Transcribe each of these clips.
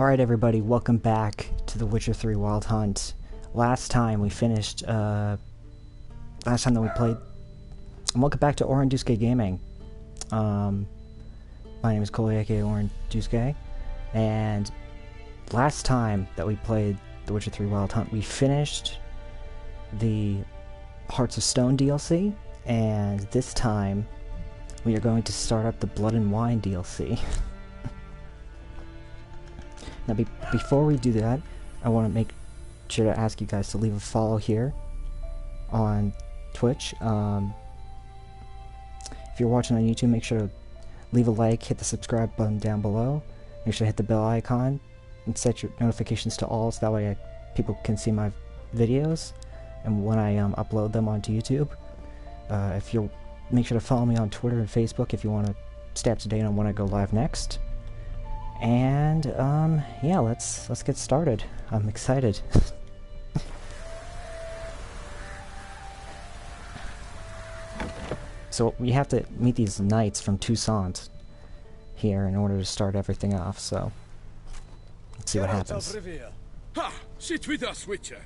Alright everybody, welcome back to The Witcher 3 Wild Hunt. Last time we finished, last time that we played, and welcome back to Oranduske Gaming. My name is Cole, aka Oranduske, and last time that we played The Witcher 3 Wild Hunt, we finished the Hearts of Stone DLC, and this time we are going to start up the Blood and Wine DLC. Now, before we do that, I want to make sure to ask you guys to leave a follow here on Twitch. If you're watching on YouTube, make sure to leave a like, hit the subscribe button down below, make sure to hit the bell icon, and set your notifications to all, so that way people can see my videos, and when I upload them onto YouTube. Make sure to follow me on Twitter and Facebook if you want to stay up to date on when I go live next. And, yeah, let's get started. I'm excited. So, we have to meet these knights from Toussaint here in order to start everything off, so let's see what happens. Ha! Sit with us, Witcher!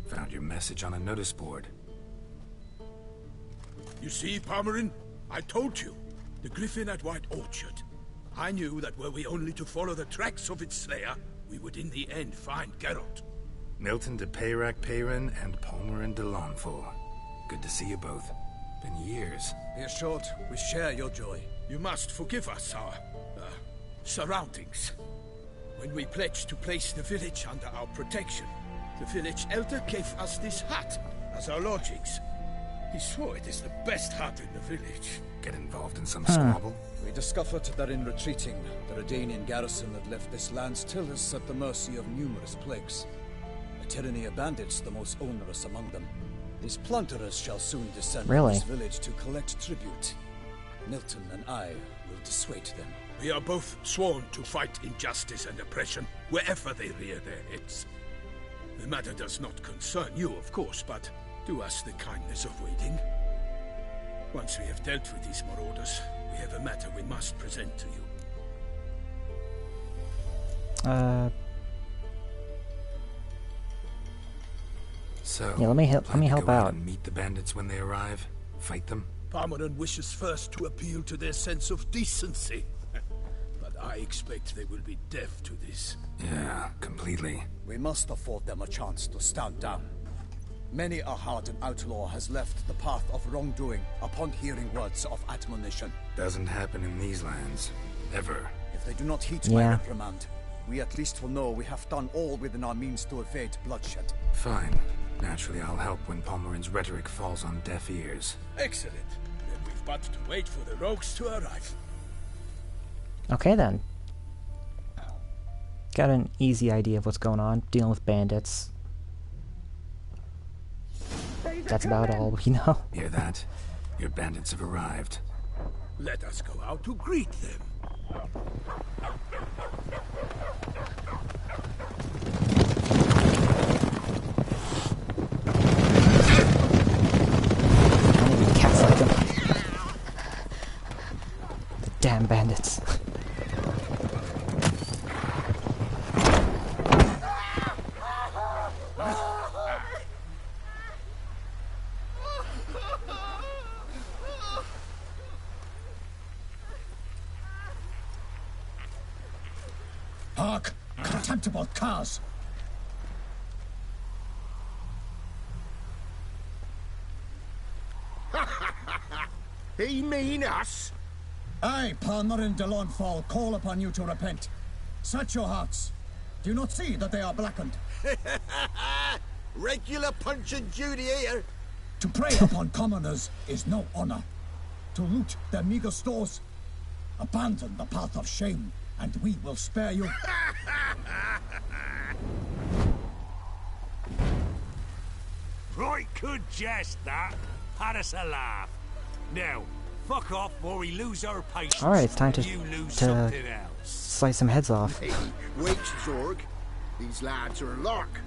Found your message on a notice board. You see, Palmerin? I told you. The Griffin at White Orchard. I knew that were we only to follow the tracks of its slayer, we would in the end find Geralt. Milton de Peyrac-Peyran and Palmerin de Launfal. Good to see you both. Been years. Be short, we share your joy. You must forgive us our surroundings. When we pledged to place the village under our protection, the village elder gave us this hut as our lodgings. He swore it is the best hut in the village. Get involved in some squabble? We discovered that in retreating, the Redanian garrison that left this land still is at the mercy of numerous plagues. A tyranny of bandits, the most onerous among them. These plunderers shall soon descend on this village to collect tribute. Milton and I will dissuade them. We are both sworn to fight injustice and oppression wherever they rear their heads. The matter does not concern you, of course, but do us the kindness of waiting. Once we have dealt with these marauders, we have a matter we must present to you. So, yeah, let me help out. And meet the bandits when they arrive? Fight them? Palmerin wishes first to appeal to their sense of decency. But I expect they will be deaf to this. Yeah, completely. We must afford them a chance to stand down. Many a hardened outlaw has left the path of wrongdoing upon hearing words of admonition. Doesn't happen in these lands. Ever. If they do not heed my reprimand, we at least will know we have done all within our means to evade bloodshed. Fine. Naturally, I'll help when Palmerin's rhetoric falls on deaf ears. Excellent. Then we've but to wait for the rogues to arrive. Okay then. Got an easy idea of what's going on. Dealing with bandits. That's about all we know. Hear that? Your bandits have arrived. Let us go out to greet them. I don't even cats like them. The damn bandits. Hark! Contemptible curs! He mean us? I, Palmerin de Launfal, call upon you to repent. Search your hearts. Do you not see that they are blackened? Regular Punch and Judy here. To prey upon commoners is no honor. To loot their meager stores, abandon the path of shame, and we will spare you. Right good jest, that. Had us a laugh. Now, fuck off or we lose our patience. Alright, it's time to something else. slice some heads off. Hey, wait, Zorg. These lads are a lark.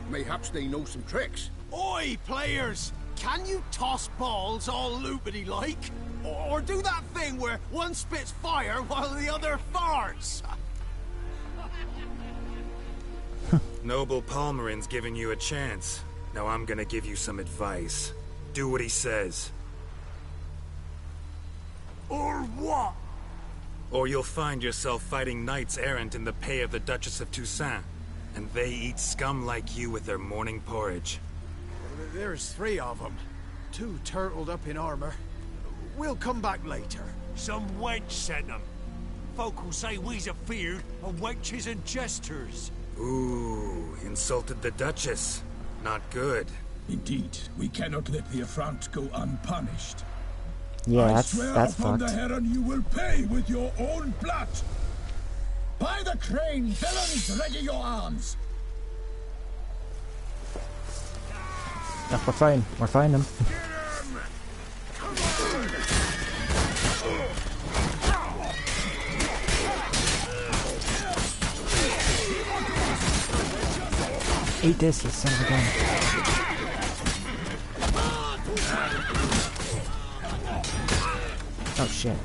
Mayhaps they know some tricks. Oi, players! Can you toss balls all loopity like? Or do that thing where one spits fire while the other farts. Noble Palmerin's giving you a chance. Now I'm gonna give you some advice. Do what he says. Or what? Or you'll find yourself fighting knights errant in the pay of the Duchess of Toussaint. And they eat scum like you with their morning porridge. There's 3 of them. 2 turtled up in armor. We'll come back later. Some wench sent them. Folk will say we's afeard of wenches and jesters. Ooh, insulted the Duchess. Not good. Indeed, we cannot let the affront go unpunished. Yeah, I that's swear fucked. upon the Heron you will pay with your own blood. By the crane, villains, ready your arms. Oh, we're fine them. Eat this, you son of a gun. Oh shit.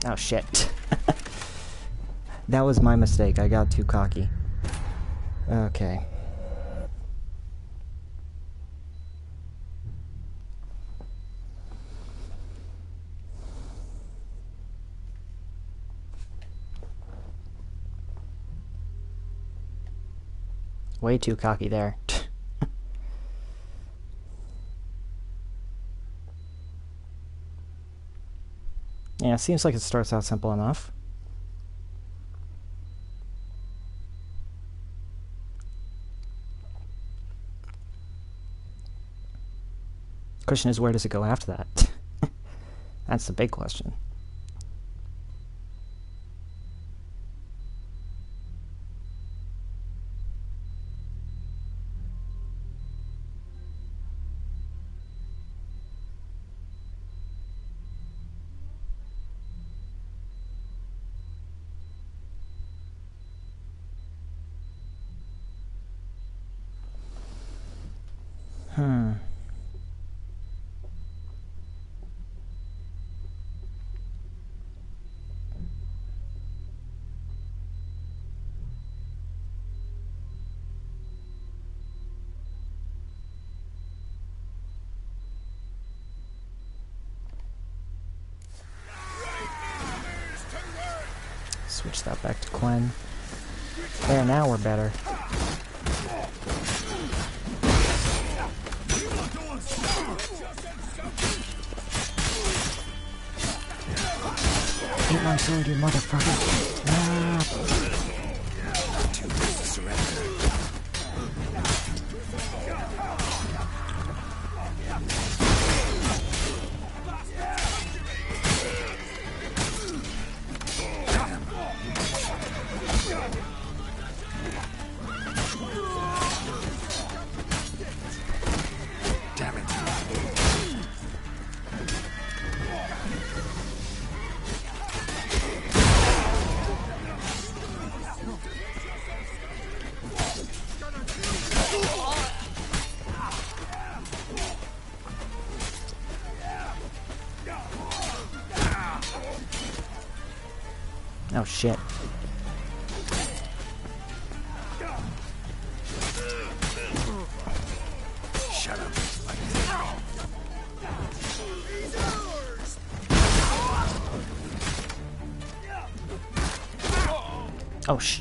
Oh shit. That was my mistake. I got too cocky. Okay. Way too cocky there. Yeah, it seems like it starts out simple enough. Question is, where does it go after that? That's the big question. Switch that back to Quen. There, now we're better. Eat my sword, you motherfucker. Ah. Too late to surrender. Damn it. Oh shit. Shut up. Oh sh.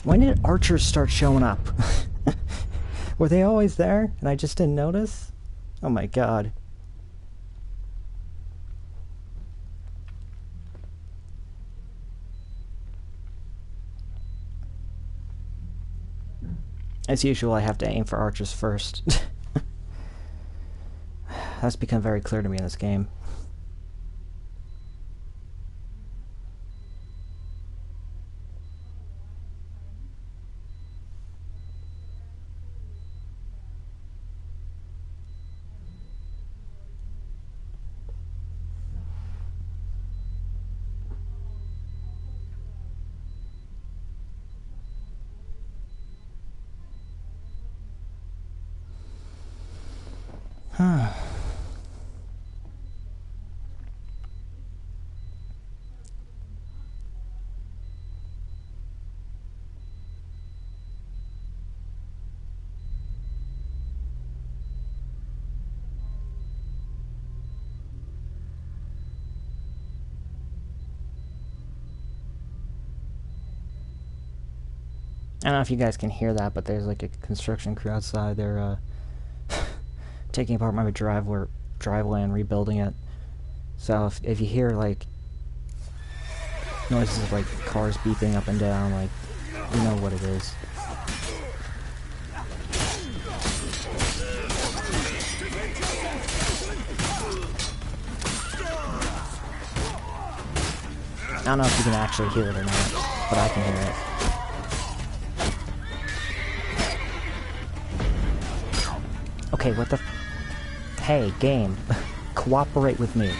When did archers start showing up? Were they always there and I just didn't notice? Oh my god. As usual, I have to aim for archers first. That's become very clear to me in this game. I don't know if you guys can hear that, but there's like a construction crew outside. They're taking apart my driveway and rebuilding it. So if you hear like noises of like cars beeping up and down, like, you know what it is. I don't know if you can actually hear it or not, but I can hear it. Okay, what the hey, game. Cooperate with me.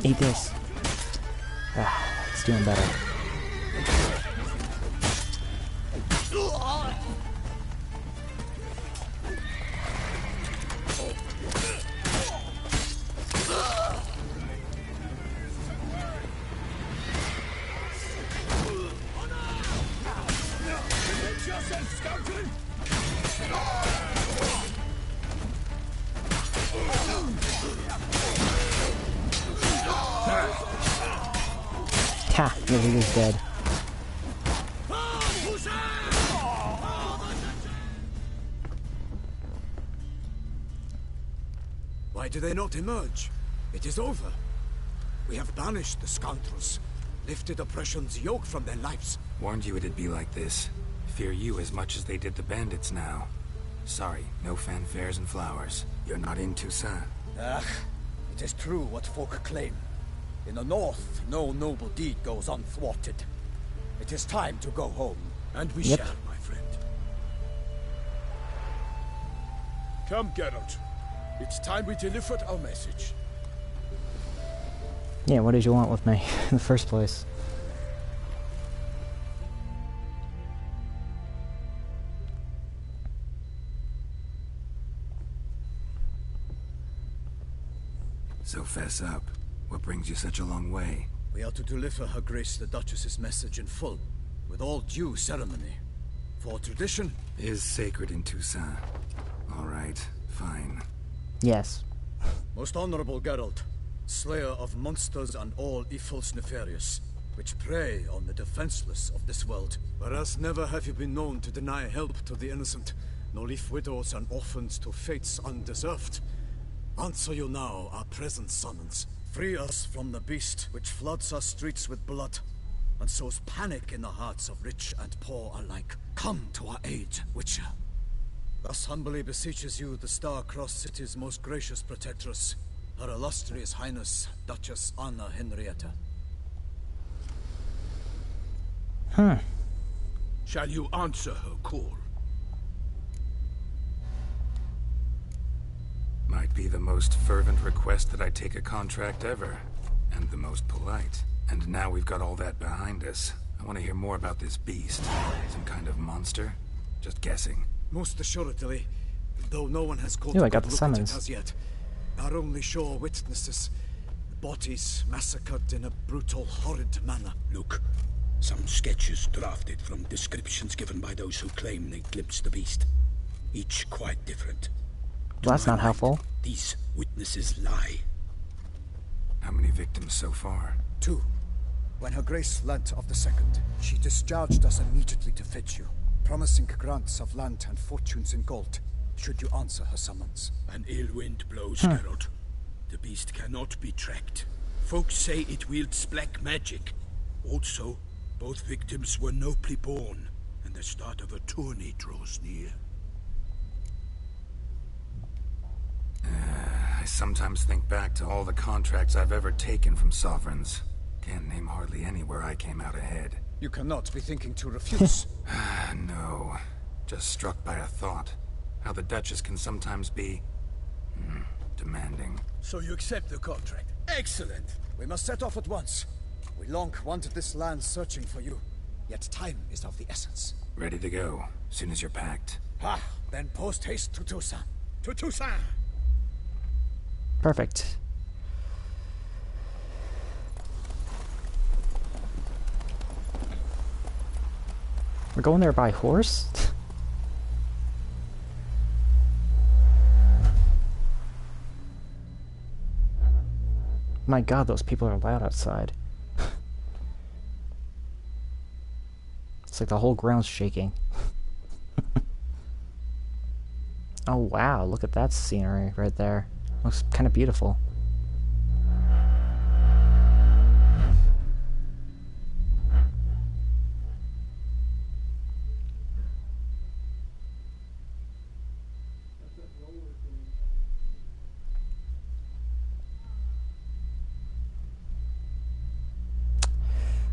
Eat this. Ah, it's doing better. Ha! Your leader's dead. Why do they not emerge? It is over. We have banished the scoundrels, lifted oppression's yoke from their lives. Warned you it'd be like this. Fear you as much as they did the bandits now. Sorry, no fanfares and flowers. You're not in Toussaint. Ah, it is true what folk claim. In the north, no noble deed goes unthwarted. It is time to go home. And we Yep. shall, my friend. Come, Geralt. It's time we delivered our message. Yeah, what did you want with me in the first place? So fess up. What brings you such a long way? We are to deliver Her Grace the Duchess's message in full, with all due ceremony. For tradition Is sacred in Toussaint. All right, fine. Yes. Most honorable Geralt, slayer of monsters and all evils nefarious, which prey on the defenseless of this world. Whereas never have you been known to deny help to the innocent, nor leave widows and orphans to fates undeserved. Answer you now our present summons. Free us from the beast which floods our streets with blood, and sows panic in the hearts of rich and poor alike. Come to our aid, Witcher. Thus humbly beseeches you the Star-Crossed City's most gracious protectress, Her Illustrious Highness, Duchess Anna Henrietta. Shall you answer her call? Might be the most fervent request that I take a contract ever. And the most polite. And now we've got all that behind us. I want to hear more about this beast. Some kind of monster? Just guessing. Most assuredly, though no one has caught Ooh, a I got good the look at it summons. as yet. Our only sure witnesses, bodies massacred in a brutal, horrid manner. Look, some sketches drafted from descriptions given by those who claim they glimpsed the beast. Each quite different. Well, that's To my not helpful. mind, these witnesses lie. How many victims so far? 2. When Her Grace learnt of the second, she discharged us immediately to fetch you, promising grants of land and fortunes in gold, should you answer her summons. An ill wind blows, Geralt. The beast cannot be tracked. Folks say it wields black magic. Also, both victims were nobly born, and the start of a tourney draws near. I sometimes think back to all the contracts I've ever taken from sovereigns. Can't name hardly anywhere I came out ahead. You cannot be thinking to refuse. No. Just struck by a thought. How the Duchess can sometimes be... demanding. So you accept the contract? Excellent! We must set off at once. We long wanted this land searching for you. Yet time is of the essence. Ready to go, soon as you're packed. Ah, then post haste to Toussaint. To Toussaint! Perfect. We're going there by horse? My god, those people are loud outside. It's like the whole ground's shaking. Oh wow, look at that scenery right there. Looks kind of beautiful.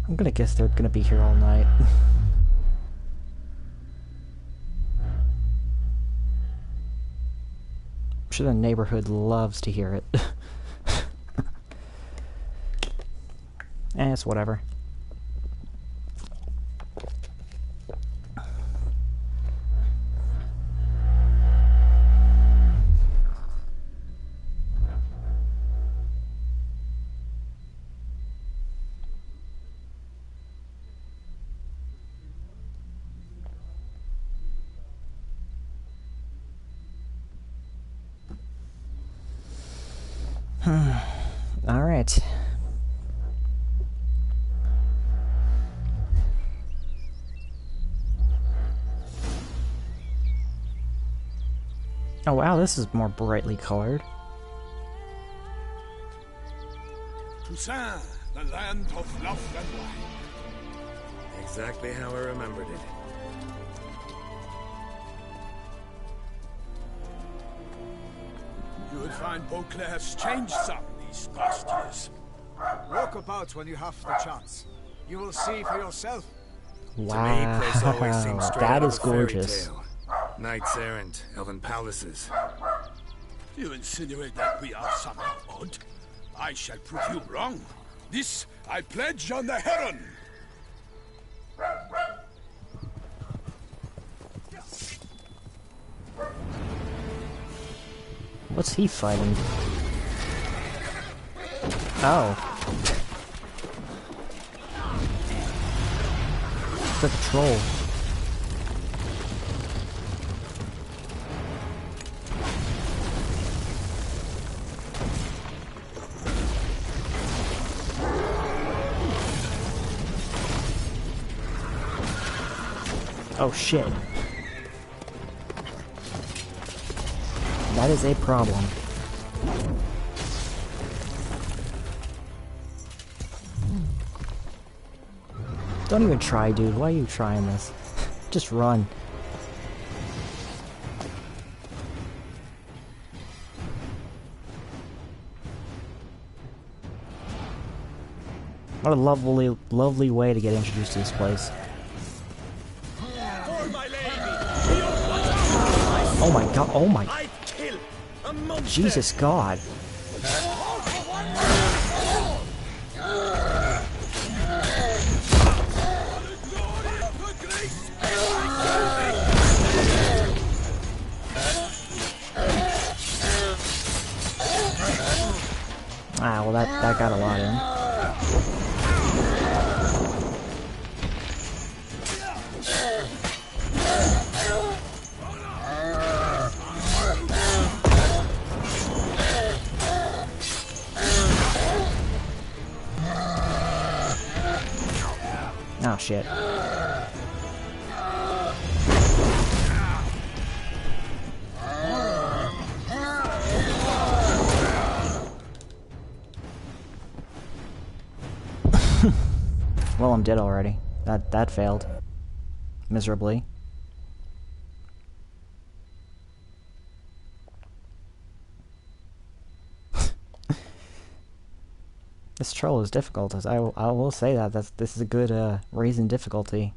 I'm gonna guess they're gonna be here all night. I'm sure the neighborhood loves to hear it. It's whatever. All right. Oh wow, this is more brightly colored. Toussaint, the land of love and wine. Exactly how I remembered it. You will find Beauclair's changed some these past years. Walk about when you have the chance. You will see for yourself. Wow, place always seems straight that out of is a fairy gorgeous. tale. Knights errant, elven palaces. You insinuate that we are somehow odd? I shall prove you wrong. This I pledge on the Heron. What's he fighting? Oh. It's like a troll. Oh shit. That is a problem. Don't even try, dude. Why are you trying this? Just run. What a lovely, lovely way to get introduced to this place. Oh my god, oh my... Jesus God. Ah, well that got a lot in. Oh shit. Well, I'm dead already. That failed. Miserably. This troll is difficult. I will say that. This is a good raise in difficulty.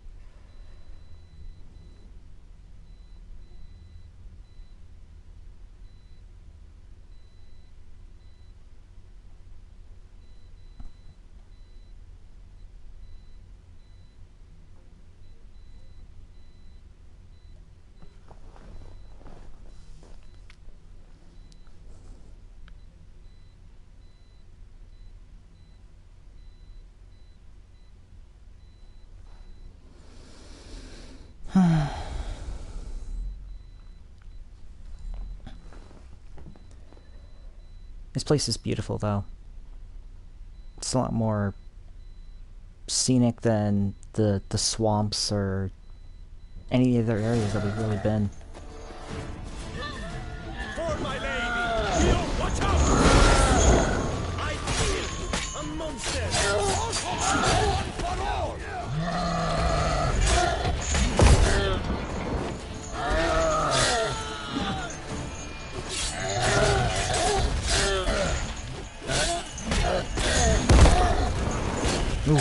This place is beautiful, though. It's a lot more scenic than the swamps or any other areas that we've really been. For my lady! Yo, watch out! I feel a monster! One for all! Ooh.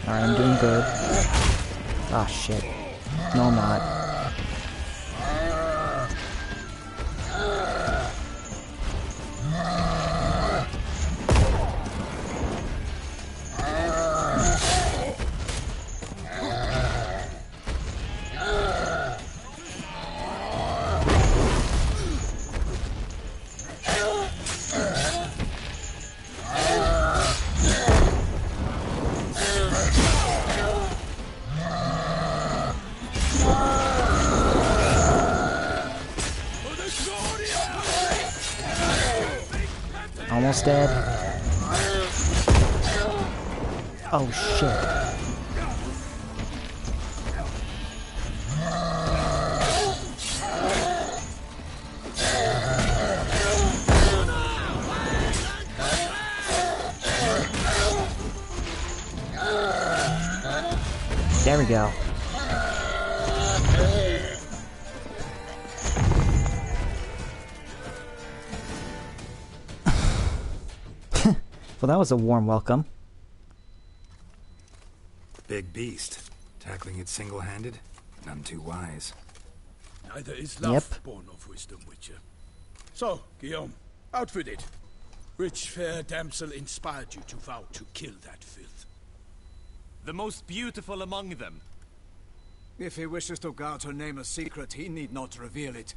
Alright, I'm doing good. Ah, shit. No, I'm not. Almost dead. Oh shit. There we go. Well, that was a warm welcome. Big beast. Tackling it single-handed? None too wise. Neither is love born of wisdom, Witcher. So, Guillaume, out with it. Which fair damsel inspired you to vow to kill that filth? The most beautiful among them. If he wishes to guard her name a secret, he need not reveal it.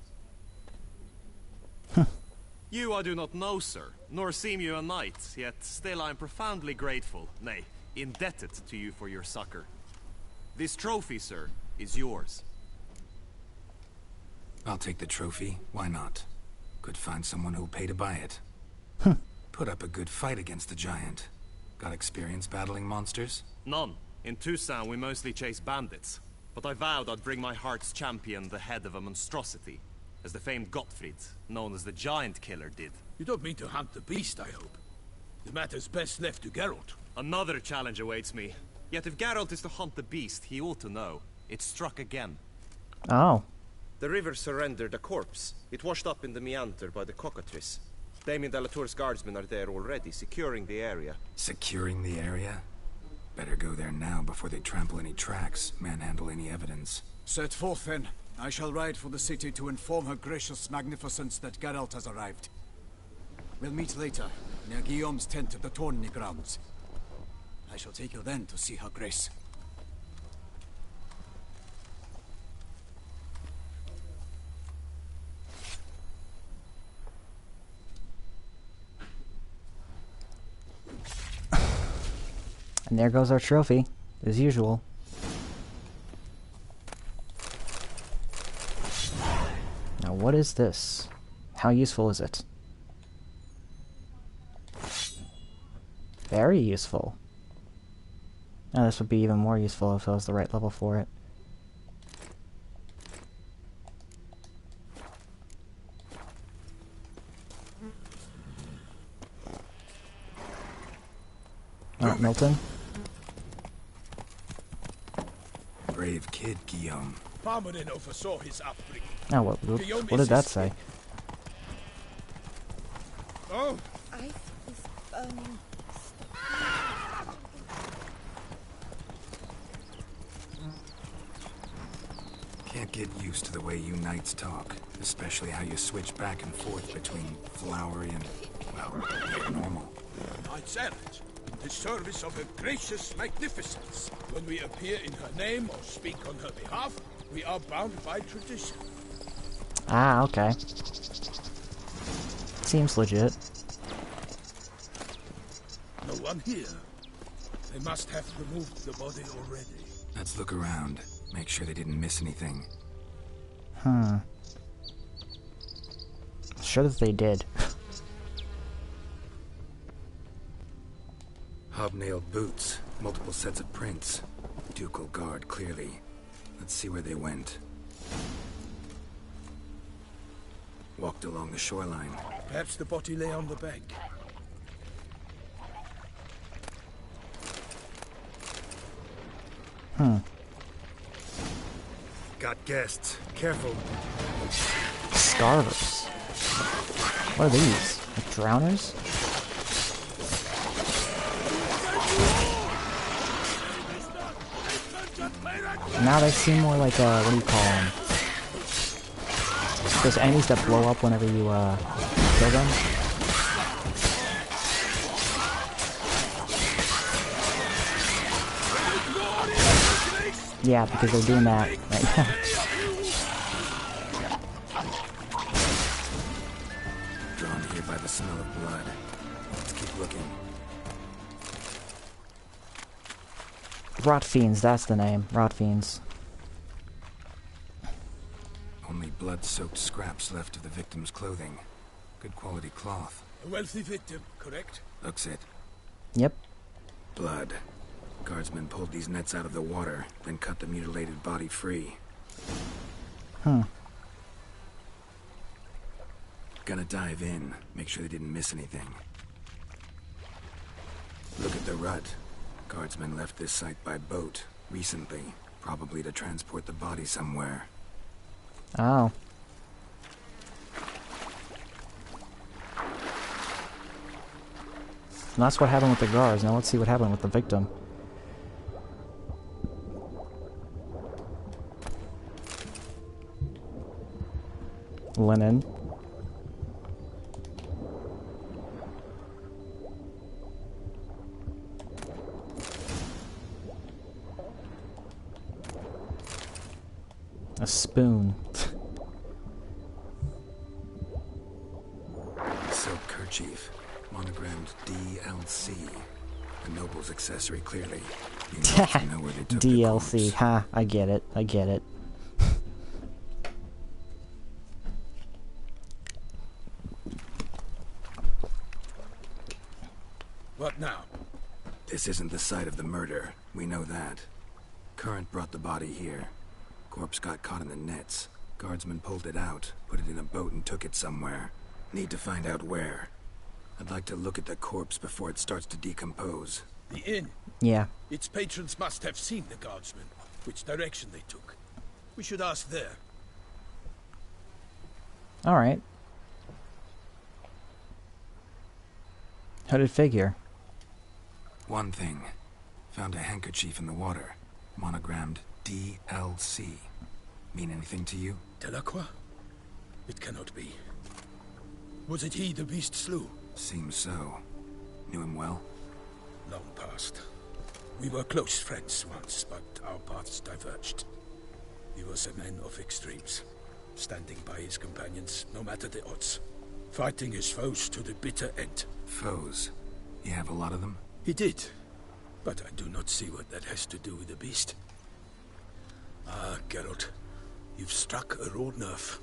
You I do not know, sir, nor seem you a knight, yet still I am profoundly grateful, nay, indebted to you for your succor. This trophy, sir, is yours. I'll take the trophy. Why not? Could find someone who'll pay to buy it. Put up a good fight against the giant. Got experience battling monsters? None. In Toussaint we mostly chase bandits. But I vowed I'd bring my heart's champion the head of a monstrosity. As the famed Gottfried, known as the Giant Killer, did. You don't mean to hunt the beast, I hope. The matter's best left to Geralt. Another challenge awaits me. Yet if Geralt is to hunt the beast, he ought to know. It struck again. Oh. The river surrendered a corpse. It washed up in the meander by the cockatrice. Damien de la Tour's guardsmen are there already, securing the area. Securing the area? Better go there now before they trample any tracks, manhandle any evidence. Set forth then. I shall ride for the city to inform her gracious magnificence that Geralt has arrived. We'll meet later, near Guillaume's tent at the tourney grounds. I shall take you then to see her grace. And there goes our trophy, as usual. Now what is this? How useful is it? Very useful. Oh, this would be even more useful if I was the right level for it. Alright, Milton. Brave kid, Guillaume. Palmerin oversaw his upbringing. Oh, what did that say? Oh, Can't get used to the way you knights talk, especially how you switch back and forth between flowery and, well, normal. knights errant, in the service of her gracious magnificence. When we appear in her name or speak on her behalf, we are bound by tradition. Ah, okay. Seems legit. No one here. They must have removed the body already. Let's look around. Make sure they didn't miss anything. Sure that they did. Hobnailed boots, multiple sets of prints. Ducal guard, clearly. Let's see where they went. Walked along the shoreline. Perhaps the body lay on the bank. Got guests. Careful. Scarvers. What are these? Like drowners? Now they seem more like, what do you call them? Those enemies that blow up whenever you, kill them? Yeah, because they're doing that right now. Drawn here by the smell of blood. Let's keep looking. Rot Fiends, that's the name. Rot Fiends. Only blood-soaked scraps left of the victim's clothing. Good quality cloth. A wealthy victim, correct? Looks it. Yep. Blood. Guardsmen pulled these nets out of the water, then cut the mutilated body free. Gonna dive in, make sure they didn't miss anything. Look at the rut. Guardsmen left this site by boat, recently, probably to transport the body somewhere. Oh. And that's what happened with the guards. Now let's see what happened with the victim. Linen. A spoon. Silk kerchief, monogrammed DLC. A noble's accessory, clearly. You know where they took the DLC. corpse. Ha, I get it. I get it. What now? This isn't the site of the murder. We know that. Current brought the body here. Corpse got caught in the nets. Guardsmen pulled it out, put it in a boat and took it somewhere. Need to find out where. I'd like to look at the corpse before it starts to decompose. The inn. Yeah. Its patrons must have seen the guardsmen, which direction they took. We should ask there. Alright. Hooded figure. One thing. Found a handkerchief in the water. Monogrammed DLC. Mean anything to you? Delacroix? It cannot be. Was it he the beast slew? Seems so. Knew him well? Long past. We were close friends once, but our paths diverged. He was a man of extremes, standing by his companions no matter the odds, fighting his foes to the bitter end. Foes? You have a lot of them? He did, but I do not see what that has to do with the beast. Ah, Geralt, you've struck a raw nerve.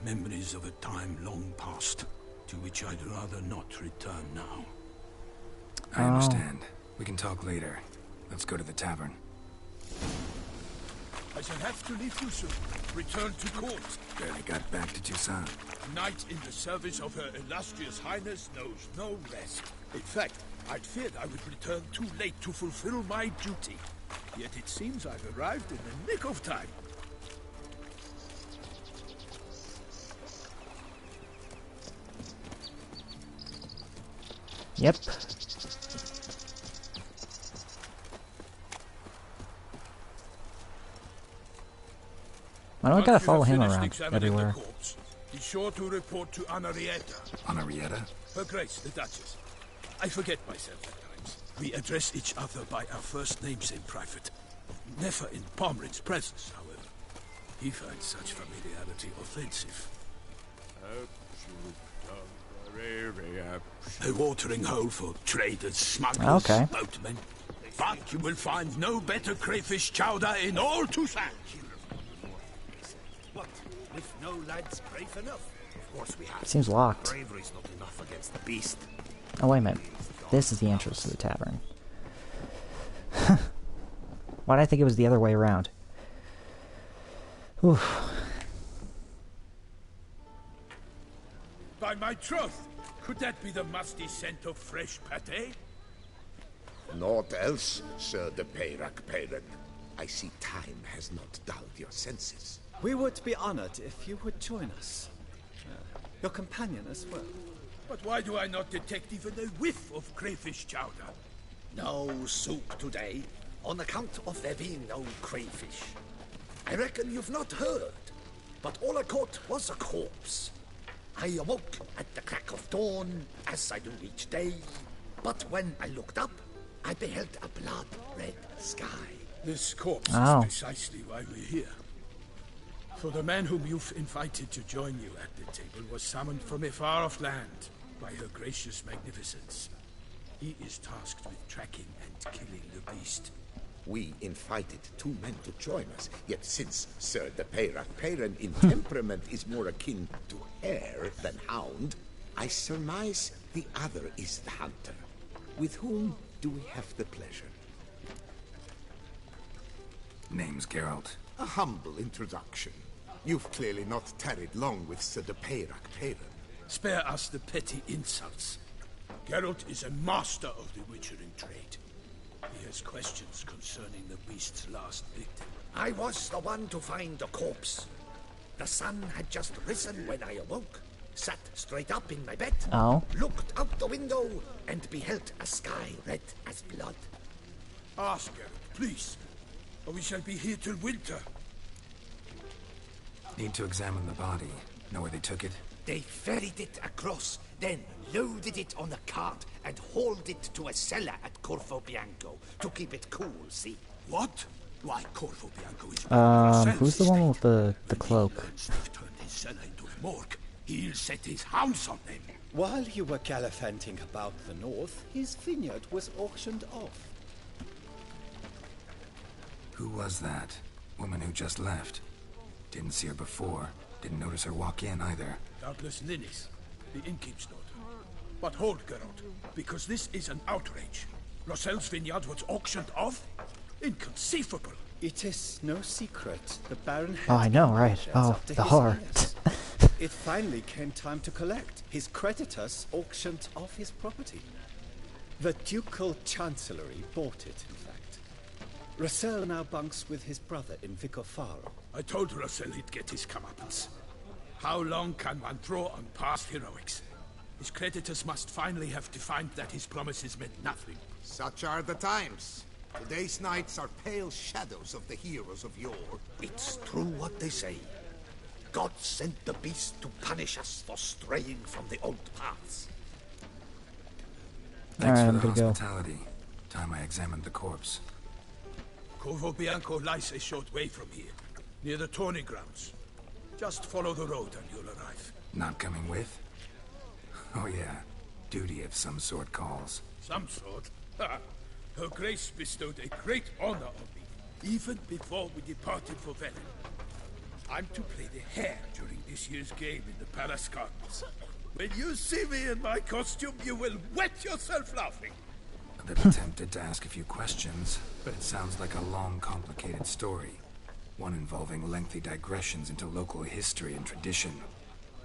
Memories of a time long past, to which I'd rather not return now. I understand. We can talk later. Let's go to the tavern. I shall have to leave you soon. Return to court. Barely got back to Toussaint. A knight in the service of Her Illustrious Highness knows no rest. In fact, I'd feared I would return too late to fulfill my duty. Yet it seems I've arrived in the nick of time. Yep. Why do I gotta follow him around everywhere? Be sure to report to Anarietta. Anarietta? Her Grace, the Duchess. I forget myself at times. We address each other by our first names in private. Never in Pomrin's presence, however. He finds such familiarity offensive. A watering hole for traders, smugglers, boatmen. But you will find no better crayfish chowder in all Toussaint. What? If no lads brave enough? Of course we have. Seems locked. Bravery's not enough against the beast. Oh, wait a minute. This is the entrance to the tavern. Why did I think it was the other way around? Oof. By my troth, could that be the musty scent of fresh pâté? Naught else, Sir de Peyrac Peyran. I see time has not dulled your senses. We would be honored if you would join us. Your companion as well. But why do I not detect even a whiff of crayfish chowder? No soup today, on account of there being no crayfish. I reckon you've not heard, but all I caught was a corpse. I awoke at the crack of dawn, as I do each day, but when I looked up, I beheld a blood-red sky. This corpse is precisely why we're here. For the man whom you've invited to join you at the table was summoned from a far-off land by her gracious magnificence. He is tasked with tracking and killing the beast. We invited 2 men to join us, yet since Sir de Peyrac Peyran in temperament is more akin to hare than hound, I surmise the other is the hunter. With whom do we have the pleasure? Name's Geralt. A humble introduction. You've clearly not tarried long with Sir de Peyrac Peyran. Spare us the petty insults. Geralt is a master of the witchering trade. He has questions concerning the beast's last victim. I was the one to find the corpse. The sun had just risen when I awoke, sat straight up in my bed, looked out the window, and beheld a sky red as blood. Ask Geralt, please, or we shall be here till winter. Need to examine the body. Know where they took it? They ferried it across, then loaded it on a cart and hauled it to a cellar at Corvo Bianco to keep it cool, see? What? Why, Corvo Bianco is who's the one with the cloak? Turned his cellar into a morgue. He'll set his hounds on them. While you were gallivanting about the north, his vineyard was auctioned off. Who was that? Woman who just left. Didn't see her before. Didn't notice her walk in either. Doubtless Ninnis, the innkeep's daughter. But hold, Geralt, because this is an outrage. Rossel's vineyard was auctioned off? Inconceivable. It is no secret. The Baron had I know, right? Oh, the horror. It finally came time to collect. His creditors auctioned off his property. The Ducal Chancellery bought it, in fact. Rossel now bunks with his brother in Vicofaro. I told Rossel he'd get his comeuppance. How long can one draw on past heroics? His creditors must finally have defined that his promises meant nothing. Such are the times. Today's knights are pale shadows of the heroes of yore. It's true what they say. God sent the beast to punish us for straying from the old paths. Thanks Alright, for I'm the gonna hospitality. Time I examined the corpse. Corvo Bianco lies a short way from here, near the tourney grounds. Just follow the road and you'll arrive. Not coming with? Oh yeah, duty of some sort calls. Some sort? Her Grace bestowed a great honor on me, even before we departed for Velen. I'm to play the hare during this year's game in the Palace Gardens. When you see me in my costume, you will wet yourself laughing. A little tempted to ask a few questions. But it sounds like a long, complicated story. One involving lengthy digressions into local history and tradition.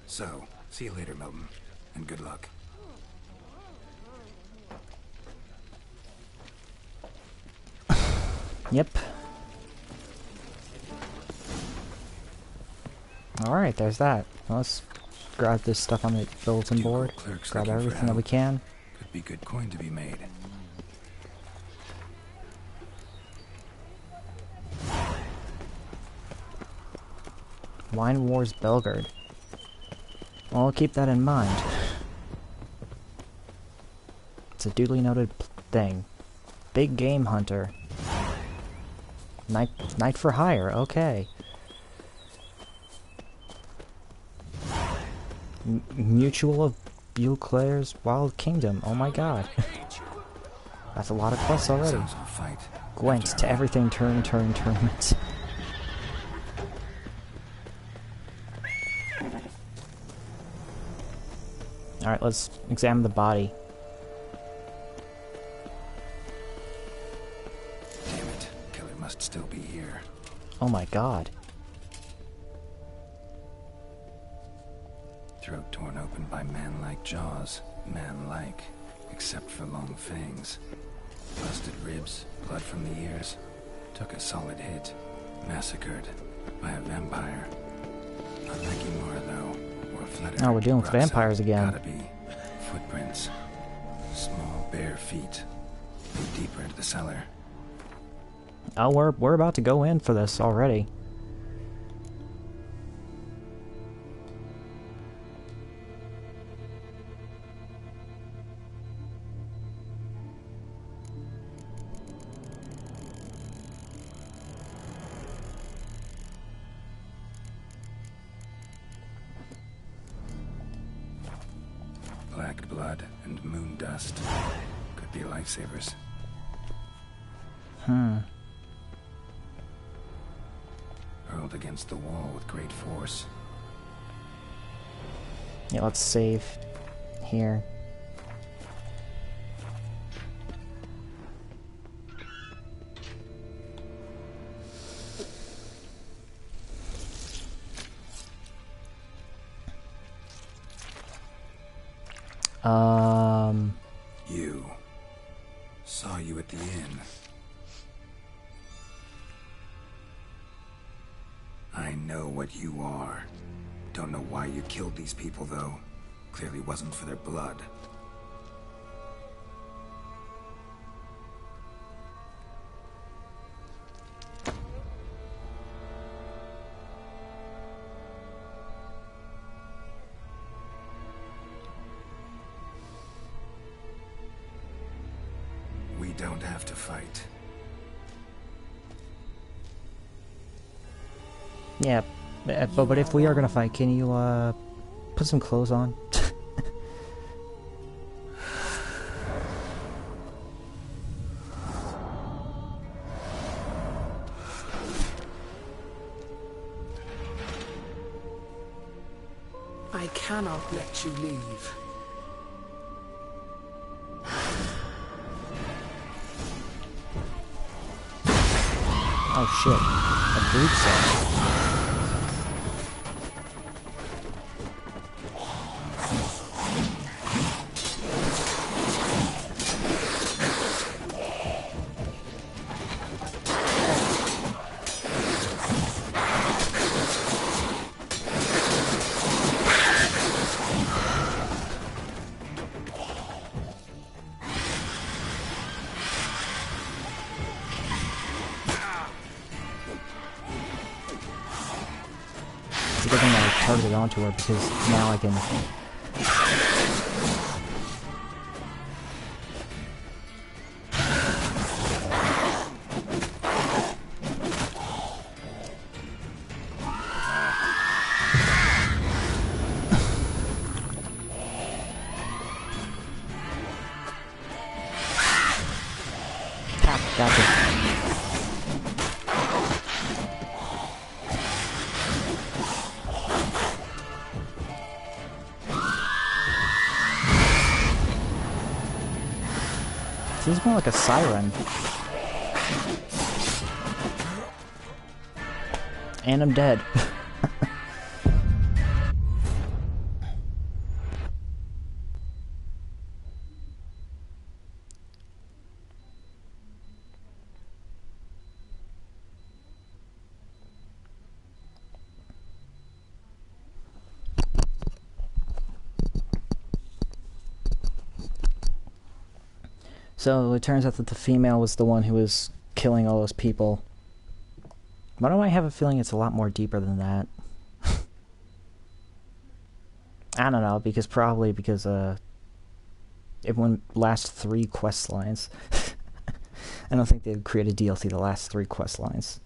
So, see you later, Milton. And good luck. Yep. Alright, there's that. Let's grab this stuff on the bulletin board. Grab everything that we can. Could be good coin to be made. Wine Wars Belgard. Well, I'll keep that in mind. It's a duly noted thing. Big game hunter. Knight for hire, okay. Mutual of Beauclair's Wild Kingdom, oh my god. That's a lot of quests already. Gwent to everything tournament. Alright, let's examine the body. Damn it, killer must still be here. Oh my god. Throat torn open by man-like jaws. Man-like, except for long fangs. Busted ribs, blood from the ears. Took a solid hit. Massacred by a vampire. Not Nakimura, though. Or Fletcher. Oh, we're dealing with vampires again. Gotta be. Footprints. Small, bare feet. Lead deeper into the cellar. Oh, we're about to go in for this already. Black blood and moon dust. Could be lifesavers. Hurled against the wall with great force. Yeah, let's save here. You. Saw you at the inn. I know what you are. Don't know why you killed these people, though. Clearly wasn't for their blood. We don't have to fight. Yeah, but if we are gonna fight, can you put some clothes on? I cannot let you leave. Oh shit, a brute cell. It's a good thing I targeted onto her because now I can. Gotcha. This is more like a siren. And I'm dead. So it turns out that the female was the one who was killing all those people. Why do I have a feeling it's a lot more deeper than that? I don't know, probably because it wouldn't last 3 quest lines. I don't think they'd create a DLC the last 3 quest lines.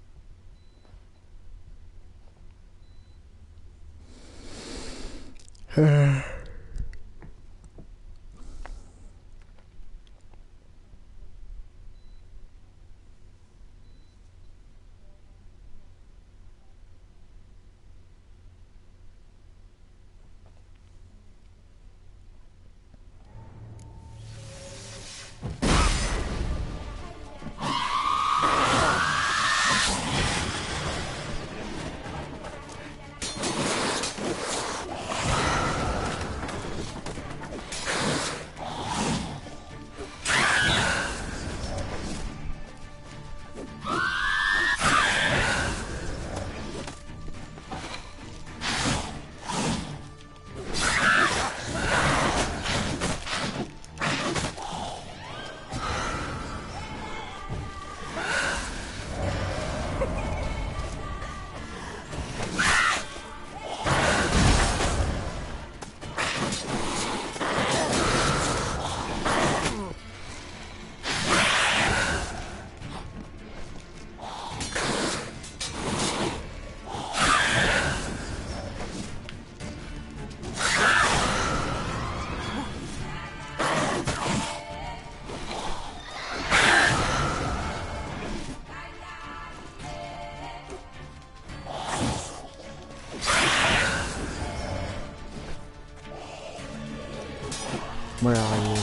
Where are you?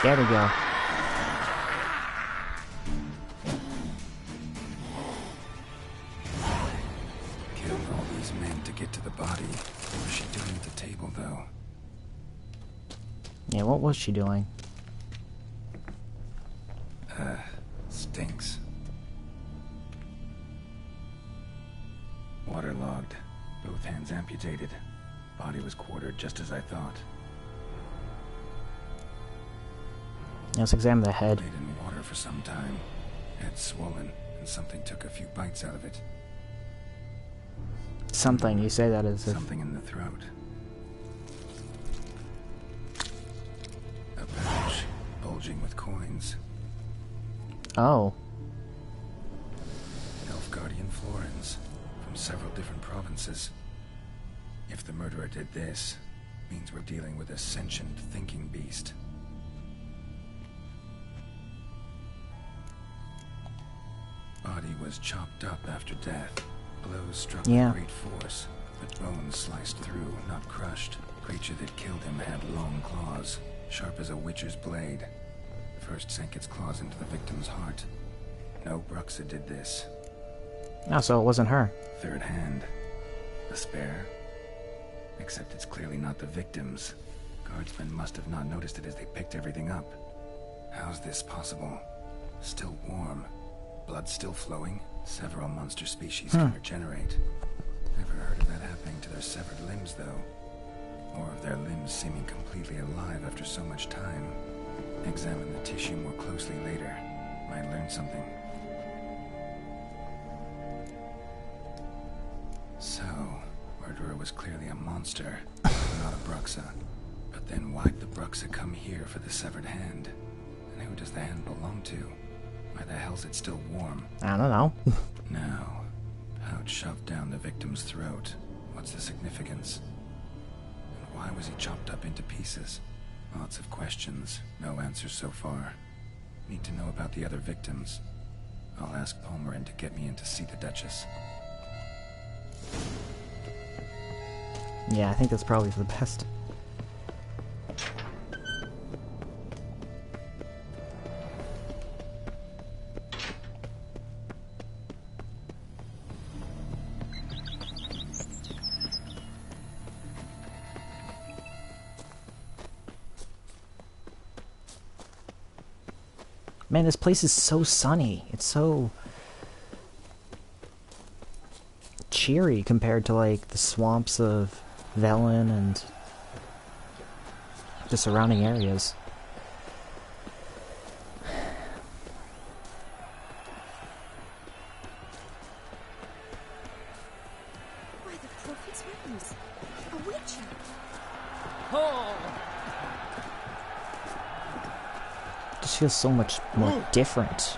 There we go. Yeah, what was she doing? Stinks. Waterlogged. Both hands amputated. Body was quartered just as I thought. Let's examine the head. Laid in water for some time. Head swollen, and something took a few bites out of it. Something, you say that as if... Something in the throat. A pouch, bulging with coins. Oh. Nilfgaardian florins, from several different provinces. If the murderer did this, means we're dealing with a sentient thinking beast. Body was chopped up after death. Blows struck with great force, but bones sliced through, not crushed. Creature that killed him had long claws, sharp as a witcher's blade. First sank its claws into the victim's heart. No Bruxa did this. Oh, so it wasn't her. Third hand. A spare? Except it's clearly not the victim's. Guardsmen must have not noticed it as they picked everything up. How's this possible? Still warm. Blood still flowing? Several monster species can regenerate. Never heard of that happening to their severed limbs, though. Or of their limbs seeming completely alive after so much time. Examine the tissue more closely later. Might learn something. So, murderer was clearly a monster, not a Bruxa. But then why'd the Bruxa come here for the severed hand? And who does the hand belong to? Why the hell's it still warm? I don't know. Now, pouch shoved down the victim's throat. What's the significance? And why was he chopped up into pieces? Lots of questions, no answers so far. Need to know about the other victims. I'll ask Palmerin to get me in to see the Duchess. Yeah, I think that's probably for the best. Man, this place is so sunny. It's so cheery compared to like the swamps of Velen and the surrounding areas. Why, the prophet's rings. A witcher. Just feels so much more different.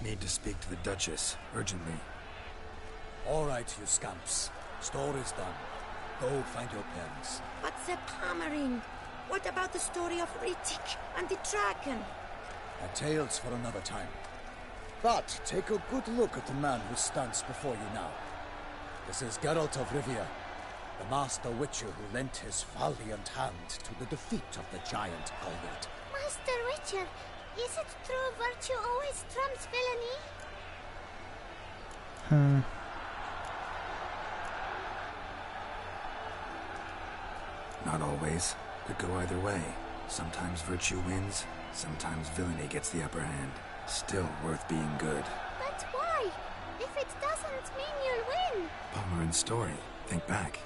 Need to speak to the Duchess, urgently. All right, you scamps. Story's done. Go find your parents. But Sir Palmerin, what about the story of Rittik and the dragon? A tale's for another time. But take a good look at the man who stands before you now. This is Geralt of Rivia, the master witcher who lent his valiant hand to the defeat of the giant Goliath. Master Witcher, is it true virtue always trumps villainy? Not always. Could go either way. Sometimes virtue wins, sometimes villainy gets the upper hand. Still worth being good. But why? If it doesn't mean you'll win. Palmerin's story. Think back.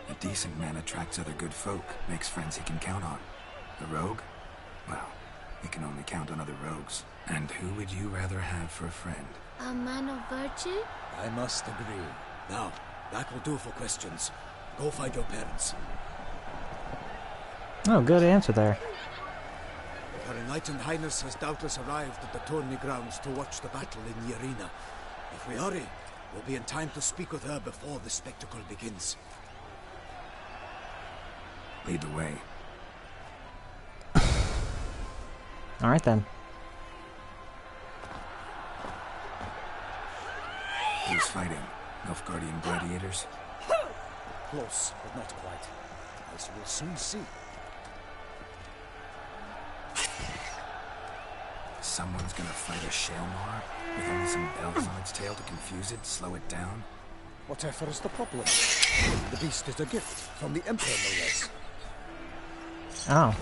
A decent man attracts other good folk, makes friends he can count on. A rogue? Well, he can only count on other rogues. And who would you rather have for a friend? A man of virtue? I must agree. Now, that will do for questions. Go find your parents. Oh, good answer there. Her Enlightened Highness has doubtless arrived at the tourney grounds to watch the battle in the arena. If we hurry, we'll be in time to speak with her before the spectacle begins. Lead the way. Alright then. Who's fighting? Nilfgaardian gladiators? Close, but not quite. As you will soon see. Someone's gonna fight a Shaelmaar with only some bells on its tail to confuse it, slow it down? Whatever is the problem? The beast is a gift from the Emperor, no less. Oh.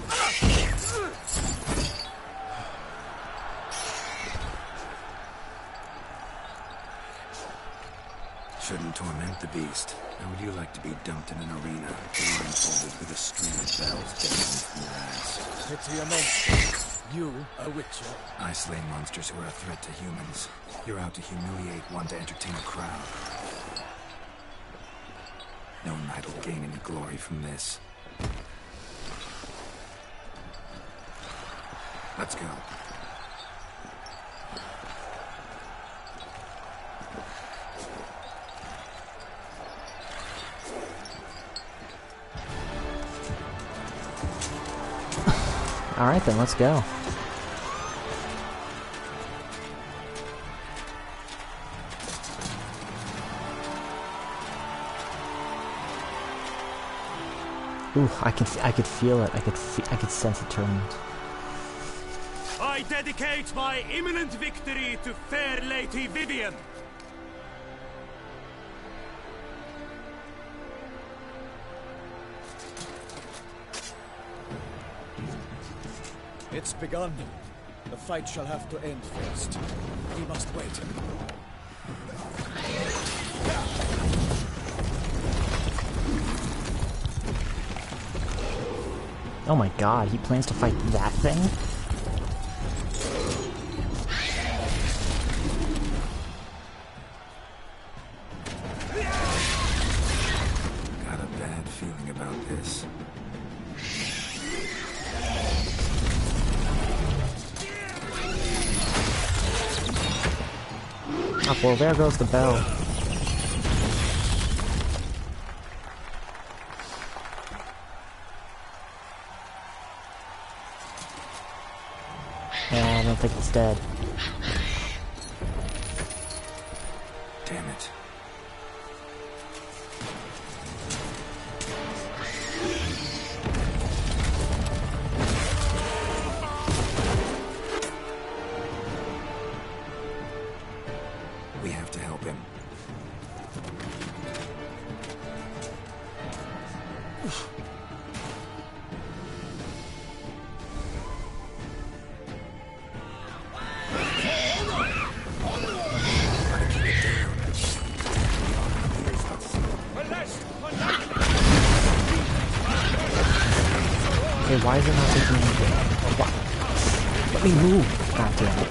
Shouldn't torment the beast. How would you like to be dumped in an arena, blindfolded with a string of bells dangling from your ass? Pity a monster. You, a witcher. I slay monsters who are a threat to humans. You're out to humiliate one to entertain a crowd. No knight will gain any glory from this. Let's go. Alright then, let's go. Ooh, I could feel it. I could sense it turning. I dedicate my imminent victory to fair Lady Vivienne. It's begun. The fight shall have to end first. We must wait. Oh my god, he plans to fight that thing? Got a bad feeling about this. Oh, well, there goes the bell. Yeah, I don't think it's dead. Damn it. We have to help him. Okay, why is it not taking anything? What? Let me move! God damn it.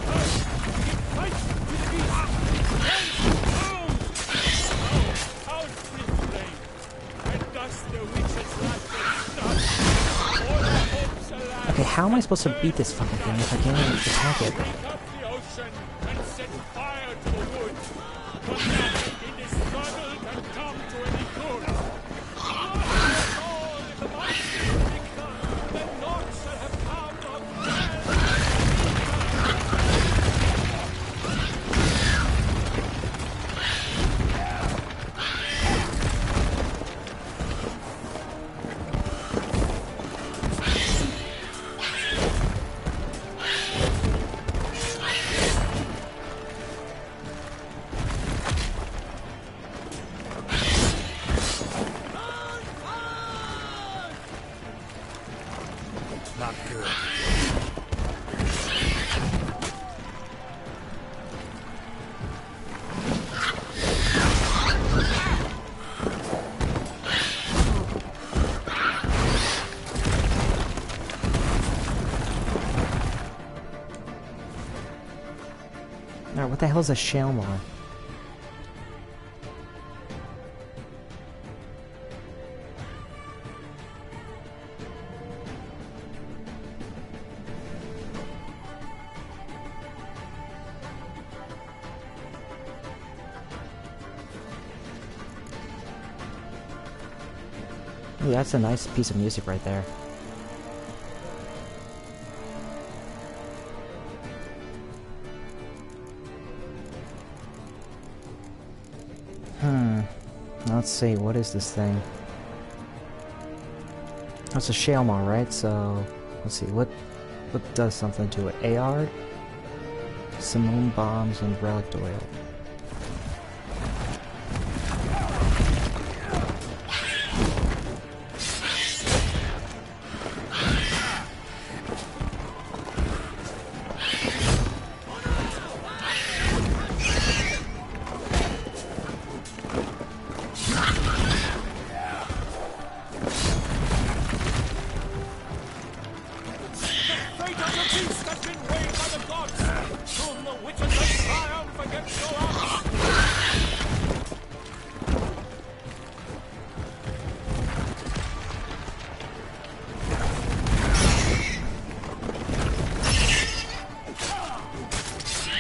Okay, how am I supposed to beat this fucking thing if I can't even attack it? Not good. Alright, what the hell is a Shalmar? Ooh, that's a nice piece of music right there. Let's see, what is this thing? That's a Shalmar, right? So, let's see, what does something to it? Aard? Simone bombs and relic oil.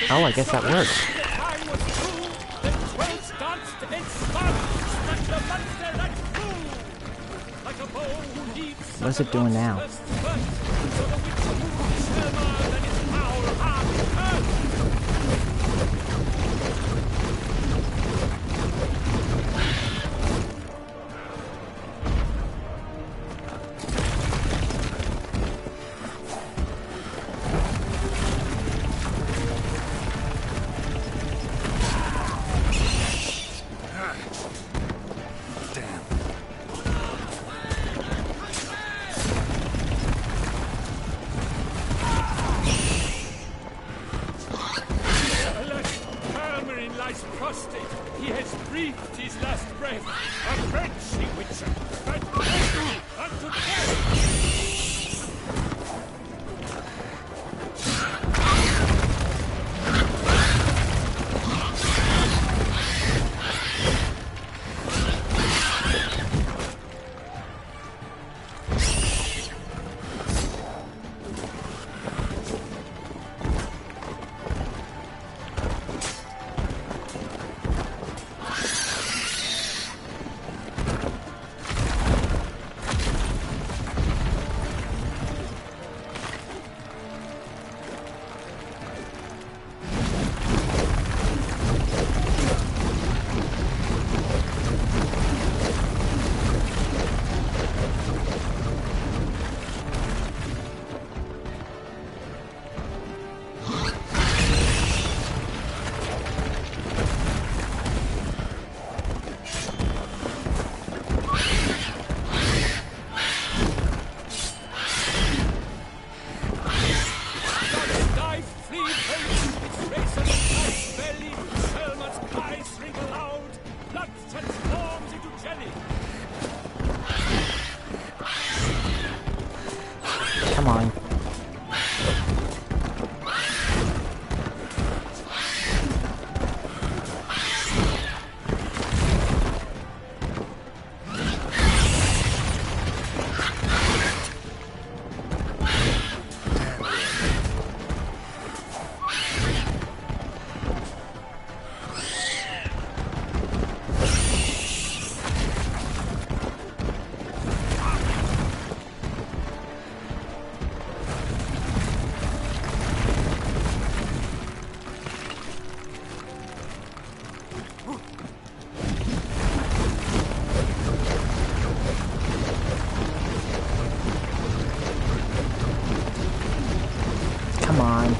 Oh, I guess that works. What's it doing now? He has breathed his last breath. A Frenchy Witcher. Unto death. Come on.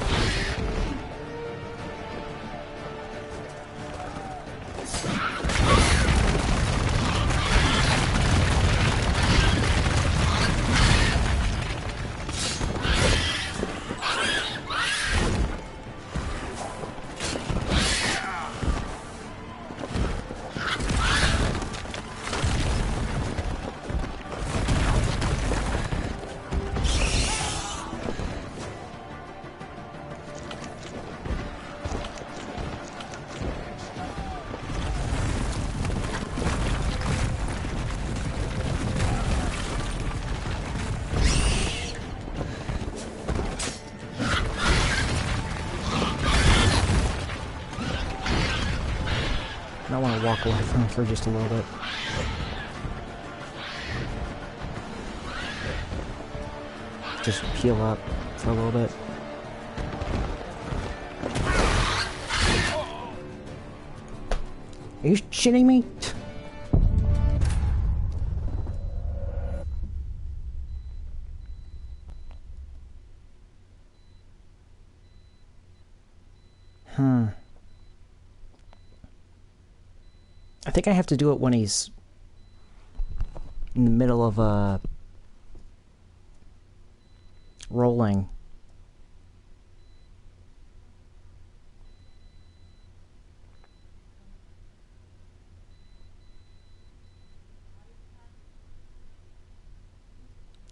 I want to walk away from him for just a little bit. Just heal up for a little bit. Are you shitting me? I think I have to do it when he's in the middle of rolling.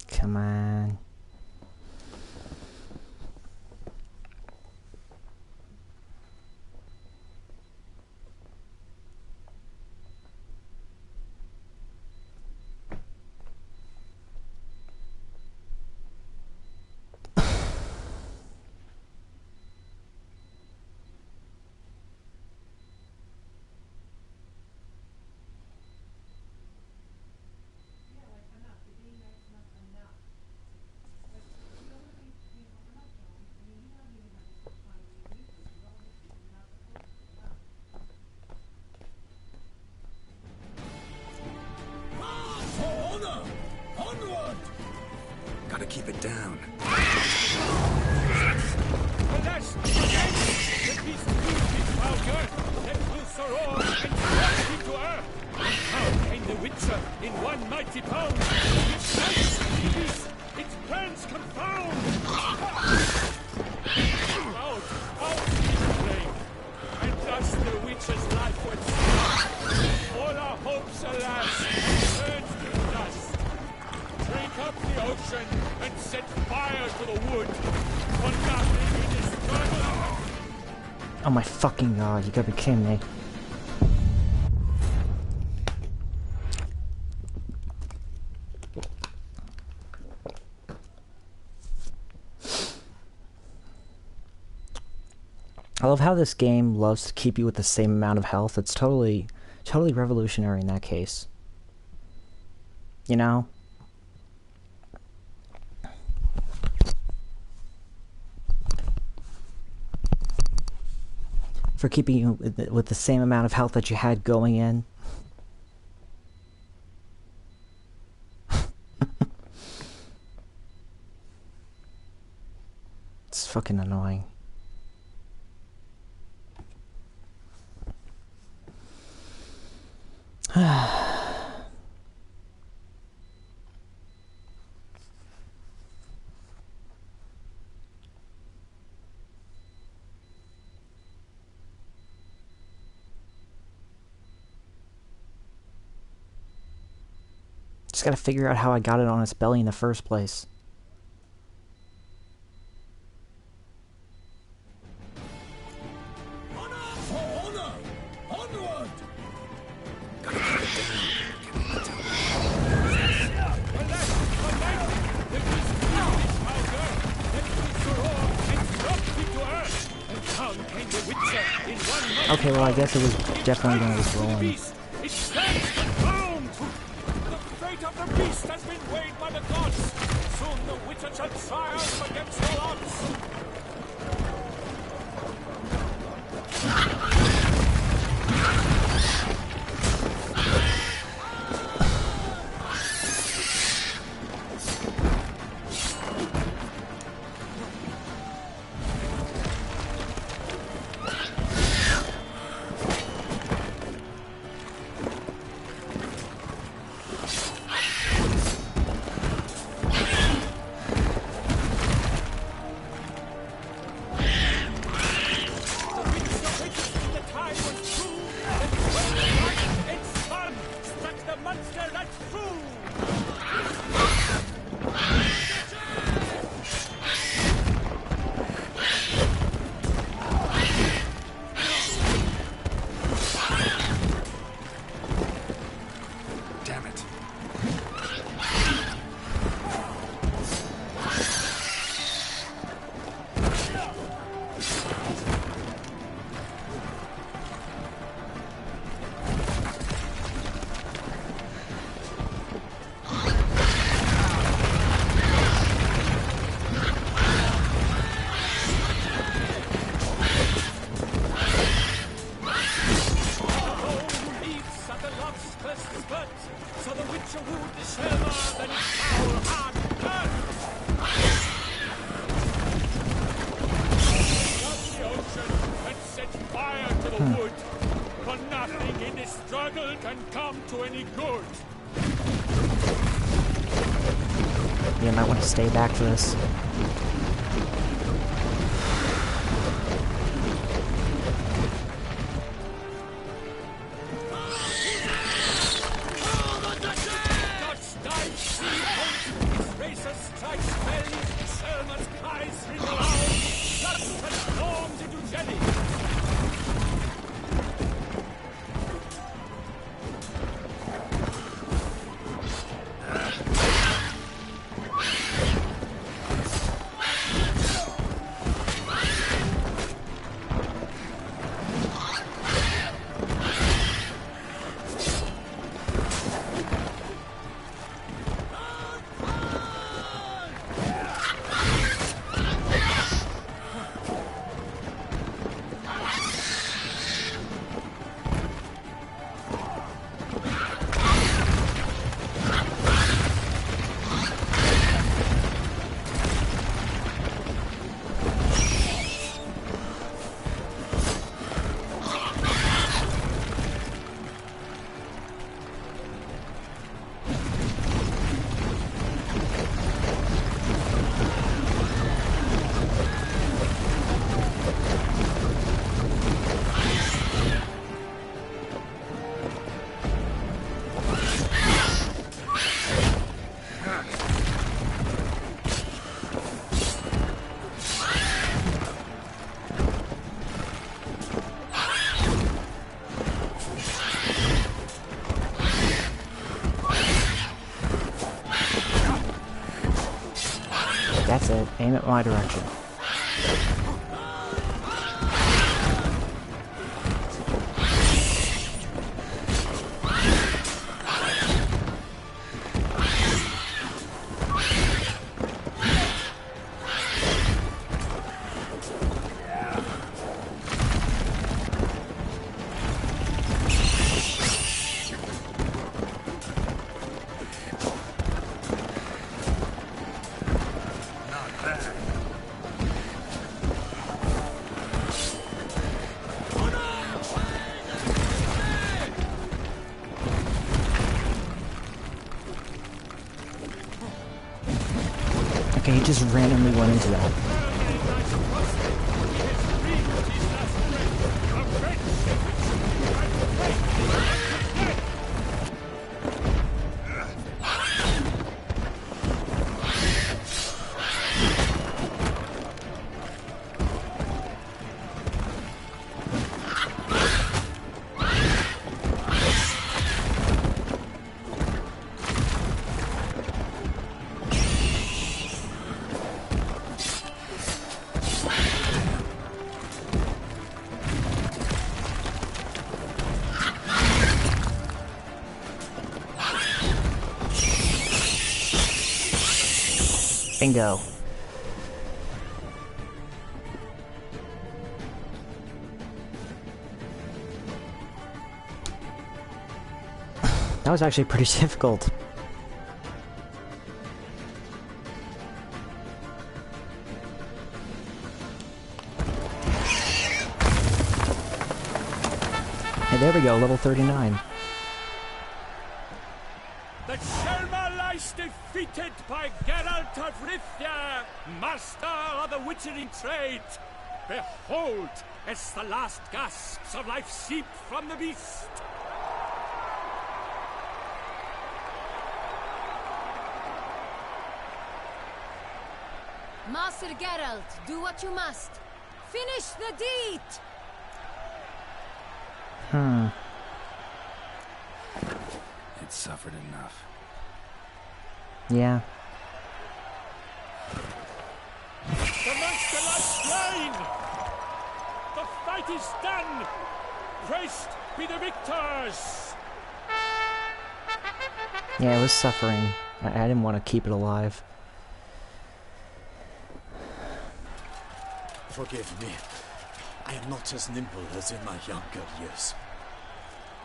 Come on. Gotta keep it down. Alas, again, the beast used his power, let loose her all, and thrust into her. How came the Witcher in one mighty pound? It stands, the beast, its plans confound. Out he flame, and thus the Witcher's life would stop. All our hopes, alas, turned to dust. Drink up the ocean and set fire to the wood. For nothing in this struggle. Oh my fucking god, you gotta be kidding me. I love how this game loves to keep you with the same amount of health. It's totally revolutionary in that case. You know? For keeping you with the same amount of health that you had going in. It's fucking annoying. Just gotta figure out how I got it on its belly in the first place. Okay, well I guess it was definitely when I was rolling. It stands confound! The fate of the beast has been weighed by the gods! Soon the Witcher shall triumph against all odds! to wound the Selma than its foul hard earth. Up the ocean and set fire to the wood. For nothing in this struggle can come to any good. You might want to stay back for this. That's it. Aim at my direction. Okay, he just randomly went into that. Bingo. That was actually pretty difficult. Hey, there we go, level 39. The Selma lies defeated by Geralt of Rivia, master of the witchering trade. Behold, as the last gasps of life seep from the beast. Master Geralt, do what you must. Finish the deed! It suffered enough. Yeah. The monster lies slain! The fight is done! Praised be the victors! Yeah, it was suffering. I didn't want to keep it alive. Forgive me. I am not as nimble as in my younger years.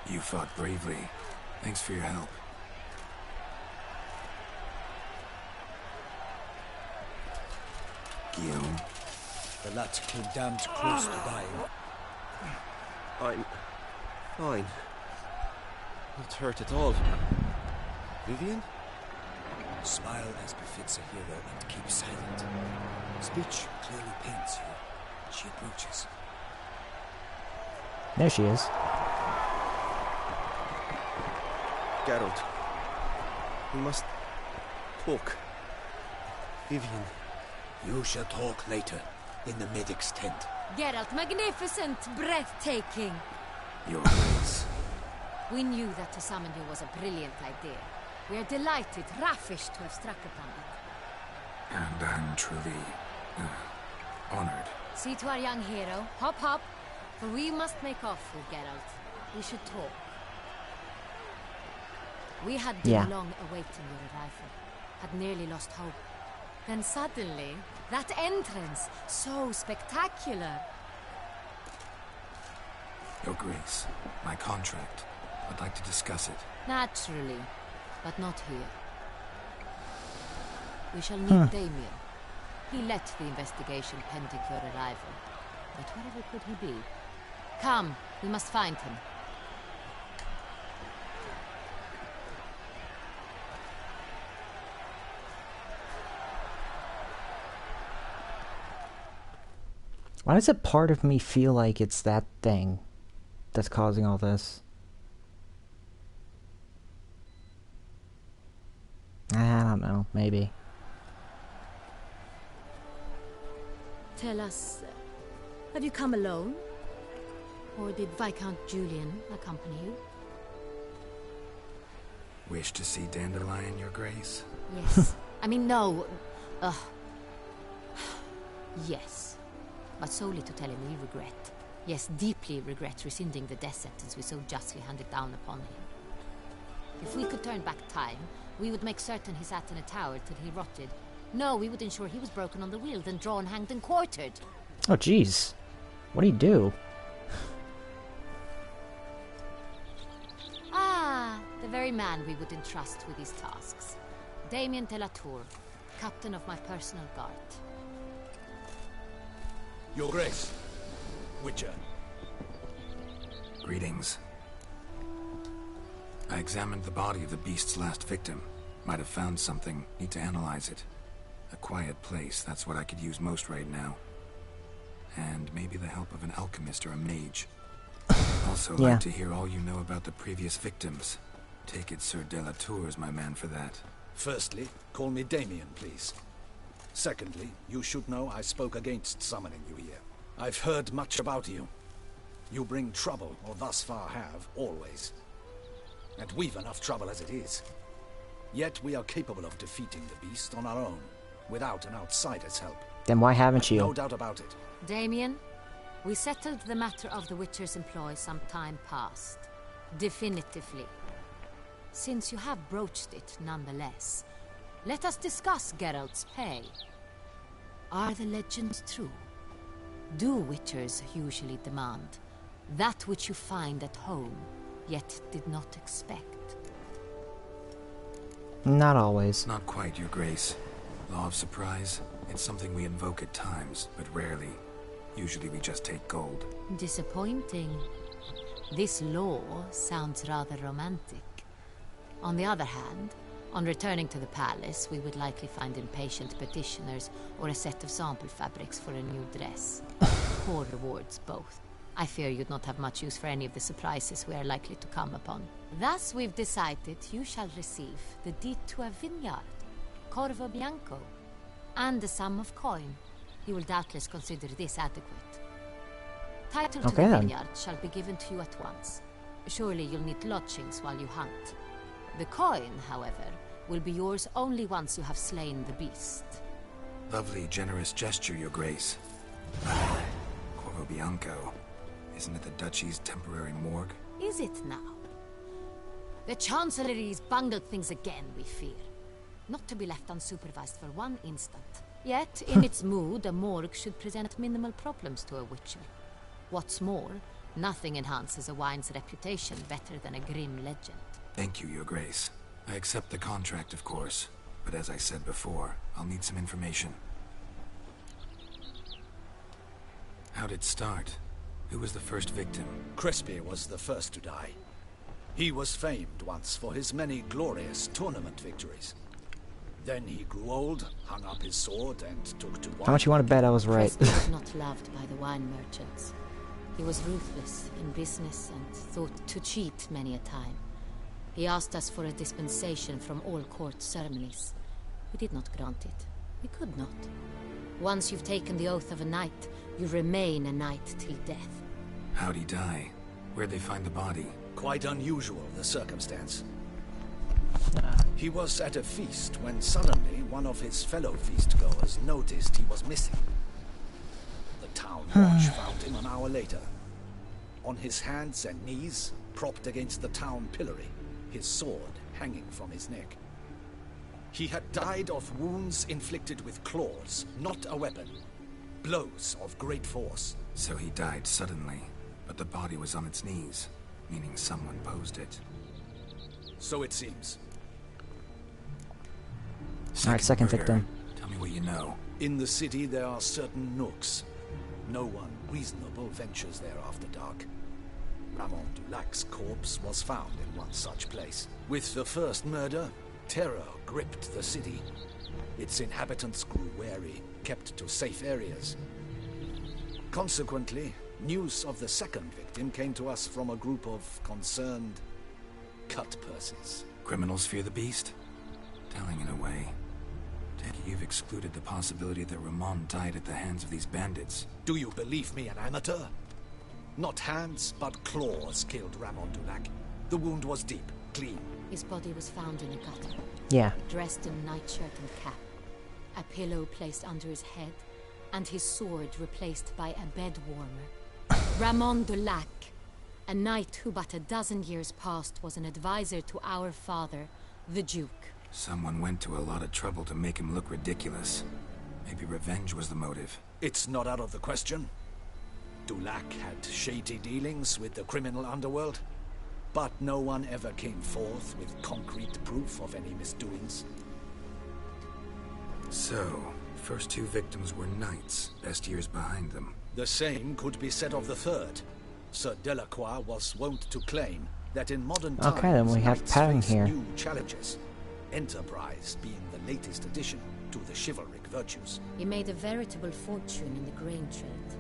You fought bravely. Thanks for your help. Guillaume? The lad came damned close to dying. I'm fine. Not hurt at all. Vivian? Smile as befits a hero and keep silent. Speech clearly pains you. She approaches. There she is. Geralt. We must talk. Vivian. You shall talk later, in the medic's tent. Geralt, magnificent, breathtaking. Your Grace. We knew that to summon you was a brilliant idea. We are delighted, ravished to have struck upon it. And I'm truly honored. See to our young hero. Hop, hop. For we must make off with Geralt. We should talk. We had been long awaiting your arrival. Had nearly lost hope. Then suddenly, that entrance, so spectacular. Your Grace, my contract. I'd like to discuss it. Naturally, but not here. We shall meet Damien. He led the investigation pending your arrival. But wherever could he be? Come, we must find him. Why does a part of me feel like it's that thing that's causing all this? I don't know, maybe. Tell us, have you come alone? Or did Viscount Julian accompany you? Wish to see Dandelion, Your Grace? Yes. I mean, no. Yes. But solely to tell him we regret. Yes, deeply regret rescinding the death sentence we so justly handed down upon him. If we could turn back time, we would make certain he sat in a tower till he rotted. No, we would ensure he was broken on the wheel, then drawn, hanged, and quartered. Oh, jeez. What do you do? Ah, the very man we would entrust with these tasks. Damien de la Tour, captain of my personal guard. Your Grace. Witcher. Greetings. I examined the body of the beast's last victim. Might have found something. Need to analyze it. A quiet place, that's what I could use most right now. And maybe the help of an alchemist or a mage. Also like to hear all you know about the previous victims. Take it Sir de la Tour is my man for that. Firstly, call me Damien, please. Secondly, you should know I spoke against summoning you here. I've heard much about you. You bring trouble, or thus far have, always. And we've enough trouble as it is. Yet we are capable of defeating the beast on our own, without an outsider's help. Then why haven't you? No doubt about it. Damien, we settled the matter of the Witcher's employ some time past. Definitively. Since you have broached it nonetheless, let us discuss Geralt's pay. Are the legends true? Do Witchers usually demand that which you find at home, yet did not expect? Not always. Not quite, Your Grace. Law of surprise, it's something we invoke at times, but rarely. Usually we just take gold. Disappointing. This law sounds rather romantic. On the other hand, on returning to the palace, we would likely find impatient petitioners or a set of sample fabrics for a new dress. Poor rewards, both. I fear you'd not have much use for any of the surprises we are likely to come upon. Thus, we've decided you shall receive the deed to a vineyard, Corvo Bianco, and a sum of coin. You will doubtless consider this adequate. Title to the vineyard shall be given to you at once. Surely you'll need lodgings while you hunt. The coin, however, will be yours only once you have slain the beast. Lovely, generous gesture, Your Grace. Corvo Bianco. Isn't it the Duchy's temporary morgue? Is it now? The Chancellery's bungled things again, we fear. Not to be left unsupervised for one instant. Yet, in its mood, a morgue should present minimal problems to a Witcher. What's more, nothing enhances a wine's reputation better than a grim legend. Thank you, Your Grace. I accept the contract, of course. But as I said before, I'll need some information. How'd it start? Who was the first victim? Crespi was the first to die. He was famed once for his many glorious tournament victories. Then he grew old, hung up his sword, and took to wine. How much you want to bet I was right? Crespi was not loved by the wine merchants. He was ruthless in business and thought to cheat many a time. He asked us for a dispensation from all court ceremonies. We did not grant it. We could not. Once you've taken the oath of a knight, you remain a knight till death. How'd he die? Where'd they find the body? Quite unusual, the circumstance. He was at a feast when suddenly one of his fellow feastgoers noticed he was missing. The town watch found him an hour later. On his hands and knees, propped against the town pillory, his sword hanging from his neck. He had died of wounds inflicted with claws, not a weapon. Blows of great force. So he died suddenly, but the body was on its knees, meaning someone posed it. So it seems. Alright, second murder. victim. Tell me what you know. In the city there are certain nooks. No one reasonable ventures there after dark. Ramon Dulac's corpse was found in one such place. With the first murder, terror gripped the city. Its inhabitants grew wary, kept to safe areas. Consequently, news of the second victim came to us from a group of concerned cut-purses. Criminals fear the beast? Telling in a way. Take it you've excluded the possibility that Ramon died at the hands of these bandits. Do you believe me an amateur? Not hands, but claws killed Ramon Dulac. The wound was deep, clean. His body was found in a gutter. Yeah. Dressed in nightshirt and cap. A pillow placed under his head, and his sword replaced by a bed warmer. Ramon Dulac, a knight who but a dozen years past was an advisor to our father, the Duke. Someone went to a lot of trouble to make him look ridiculous. Maybe revenge was the motive. It's not out of the question. Dulac had shady dealings with the criminal underworld, but no one ever came forth with concrete proof of any misdoings. So, first two victims were knights, best years behind them. The same could be said of the third. Sir Delacroix was wont to claim that in modern times, okay, then we have knights pattern face here. new challenges. Enterprise being the latest addition to the chivalric virtues. He made a veritable fortune in the grain trade.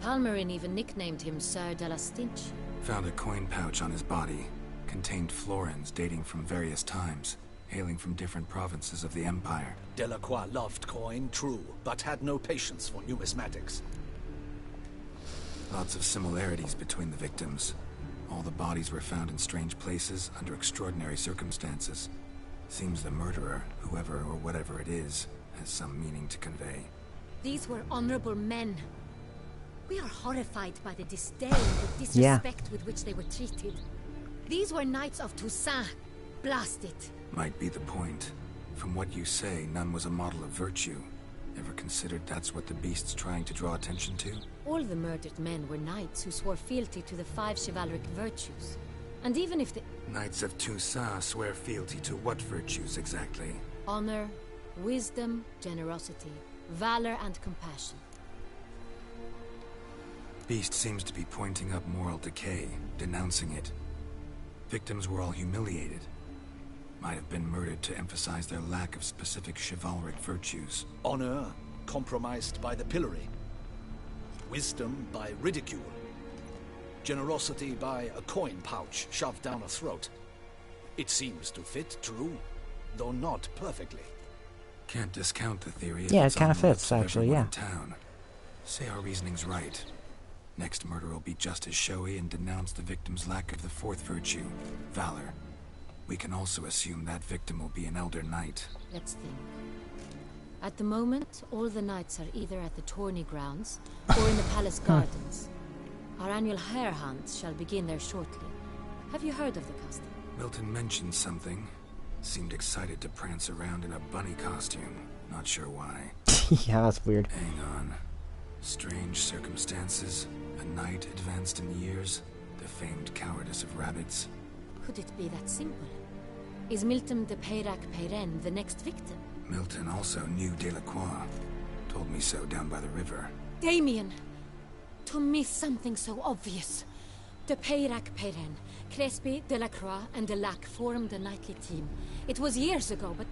Palmerin even nicknamed him Sir de la Stinch. Found a coin pouch on his body. Contained florins dating from various times, hailing from different provinces of the Empire. Delacroix loved coin, true, but had no patience for numismatics. Lots of similarities between the victims. All the bodies were found in strange places under extraordinary circumstances. Seems the murderer, whoever or whatever it is, has some meaning to convey. These were honorable men. We are horrified by the disdain, the disrespect with which they were treated. These were knights of Toussaint. Blast it. Might be the point. From what you say, none was a model of virtue. Ever considered that's what the beast's trying to draw attention to? All the murdered men were knights who swore fealty to the 5 chivalric virtues. And even if the... Knights of Toussaint swear fealty to what virtues exactly? Honor, wisdom, generosity, valor, and compassion. Beast seems to be pointing up moral decay, denouncing it. Victims were all humiliated. Might have been murdered to emphasize their lack of specific chivalric virtues. Honor compromised by the pillory. Wisdom by ridicule. Generosity by a coin pouch shoved down a throat. It seems to fit, true, though not perfectly. Can't discount the theory. Yeah, it kind of fits, actually, yeah. Town. Say our reasoning's right. Next murder will be just as showy and denounce the victim's lack of the fourth virtue, valor. We can also assume that victim will be an elder knight. Let's think. At the moment, all the knights are either at the tourney grounds or in the palace gardens. Our annual hare hunt shall begin there shortly. Have you heard of the custom? Milton mentioned something. Seemed excited to prance around in a bunny costume. Not sure why. Yeah, that's weird. Hang on. Strange circumstances. A knight advanced in years. The famed cowardice of rabbits. Could it be that simple? Is Milton de Peyrac-Peyren the next victim? Milton also knew Delacroix. Told me so down by the river. Damien! to miss something so obvious? The Peyrac Peyren, Crespi, Delacroix, and Delac formed a knightly team. It was years ago, but...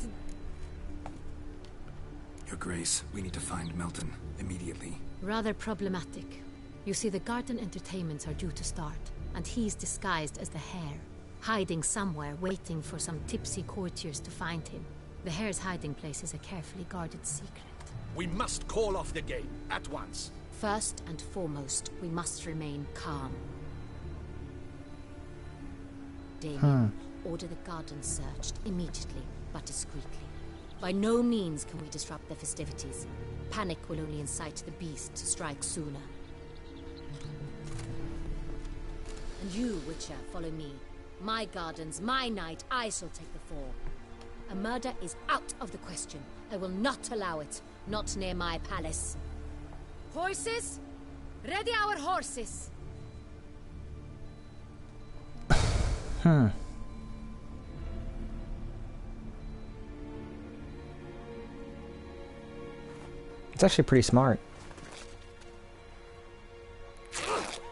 Your Grace, we need to find Milton immediately. Rather problematic. You see, the garden entertainments are due to start, and he's disguised as the Hare, hiding somewhere, waiting for some tipsy courtiers to find him. The Hare's hiding place is a carefully guarded secret. We must call off the game, at once. First and foremost, we must remain calm. Damien, order the garden searched immediately, but discreetly. By no means can we disrupt the festivities. Panic will only incite the beast to strike sooner. And you, Witcher, follow me. My gardens, my night, I shall take the fall. A murder is out of the question. I will not allow it. Not near my palace. Horses? Ready our horses! It's actually pretty smart.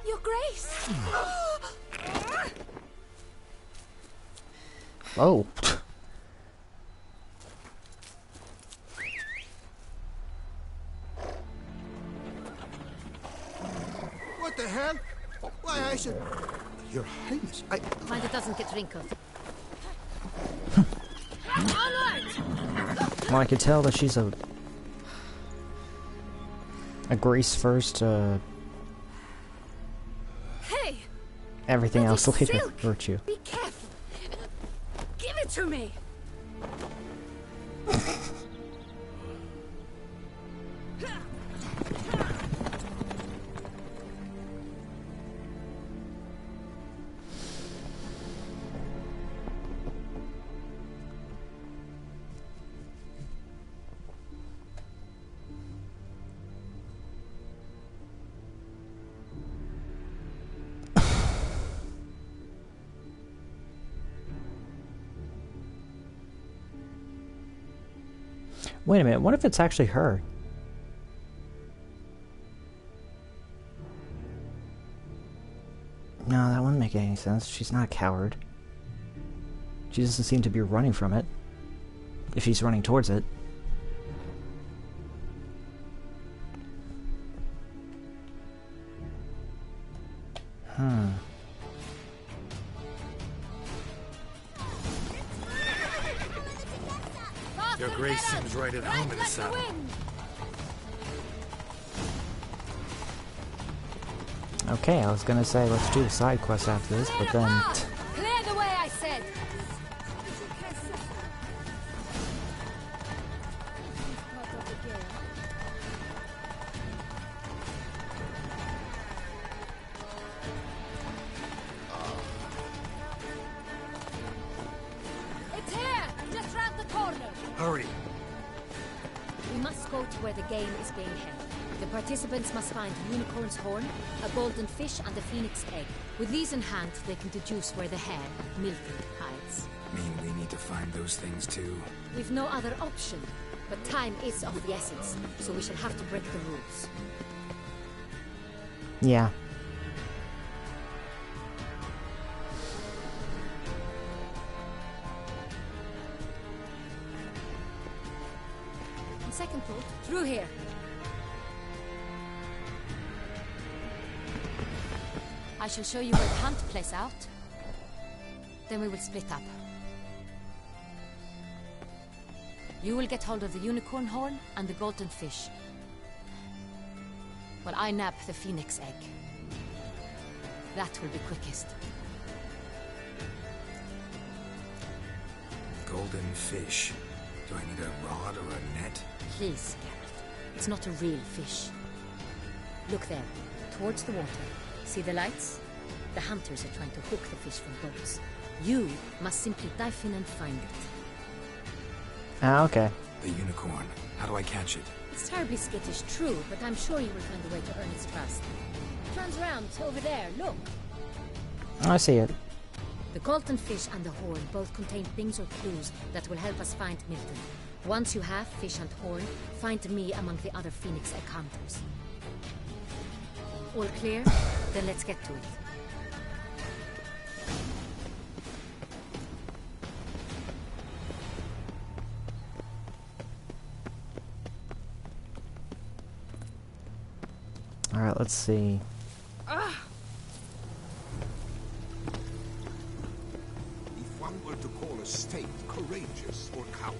Your Grace! Oh. What the hell? Why, I should... Your Highness, Mind it doesn't get wrinkled. Well, I could tell that she's a Grace first, Hey! everything else That is later silk. virtue. Be careful! Give it to me! Wait a minute, what if it's actually her? No, that wouldn't make any sense. She's not a coward. She doesn't seem to be running from it. If she's running towards it. Your Grace seems right at home in the saddle. Okay, I was gonna say let's do the side quest after this, but then... Clear the way, I said! It's here! Just round the corner! Hurry! We must go to where the game is being held. The participants must find a unicorn's horn, a golden fish, and a phoenix egg. With these in hand, they can deduce where the hare, Milton, hides. Mean we need to find those things too? We've no other option, but time is of the essence, so we shall have to break the rules. Yeah. On second thought, through here. I shall show you where the hunt plays out. Then we will split up. You will get hold of the unicorn horn and the golden fish, while I nab the phoenix egg. That will be quickest. Golden fish. Do I need a rod or a net? Please, Geralt. It's not a real fish. Look there, towards the water. See the lights? The hunters are trying to hook the fish from boats. You must simply dive in and find it. Ah, okay. The unicorn. How do I catch it? It's terribly skittish, true, but I'm sure you will find a way to earn its trust. Turns around, over there, look. I see it. The golden fish and the horn both contain things or clues that will help us find Milton. Once you have fish and horn, find me among the other phoenix egg hunters. All clear? Then let's get to it. Alright, let's see. If one were to call a state courageous or coward,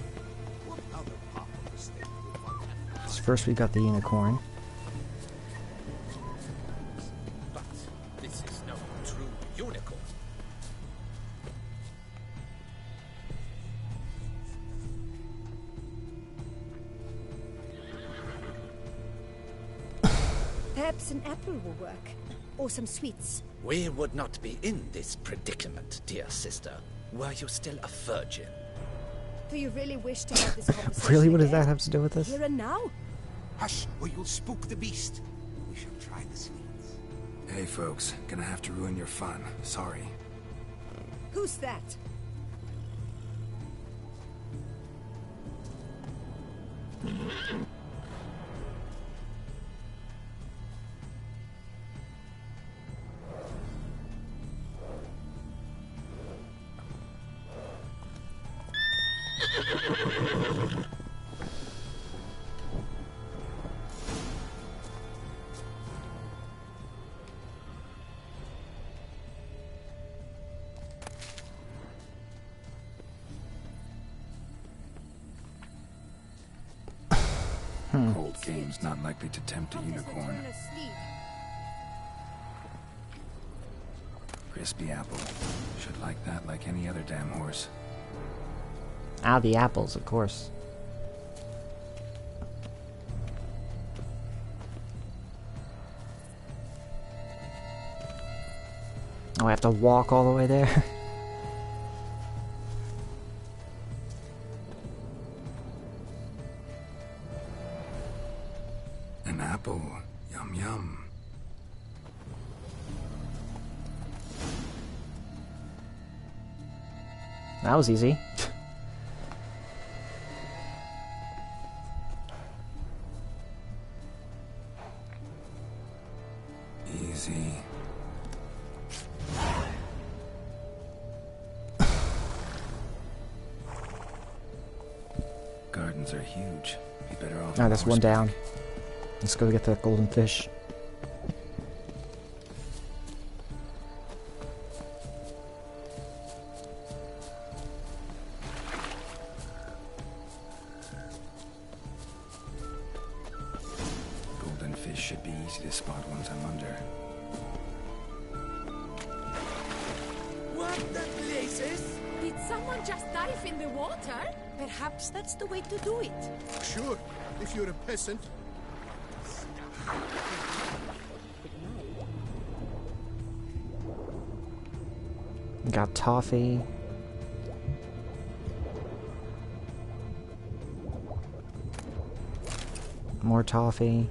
what other part of the state would one have? So first we got the unicorn. But this is no true unicorn. Perhaps an apple will work. Or some sweets. We would not be in this predicament, dear sister, were you still a virgin. Do you really wish to have this conversation? Really? What does again? that have to do with this? Here and now? Hush, or you'll spook the beast. We shall try the sweets. Hey folks, gonna have to ruin your fun. Sorry. Who's that? Cold game's not likely to tempt a unicorn. Crispy apple. Should like that like any other damn horse. Ah, the apples, of course. Oh, I have to walk all the way there? An apple. Yum yum. That was easy. Easy. Gardens are huge. Be better off. Ah, that's one down. Let's go get that golden fish. Golden fish should be easy to spot once I'm under. What the blazes? Did someone just dive in the water? Perhaps that's the way to do it. Sure, if you're a peasant. Got toffee. More toffee.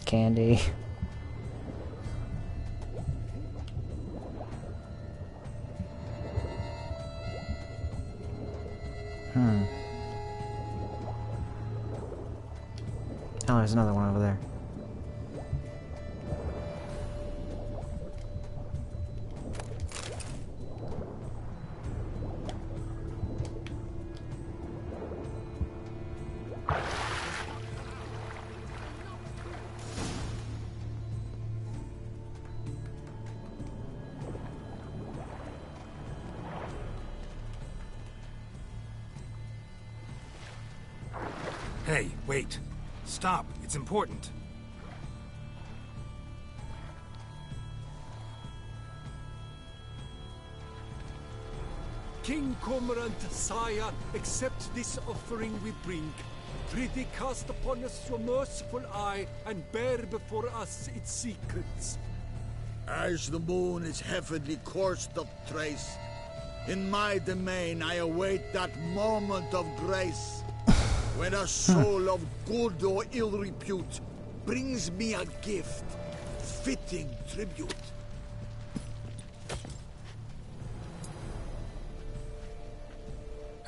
Candy. Oh, there's another one over there. Hey, wait. Stop. It's important. King Cormorant, sire, accept this offering we bring. Prithee cast upon us your merciful eye, and bear before us its secrets. As the moon is heavenly coursed of trace, in my domain I await that moment of grace, when a soul of good or ill repute brings me a gift, fitting tribute.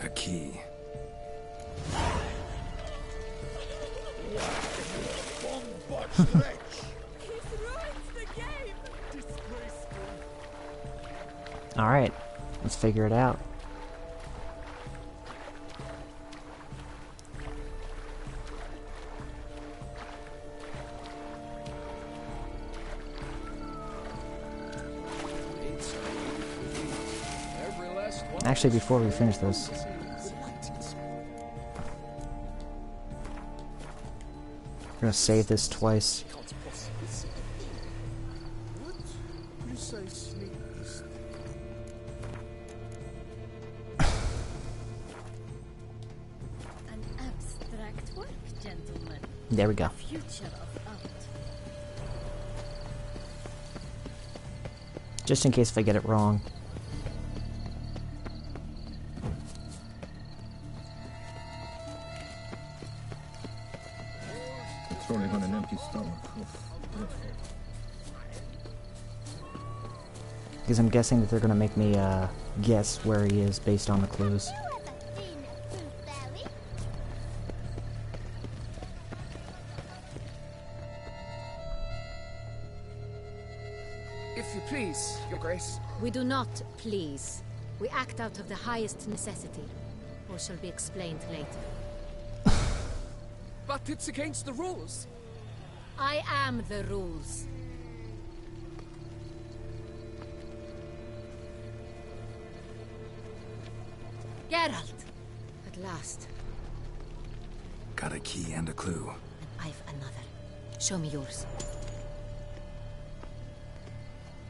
A key. Alright, let's figure it out. Actually, before we finish this, we're gonna save this twice. An abstract work, gentlemen. There we go. Future of art. Just in case if I get it wrong. Throwing on an empty stomach. Dreadful. Because I'm guessing that they're gonna make me guess where he is based on the clues. If you please, Your Grace. We do not please. We act out of the highest necessity, or shall be explained later. But it's against the rules. I am the rules. Geralt! At last. Got a key and a clue. And I've another. Show me yours.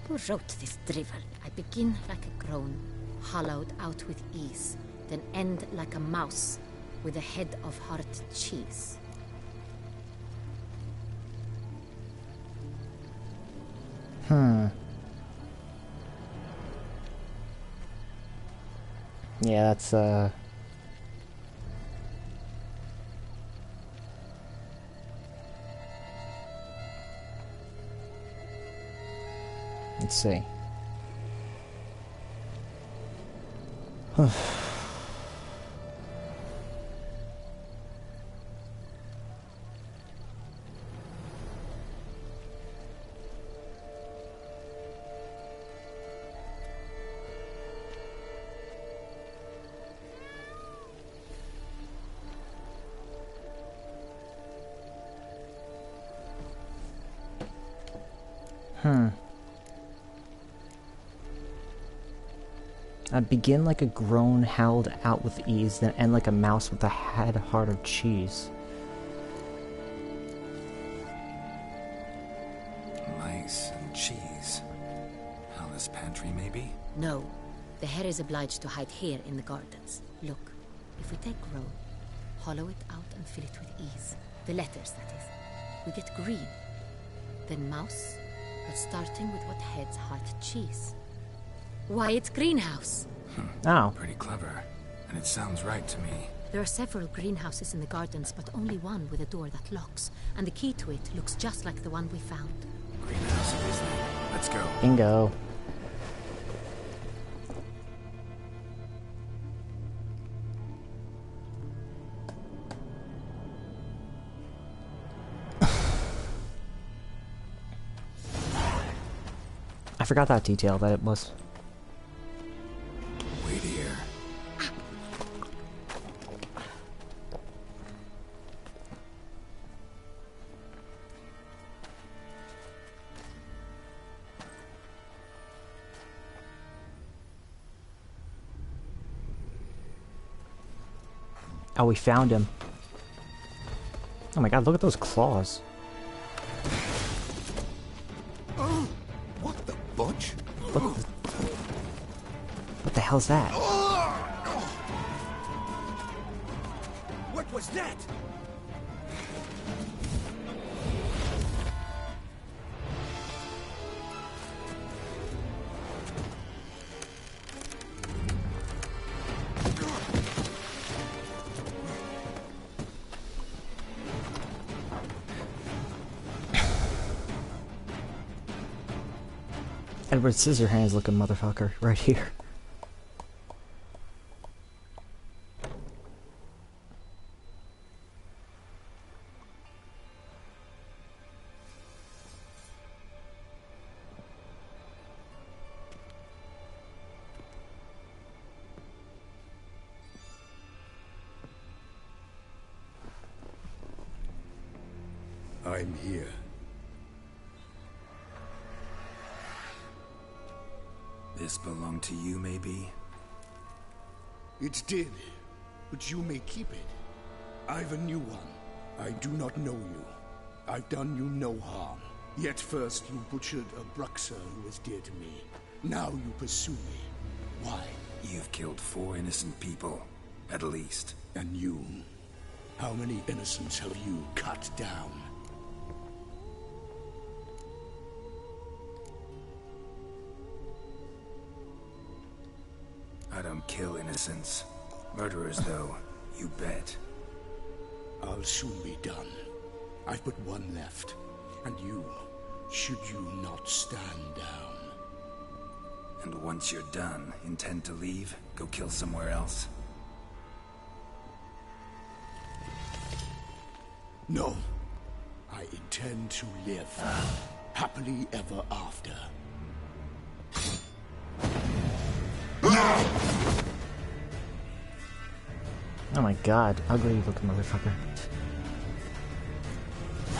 Who wrote this drivel? I begin like a groan, hollowed out with ease, then end like a mouse, with a head of hard cheese. Yeah, that's let's see. I begin like a groan howled out with ease, then end like a mouse with a head hard of cheese. Mice and cheese. Palace pantry, maybe? No. The hare is obliged to hide here in the gardens. Look, if we take row, hollow it out and fill it with ease. The letters, that is. We get green. Then mouse, but starting with what heads heart cheese. Why, it's greenhouse. Oh. Pretty clever. And it sounds right to me. There are several greenhouses in the gardens, but only one with a door that locks. And the key to it looks just like the one we found. Greenhouse it is then. Let's go. Bingo. I forgot that detail, that it was. Wait here. Oh, we found him. Oh my god, look at those claws. What the butch? What the hell's that? What was that? Edward Scissorhands looking motherfucker right here. I'm here. This belonged to you, maybe? It did, but you may keep it. I've a new one. I do not know you. I've done you no harm. Yet first you butchered a Bruxer who was dear to me. Now you pursue me. Why? You've killed 4 innocent people, at least. And you? How many innocents have you cut down? I don't kill innocents. Murderers, though, you bet. I'll soon be done. I've but one left. And you, should you not stand down. And once you're done, intend to leave? Go kill somewhere else? No. I intend to live. Happily ever after. Oh my god, ugly looking motherfucker. I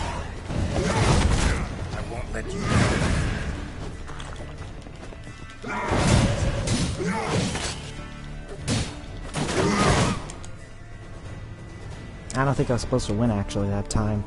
won't let you. I don't think I was supposed to win actually that time.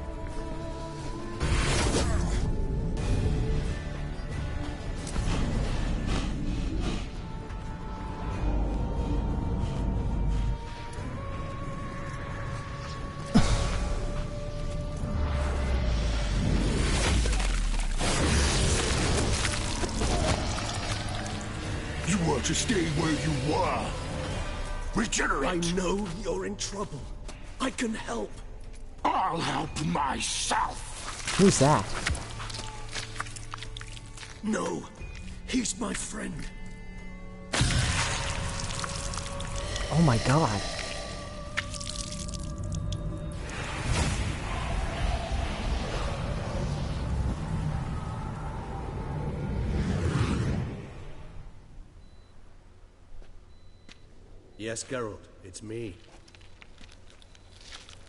You are to stay where you were. Regenerate. I know you're in trouble. I can help. I'll help myself. Who's that? No, he's my friend. Oh my god. Yes, Geralt, it's me.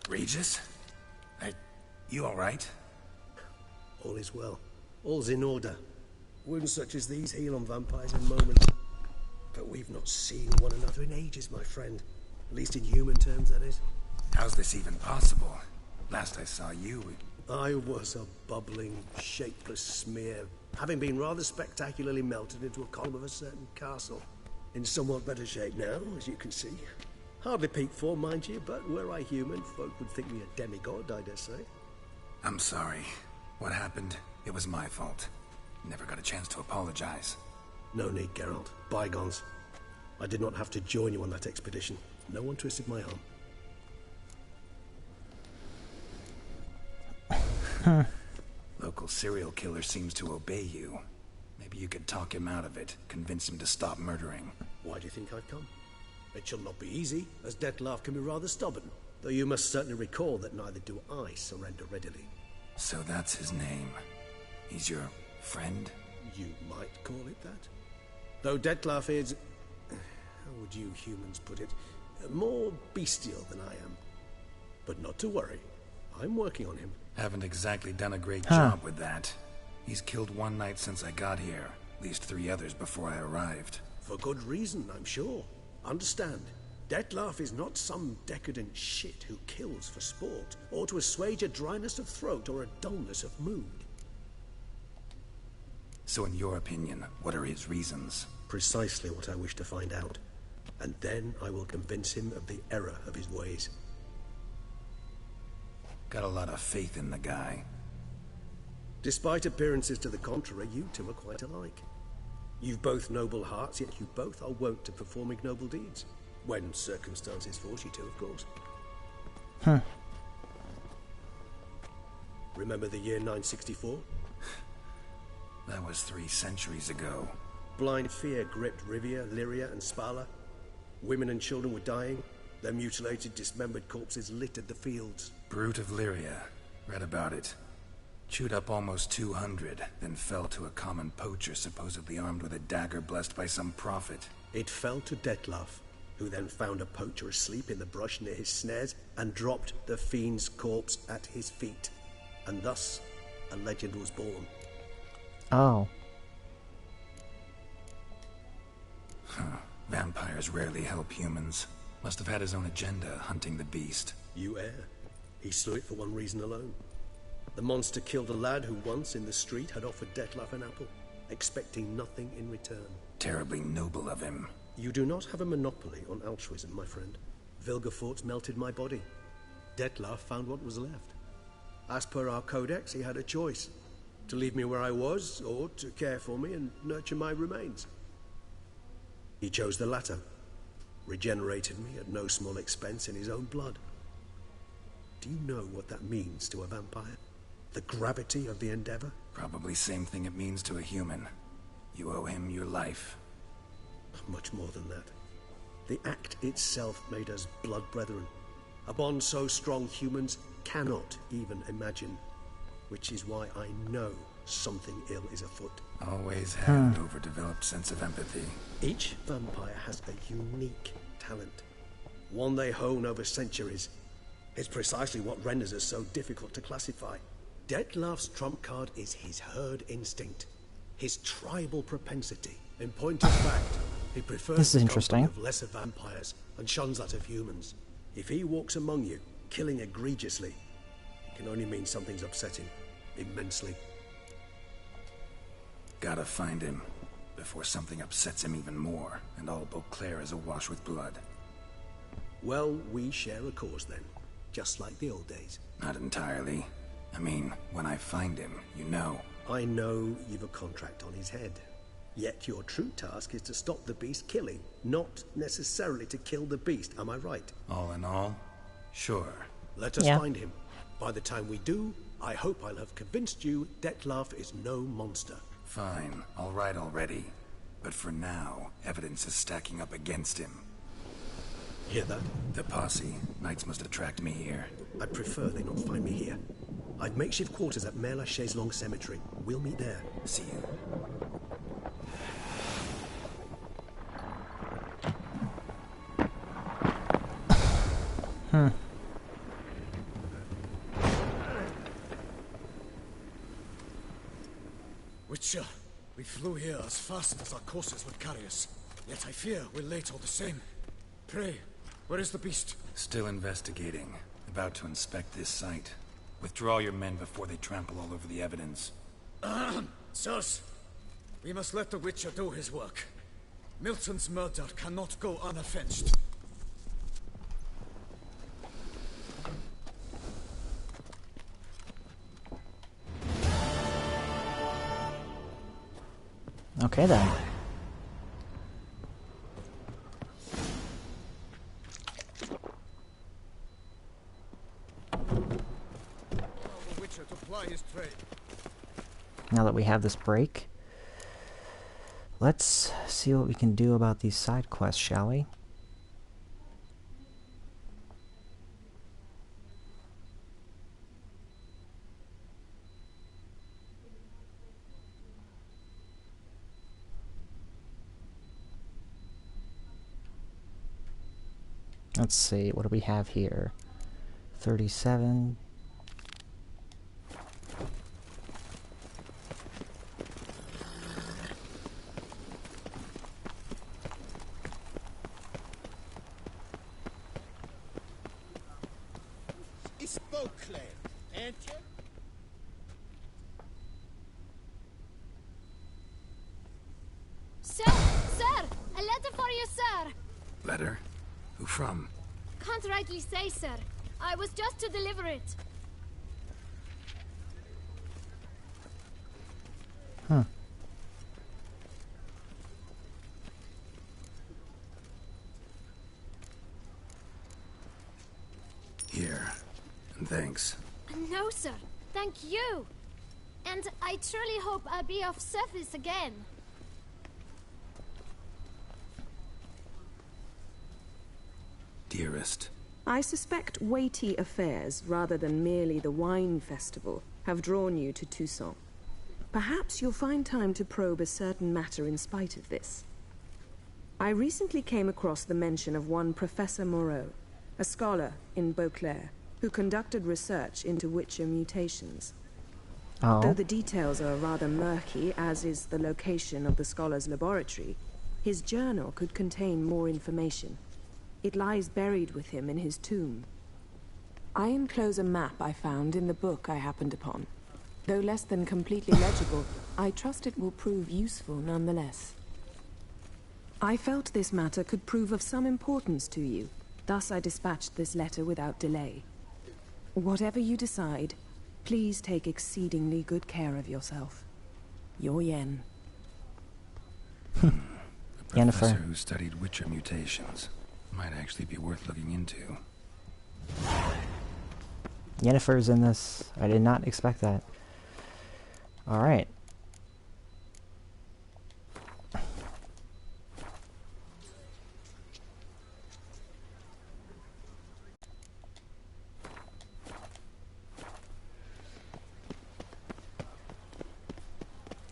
Regis? You alright? All is well. All's in order. Wounds such as these heal on vampires in moments. But we've not seen one another in ages, my friend. At least in human terms, that is. How's this even possible? Last I saw you... I was a bubbling, shapeless smear, having been rather spectacularly melted into a column of a certain castle. In somewhat better shape now, as you can see. Hardly peak form, mind you, but were I human, folk would think me a demigod, I dare say. I'm sorry. What happened, it was my fault. Never got a chance to apologize. No need, Geralt. Bygones. I did not have to join you on that expedition. No one twisted my arm. Local serial killer seems to obey you. Maybe you could talk him out of it, convince him to stop murdering. Why do you think I've come? It shall not be easy, as Dettlaff can be rather stubborn. Though you must certainly recall that neither do I surrender readily. So that's his name. He's your friend? You might call it that. Though Dettlaff is... how would you humans put it? More bestial than I am. But not to worry. I'm working on him. Haven't exactly done a great job with that. He's killed one knight since I got here. At least 3 others before I arrived. For good reason, I'm sure. Understand, Dettlaff is not some decadent shit who kills for sport, or to assuage a dryness of throat or a dullness of mood. So in your opinion, what are his reasons? Precisely what I wish to find out. And then I will convince him of the error of his ways. Got a lot of faith in the guy. Despite appearances to the contrary, you two are quite alike. You've both noble hearts, yet you both are wont to perform ignoble deeds. When circumstances force you to, of course. Remember the year 964? That was 3 centuries ago. Blind fear gripped Rivia, Lyria, and Spala. Women and children were dying. Their mutilated, dismembered corpses littered the fields. Brute of Lyria. Read about it. Chewed up almost 200, then fell to a common poacher supposedly armed with a dagger blessed by some prophet. It fell to Dettlaff, who then found a poacher asleep in the brush near his snares and dropped the fiend's corpse at his feet. and thus a legend was born. Oh. Vampires rarely help humans. Must have had his own agenda, hunting the beast. You err. He slew it for one reason alone. The monster killed a lad who once in the street had offered Dettlaff an apple, expecting nothing in return. Terribly noble of him. You do not have a monopoly on altruism, my friend. Vilgefortz melted my body. Dettlaff found what was left. As per our codex, he had a choice. To leave me where I was, or to care for me and nurture my remains. He chose the latter. Regenerated me at no small expense in his own blood. Do you know what that means to a vampire? The gravity of the endeavor? Probably same thing it means to a human. You owe him your life. Much more than that. The act itself made us blood brethren. A bond so strong humans cannot even imagine. Which is why I know something ill is afoot. Always had an overdeveloped sense of empathy. Each vampire has a unique talent. One they hone over centuries. It's precisely what renders us so difficult to classify. Dettlaff's trump card is his herd instinct. His tribal propensity. In point of fact, he prefers the company of lesser vampires and shuns that of humans. If he walks among you, killing egregiously, it can only mean something's upsetting immensely. Gotta find him before something upsets him even more, and all Beauclair is awash with blood. Well, we share a cause then, just like the old days. Not entirely. I mean, when I find him, you know. I know you've a contract on his head. Yet your true task is to stop the beast killing, not necessarily to kill the beast, am I right? All in all, sure. Let us find him. By the time we do, I hope I'll have convinced you Dettlaff is no monster. Fine, all right already. But for now, evidence is stacking up against him. Hear that? The posse. Knights must have tracked me here. I'd prefer they not find me here. I've makeshift quarters at Mère Lachaise Long Cemetery. We'll meet there. See you. Witcher, we flew here as fast as our courses would carry us. Yet I fear we're late all the same. Pray, where is the beast? Still investigating. About to inspect this site. Withdraw your men before they trample all over the evidence. Sirs, we must let the Witcher do his work. Milton's murder cannot go unavenged. Okay then. Now that we have this break, let's see what we can do about these side quests, shall we? Let's see, what do we have here? 37. It's Beauclair, ain't you? Sir! Sir! A letter for you, sir! Letter? Who from? Can't rightly say, sir. I was just to deliver it. Huh. Here. And thanks. No, sir. Thank you. And I truly hope I'll be of service again. Dearest. I suspect weighty affairs, rather than merely the wine festival, have drawn you to Toussaint. Perhaps you'll find time to probe a certain matter in spite of this. I recently came across the mention of one Professor Moreau, a scholar in Beauclair, who conducted research into Witcher mutations. Oh. Though the details are rather murky, as is the location of the scholar's laboratory, his journal could contain more information. It lies buried with him in his tomb. I enclose a map I found in the book I happened upon. Though less than completely legible, I trust it will prove useful nonetheless. I felt this matter could prove of some importance to you. Thus I dispatched this letter without delay. Whatever you decide, please take exceedingly good care of yourself. Your Yen. A professor Yennefer. who studied Witcher mutations. Might actually be worth looking into. Yennefer's in this. I did not expect that. Alright.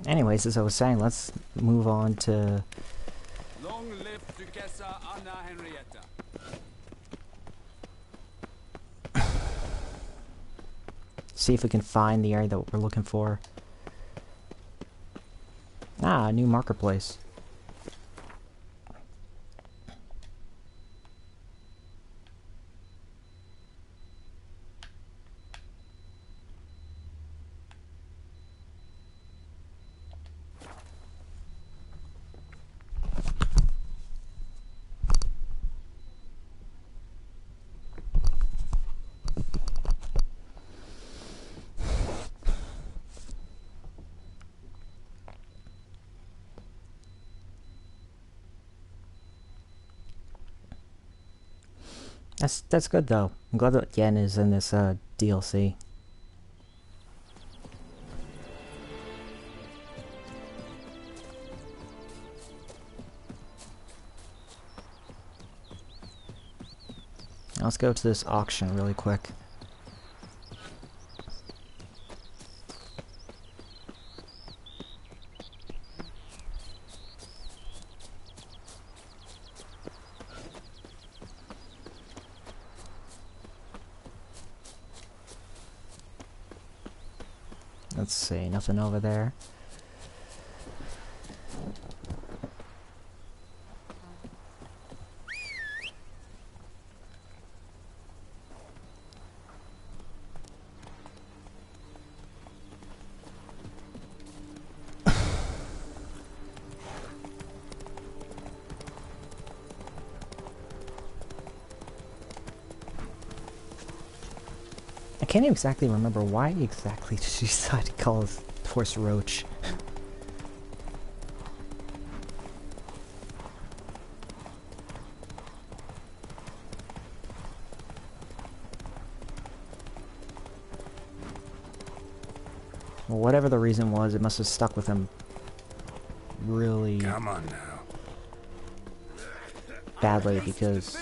Anyways, as I was saying, let's move on to... Long live Duchessa Anna Henrietta. see if we can find the area that we're looking for. Ah, a new marketplace. That's good though. I'm glad that Yen is in this DLC. Now let's go to this auction really quick. Let's see, nothing over there. I can't exactly remember why exactly did she decide to call his horse Roach. Well, whatever the reason was, it must have stuck with him really Come on now. badly because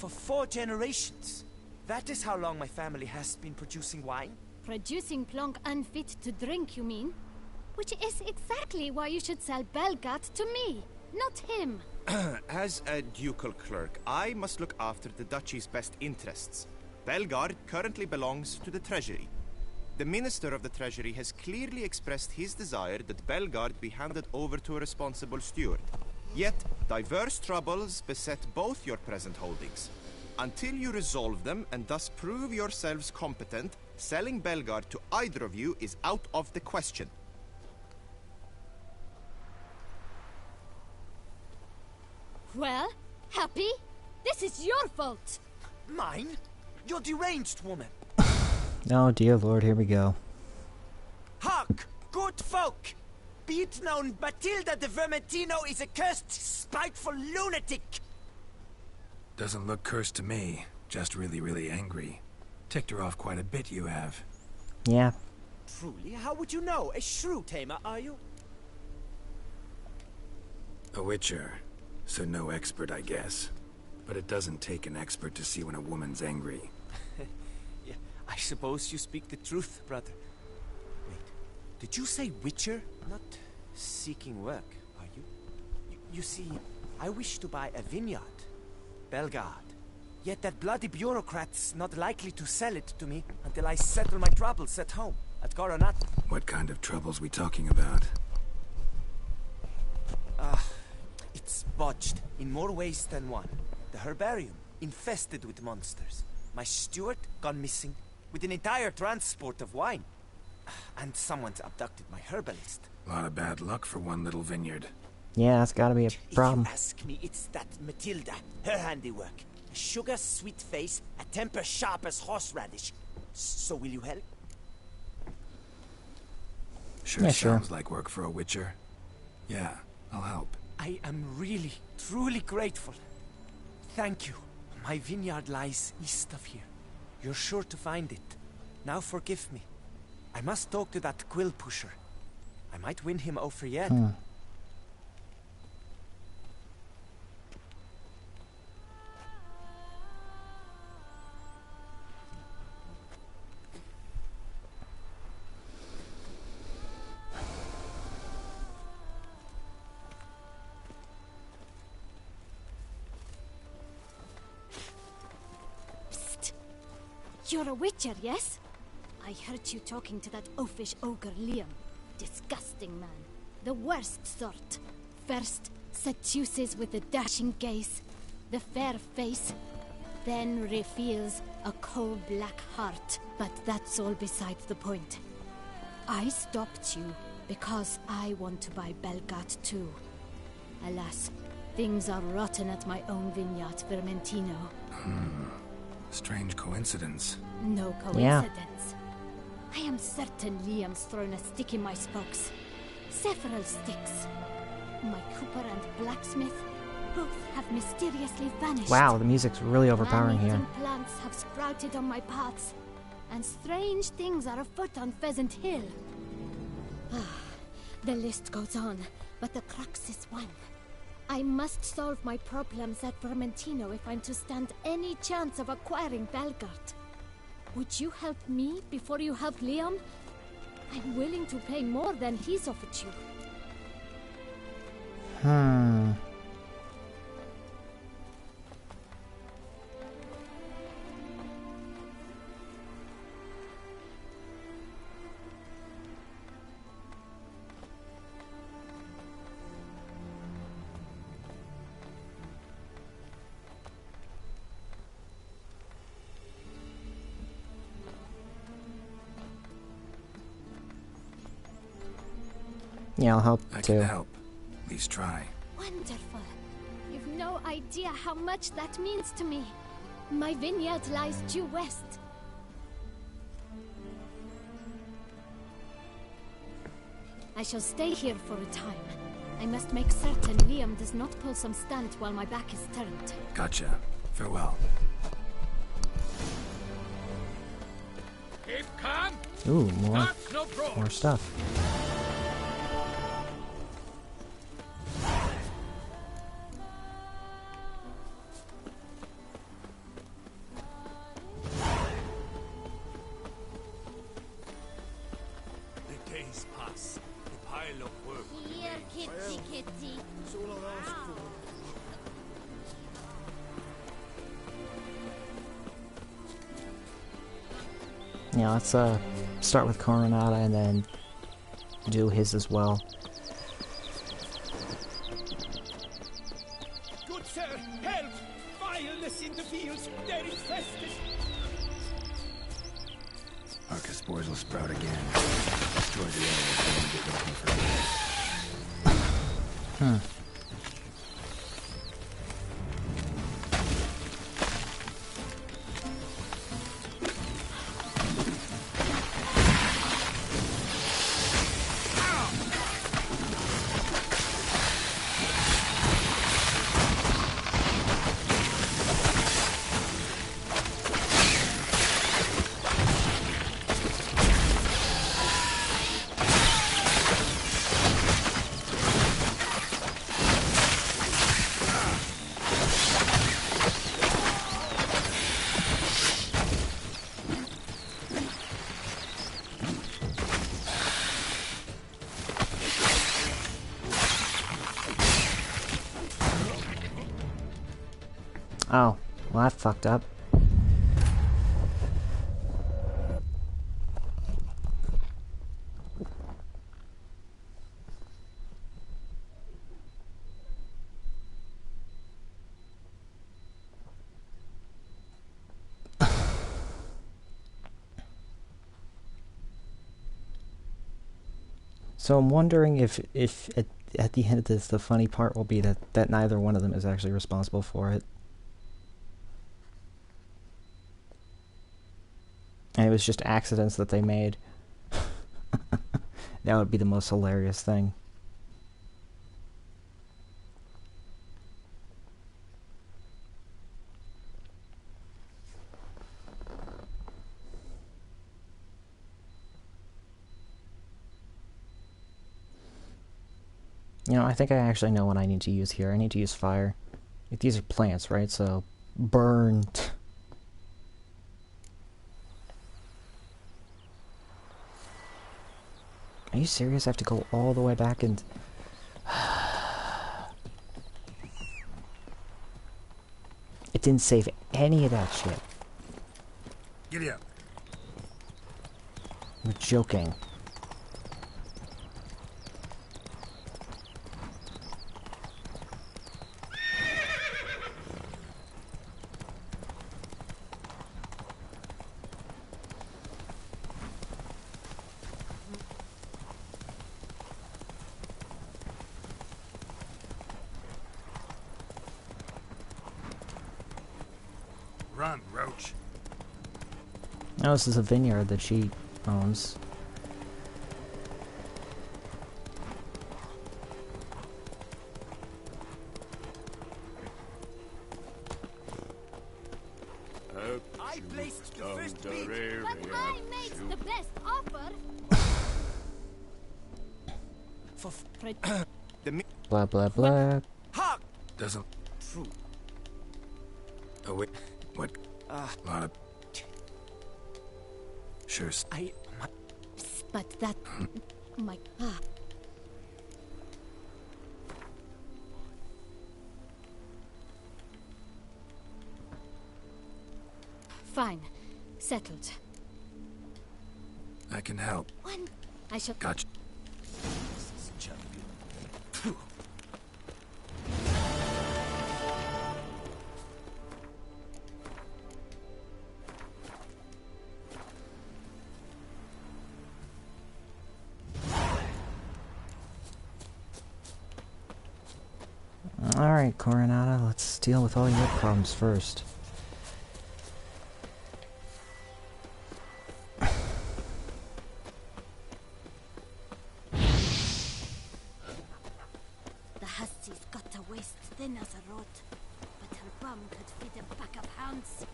For 4 generations. That is how long my family has been producing wine. Producing plonk unfit to drink, you mean? Which is exactly why you should sell Belgard to me, not him. As a ducal clerk, I must look after the duchy's best interests. Belgard currently belongs to the treasury. The minister of the treasury has clearly expressed his desire that Belgard be handed over to a responsible steward. Yet, diverse troubles beset both your present holdings. Until you resolve them and thus prove yourselves competent, selling Belgard to either of you is out of the question. Well, Happy? This is your fault! Mine? You're deranged, woman! oh dear lord, here we go. Hark, good folk! Be it known, Matilda de Vermentino is a cursed, spiteful lunatic! Doesn't look cursed to me. Just really, really angry. Ticked her off quite a bit, you have. Yeah. Truly? How would you know? A shrew tamer, are you? A witcher. So no expert, I guess. But it doesn't take an expert to see when a woman's angry. Yeah, I suppose you speak the truth, brother. Wait, did you say witcher? Not seeking work, are you? You see, I wish to buy a vineyard. Belgard. Yet that bloody bureaucrat's not likely to sell it to me until I settle my troubles at home, at Coronat. What kind of troubles we talking about? It's botched in more ways than one. The herbarium, infested with monsters. My steward gone missing, with an entire transport of wine. And someone's abducted my herbalist. A lot of bad luck for one little vineyard. Yeah, that's gotta be a problem. If you ask me, it's that Matilda, her handiwork. A sugar-sweet face, a temper sharp as horseradish. So will you help? Sure, Yeah, sounds like work for a witcher. Yeah, I'll help. I am really, truly grateful. Thank you. My vineyard lies east of here. You're sure to find it. Now forgive me. I must talk to that quill pusher. I might win him over yet. You're a witcher, yes? I heard you talking to that oafish ogre Liam. Disgusting man. The worst sort. First, seduces with the dashing gaze, the fair face, then reveals a coal-black heart. But that's all besides the point. I stopped you because I want to buy Belgard too. Alas, things are rotten at my own vineyard, Vermentino. Strange coincidence. No coincidence. I am certain Liam's thrown a stick in my spokes. Several sticks. My cooper and blacksmith both have mysteriously vanished. Wow, the music's really overpowering here. Man-eating plants have sprouted on my paths, and strange things are afoot on Pheasant Hill. The list goes on, but the crux is one. I must solve my problems at Vermentino if I'm to stand any chance of acquiring Belgard. Would you help me before you help Liam? I'm willing to pay more than he's offered you. Yeah, I'll help I too. can help. At least try. Wonderful. You've no idea how much that means to me. My vineyard lies due west. I shall stay here for a time. I must make certain Liam does not pull some stunt while my back is turned. Gotcha. Farewell. Keep calm. Ooh, No more stuff. The days pass. The pile of work Here, remains. kitty. Yeah, let's start with Coronata and then do his as well. Good sir, help! Vileness in the fields. There is festus. Arcaspores will sprout again. Destroy the animals and get looking for me. Oh, well, that fucked up. So I'm wondering if at the end of this, the funny part will be that neither one of them is actually responsible for it. And it was just accidents that they made. That would be the most hilarious thing. You know, I think I actually know what I need to use here. I need to use fire. Like, these are plants, right? So, burn. Are you serious? I have to go all the way back and... It didn't save any of that shit. Giddy up. You're joking. Run, Roach. No, this is a vineyard that she owns. I placed the first bid. But I made the best offer. For Blah blah blah. Hark! Doesn't... True. Oh, wait. What? Lot of... Sure. But that... my... Fine. Settled. I can help. When I shall... Gotcha. Alright, Coronata, let's deal with all your problems first. The hussey's got a waist thin as a rod, but her bum could feed a pack of hounds.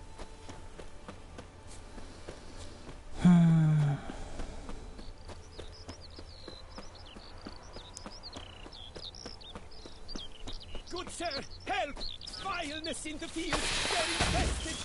Good sir, help! Vileness in the field! They're infested!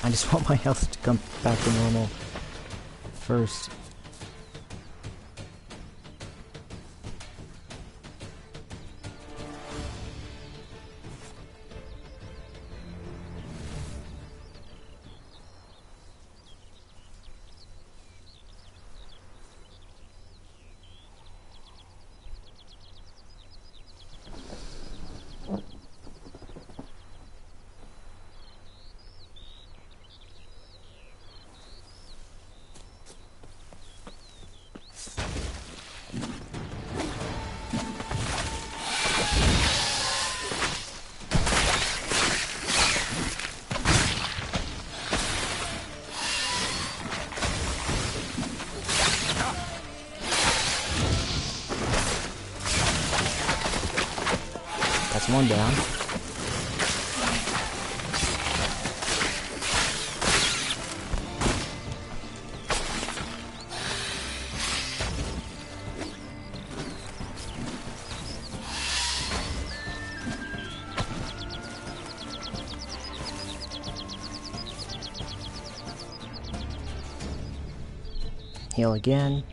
I just want my health to come back to normal first. That's one down. Heal again.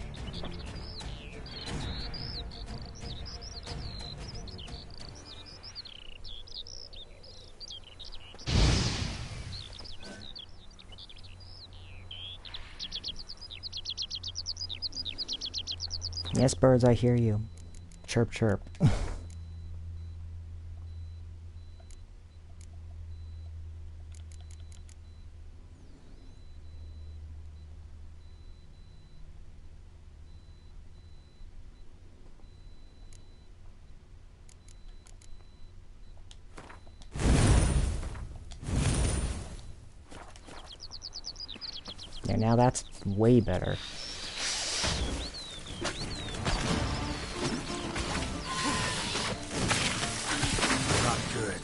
Yes, birds, I hear you. Chirp, chirp. Yeah, now that's way better. Not good.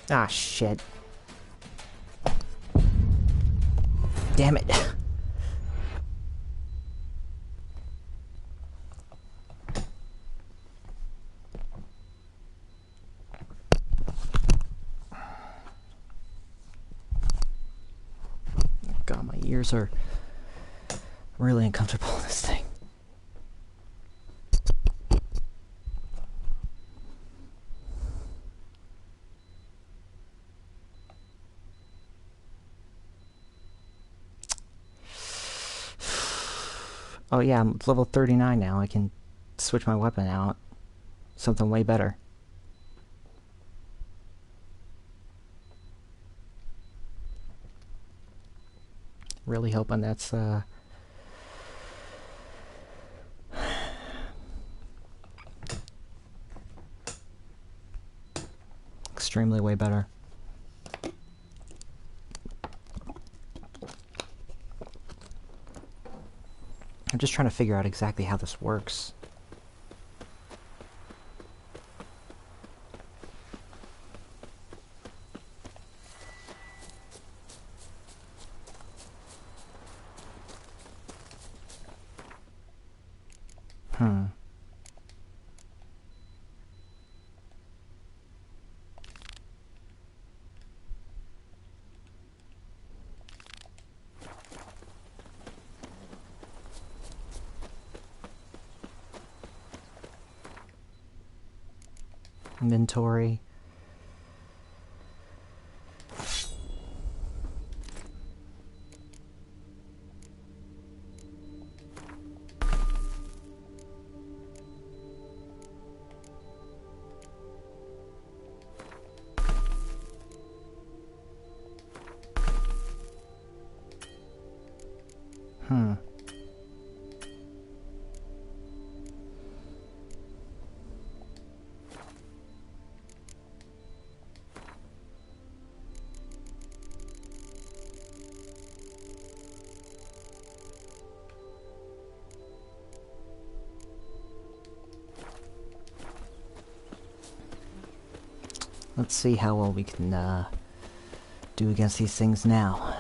Ah, shit. Damn it. God, my ears are really uncomfortable in this thing. Oh yeah, I'm level 39 now. I can switch my weapon out. Something way better. Really hoping that's extremely way better. I'm just trying to figure out exactly how this works. Inventory. Let's see how well we can do against these things now.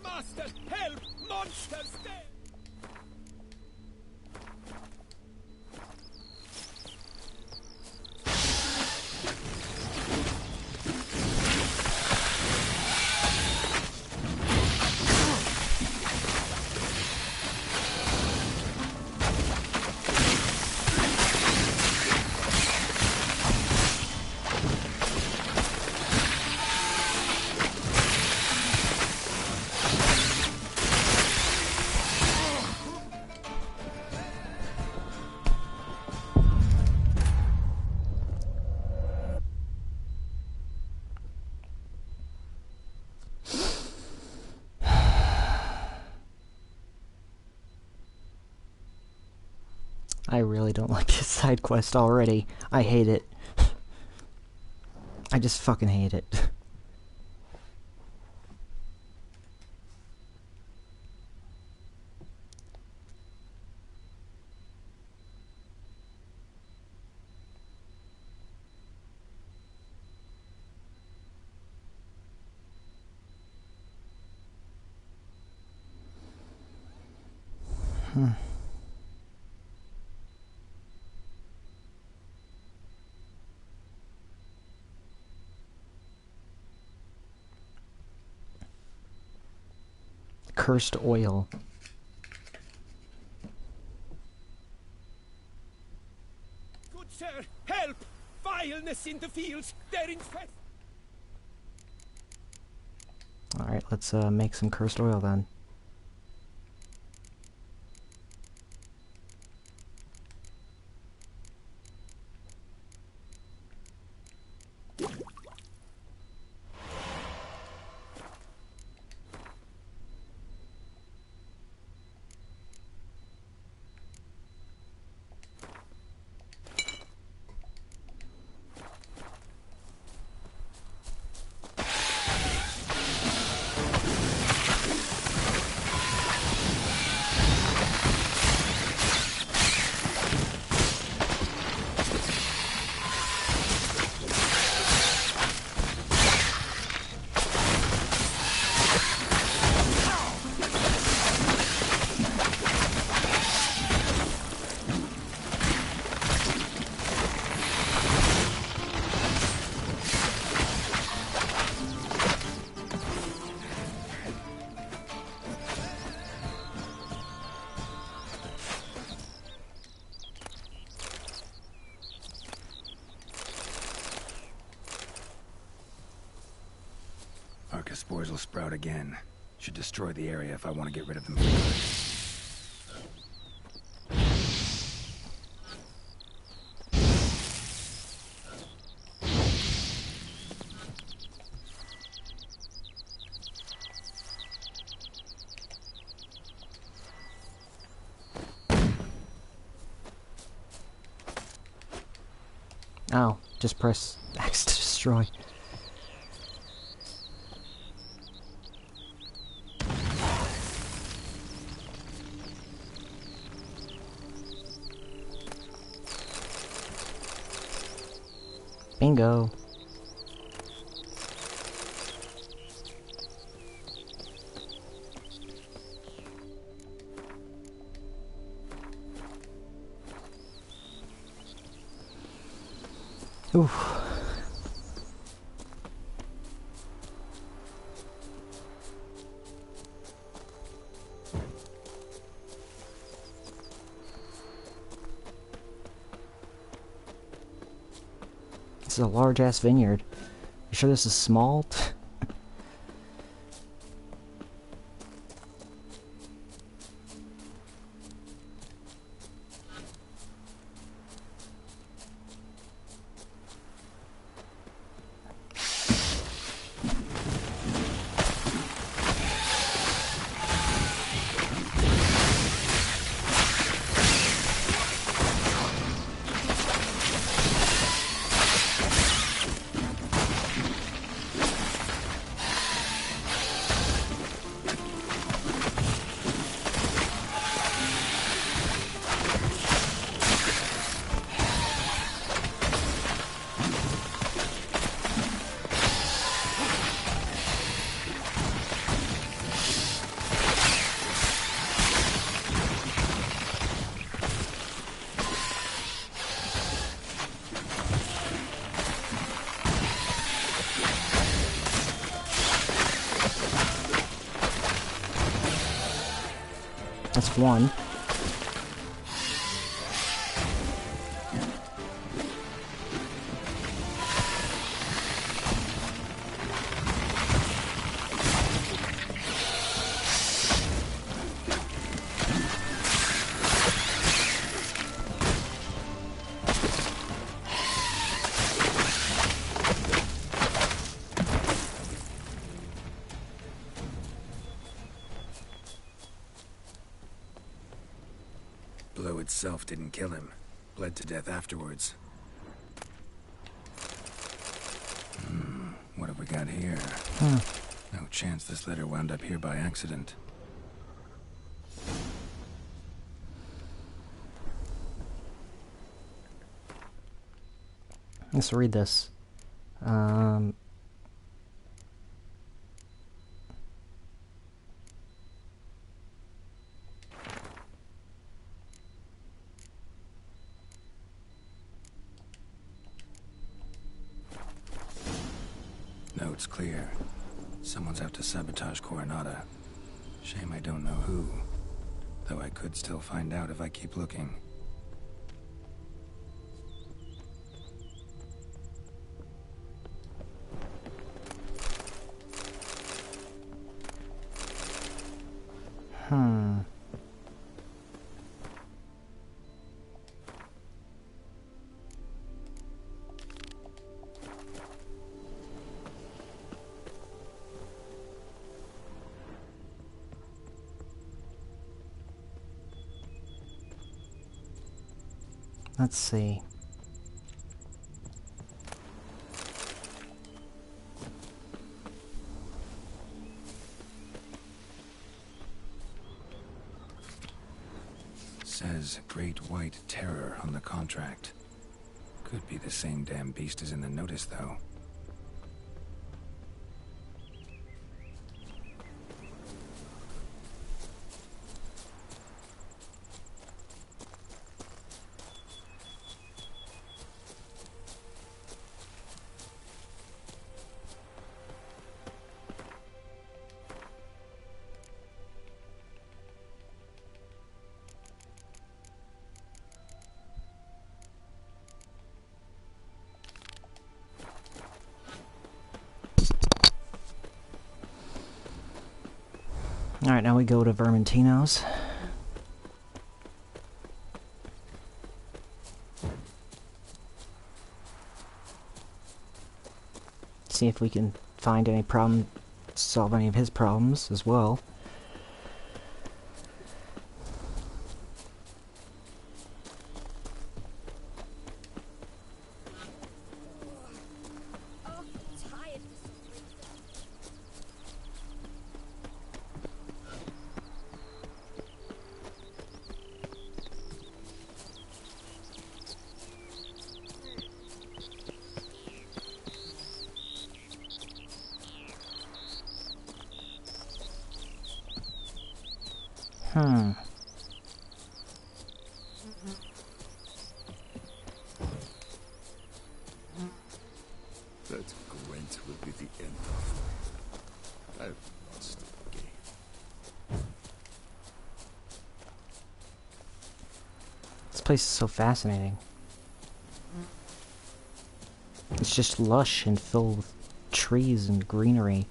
Masters, help! Monsters dead! I really don't like this side quest already. I hate it. I just fucking hate it. Cursed oil. Good sir, help! Vileness in the fields. They're infested. Alright, let's make some cursed oil then. Spores will sprout again. Should destroy the area if I want to get rid of them. Ow, just press X to destroy. Bingo. Oof. This is a large-ass vineyard. You sure this is small? That's one. blow itself didn't kill him. Bled to death afterwards. What have we got here? No chance this letter wound up here by accident. Let's read this. Note's clear. Someone's out to sabotage Coronata. Shame I don't know who. Though I could still find out if I keep looking. Let's see. Says Great White Terror on the contract. Could be the same damn beast as in the notice, though. Alright, now we go to Vermentino's. See if we can find any problem, solve any of his problems as well. That Gwent will be the end of me. I've lost the game. This place is so fascinating. It's just lush and filled with trees and greenery.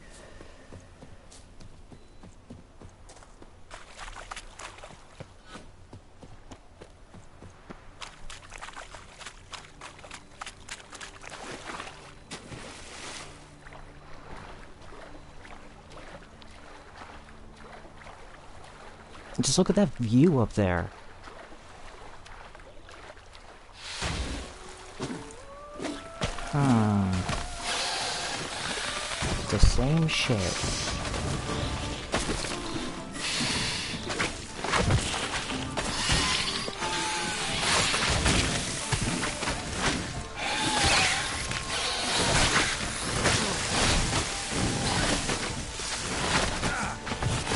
Just look at that view up there. The same shit.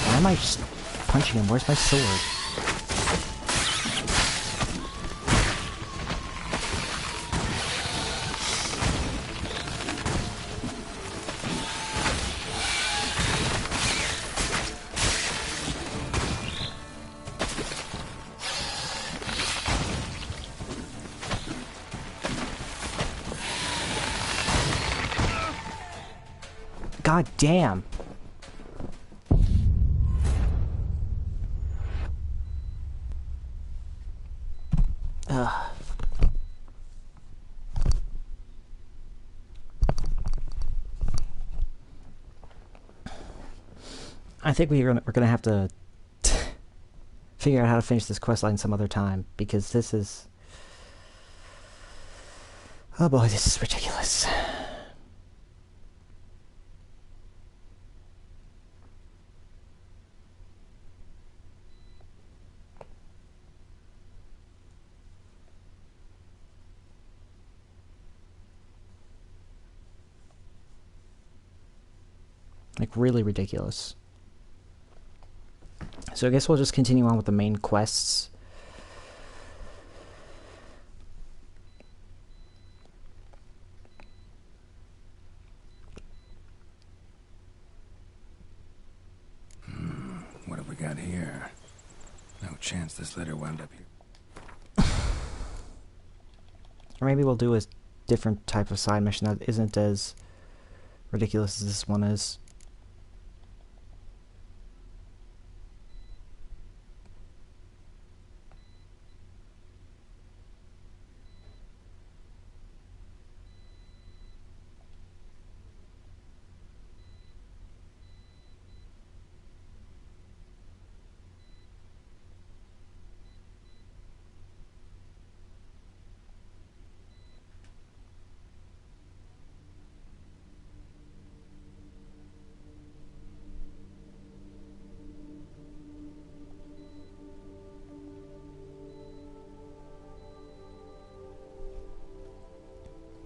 Why am I just punching him? Where's my sword? God damn. I think we're gonna have to figure out how to finish this questline some other time, because this is... Oh boy, this is ridiculous. Like, really ridiculous. So I guess we'll just continue on with the main quests. What have we got here? No chance this letter wound up here. Or maybe we'll do a different type of side mission that isn't as ridiculous as this one is.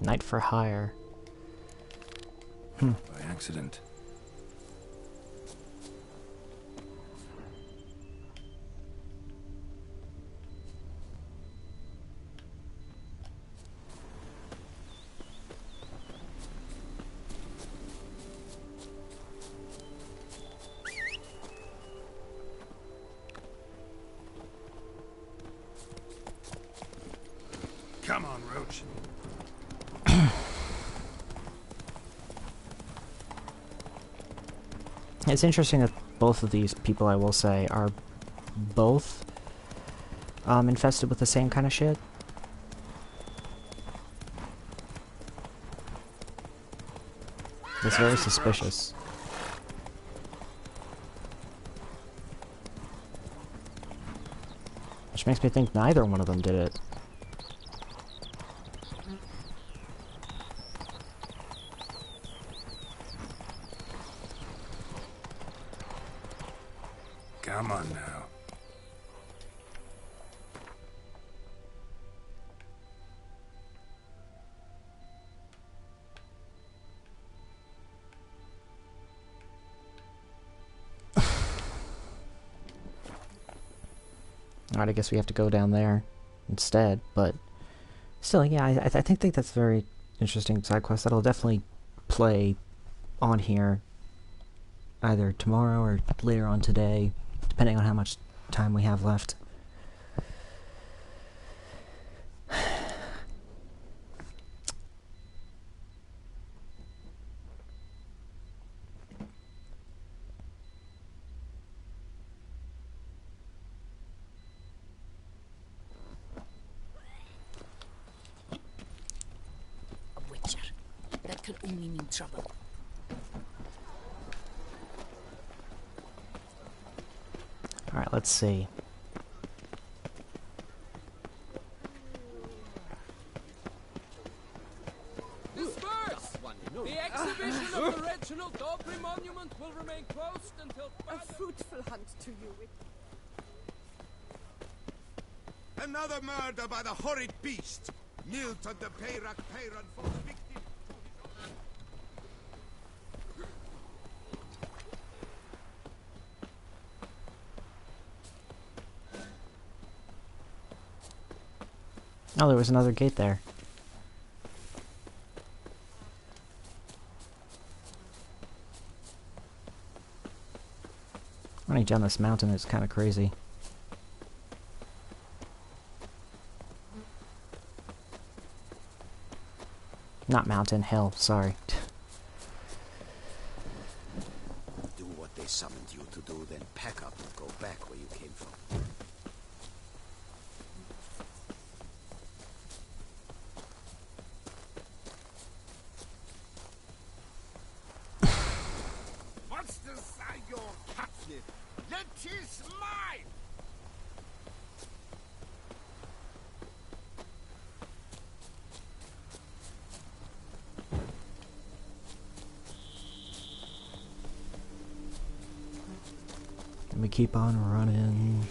Night for hire. By accident. Come on, Roach. It's interesting that both of these people, I will say, are both infested with the same kind of shit. It's very suspicious. Which makes me think neither one of them did it. Come on now. Alright, I guess we have to go down there instead, but still, yeah, I think that's a very interesting side quest that'll definitely play on here either tomorrow or later on today, depending on how much time we have left. A witcher. That could only mean trouble. Alright, let's see. Disperse! The exhibition of the Reginald Dobry monument will remain closed until A fruitful hunt to you. Another murder by the horrid beast! Milton the Peyrac Peyran falls victim. Oh, there was another gate there. Running down this mountain is kind of crazy. Not mountain, hill, sorry. Do what they summoned you to do, then pack up and go back where you came from. What's to say your captive? Yet 'tis mine! me keep on running.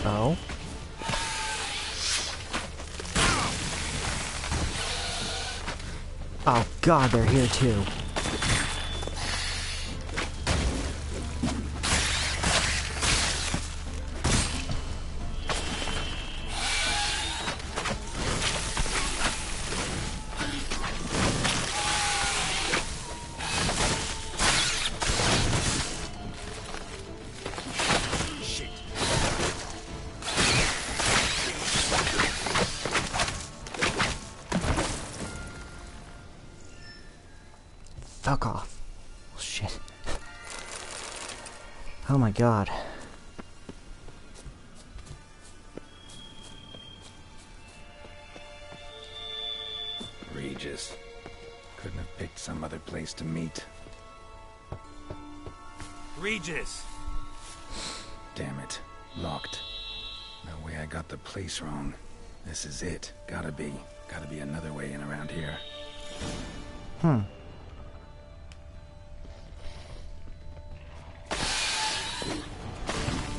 Oh. Oh god, they're here too. Fuck off. Oh, shit. Oh my god. Regis. Couldn't have picked some other place to meet. Regis! Damn it. Locked. No way I got the place wrong. This is it. Gotta be another way in around here. Hmm.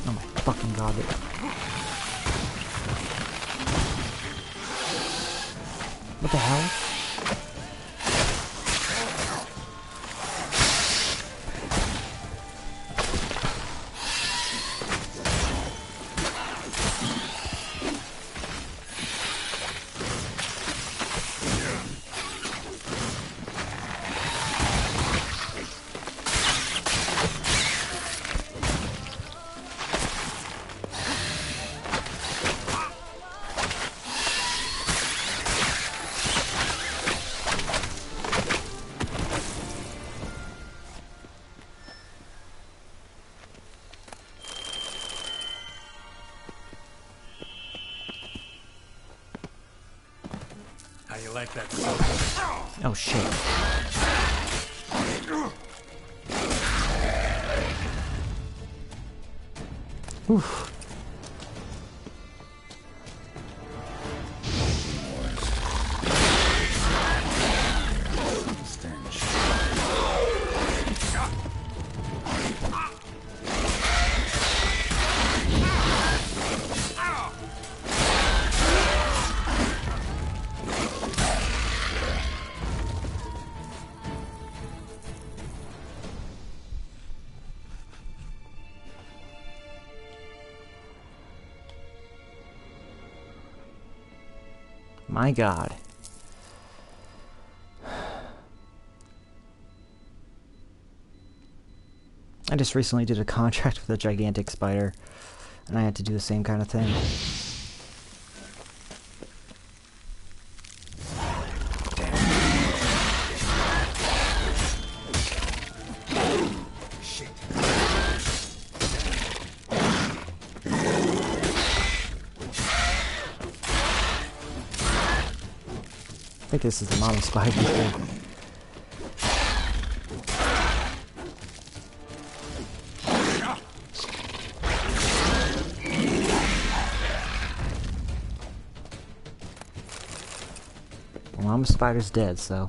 Oh my fucking god. What the hell? How you like that? Oh shit. Oof. My god. I just recently did a contract with a gigantic spider, and I had to do the same kind of thing. I think this is the mama spider thing. Well, mama spider's dead, so.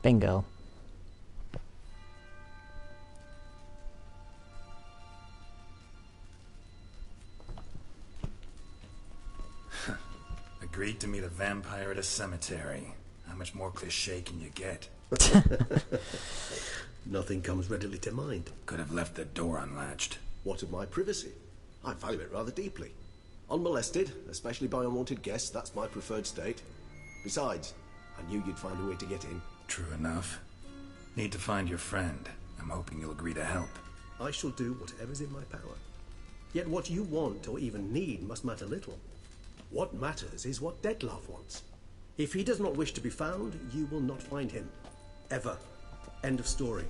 Bingo. Agreed to meet a vampire at a cemetery. How much more cliché can you get? Nothing comes readily to mind. Could have left the door unlatched. What of my privacy? I value it rather deeply. Unmolested, especially by unwanted guests, that's my preferred state. Besides, I knew you'd find a way to get in. True enough. Need to find your friend. I'm hoping you'll agree to help. I shall do whatever's in my power. Yet what you want or even need must matter little. What matters is what Dettlaff wants. If he does not wish to be found, you will not find him. Ever. End of story.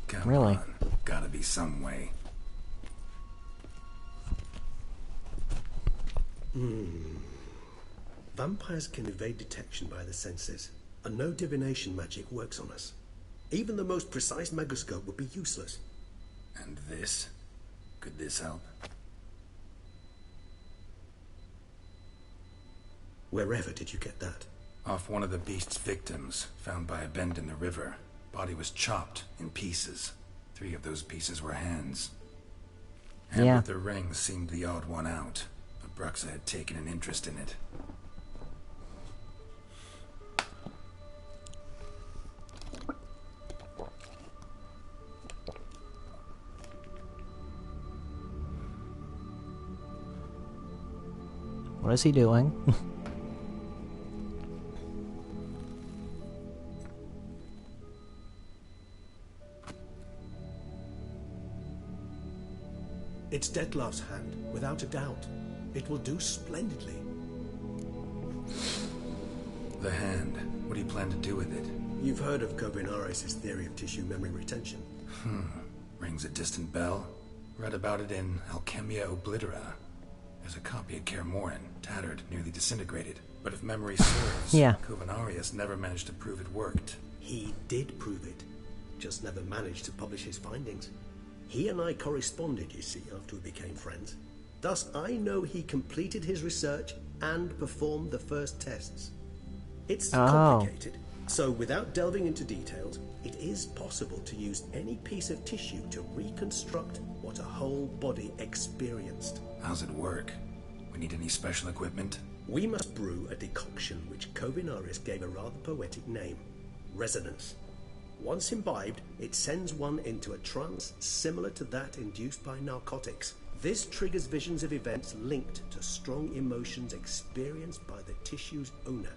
Come really? On. Gotta be some way. Vampires can evade detection by the senses. and no divination magic works on us. Even the most precise megascope would be useless. And this? Could this help? Wherever did you get that? Off one of the beast's victims, found by a bend in the river. Body was chopped in pieces. 3 of those pieces were hands. And with the ring seemed the odd one out, but Bruxa had taken an interest in it. What is he doing? It's Dettlaff's hand, without a doubt. It will do splendidly. The hand. What do you plan to do with it? You've heard of Kovinaris' theory of tissue memory retention. Rings a distant bell. Read about it in Alchemia Oblitera. There's a copy at Kaer Morhen, tattered, nearly disintegrated. But if memory serves, Kovinaris never managed to prove it worked. He did prove it, just never managed to publish his findings. He and I corresponded, you see, after we became friends. Thus, I know he completed his research and performed the first tests. It's complicated, so without delving into details, it is possible to use any piece of tissue to reconstruct what a whole body experienced. How's it work? We need any special equipment? We must brew a decoction which Kovinaris gave a rather poetic name. Resonance. Once imbibed, it sends one into a trance similar to that induced by narcotics. This triggers visions of events linked to strong emotions experienced by the tissue's owner.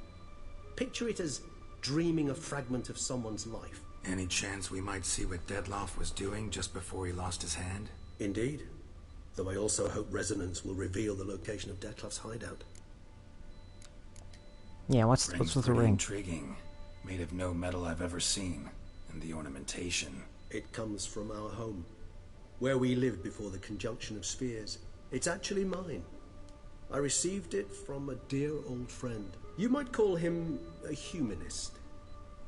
Picture it as dreaming a fragment of someone's life. Any chance we might see what Dettlaff was doing just before he lost his hand? Indeed. Though I also hope resonance will reveal the location of Dettlaff's hideout. Yeah, what's with the ring? Intriguing. Made of no metal I've ever seen. And the ornamentation. It comes from our home, where we lived before the conjunction of spheres. It's actually mine. I received it from a dear old friend. You might call him a humanist.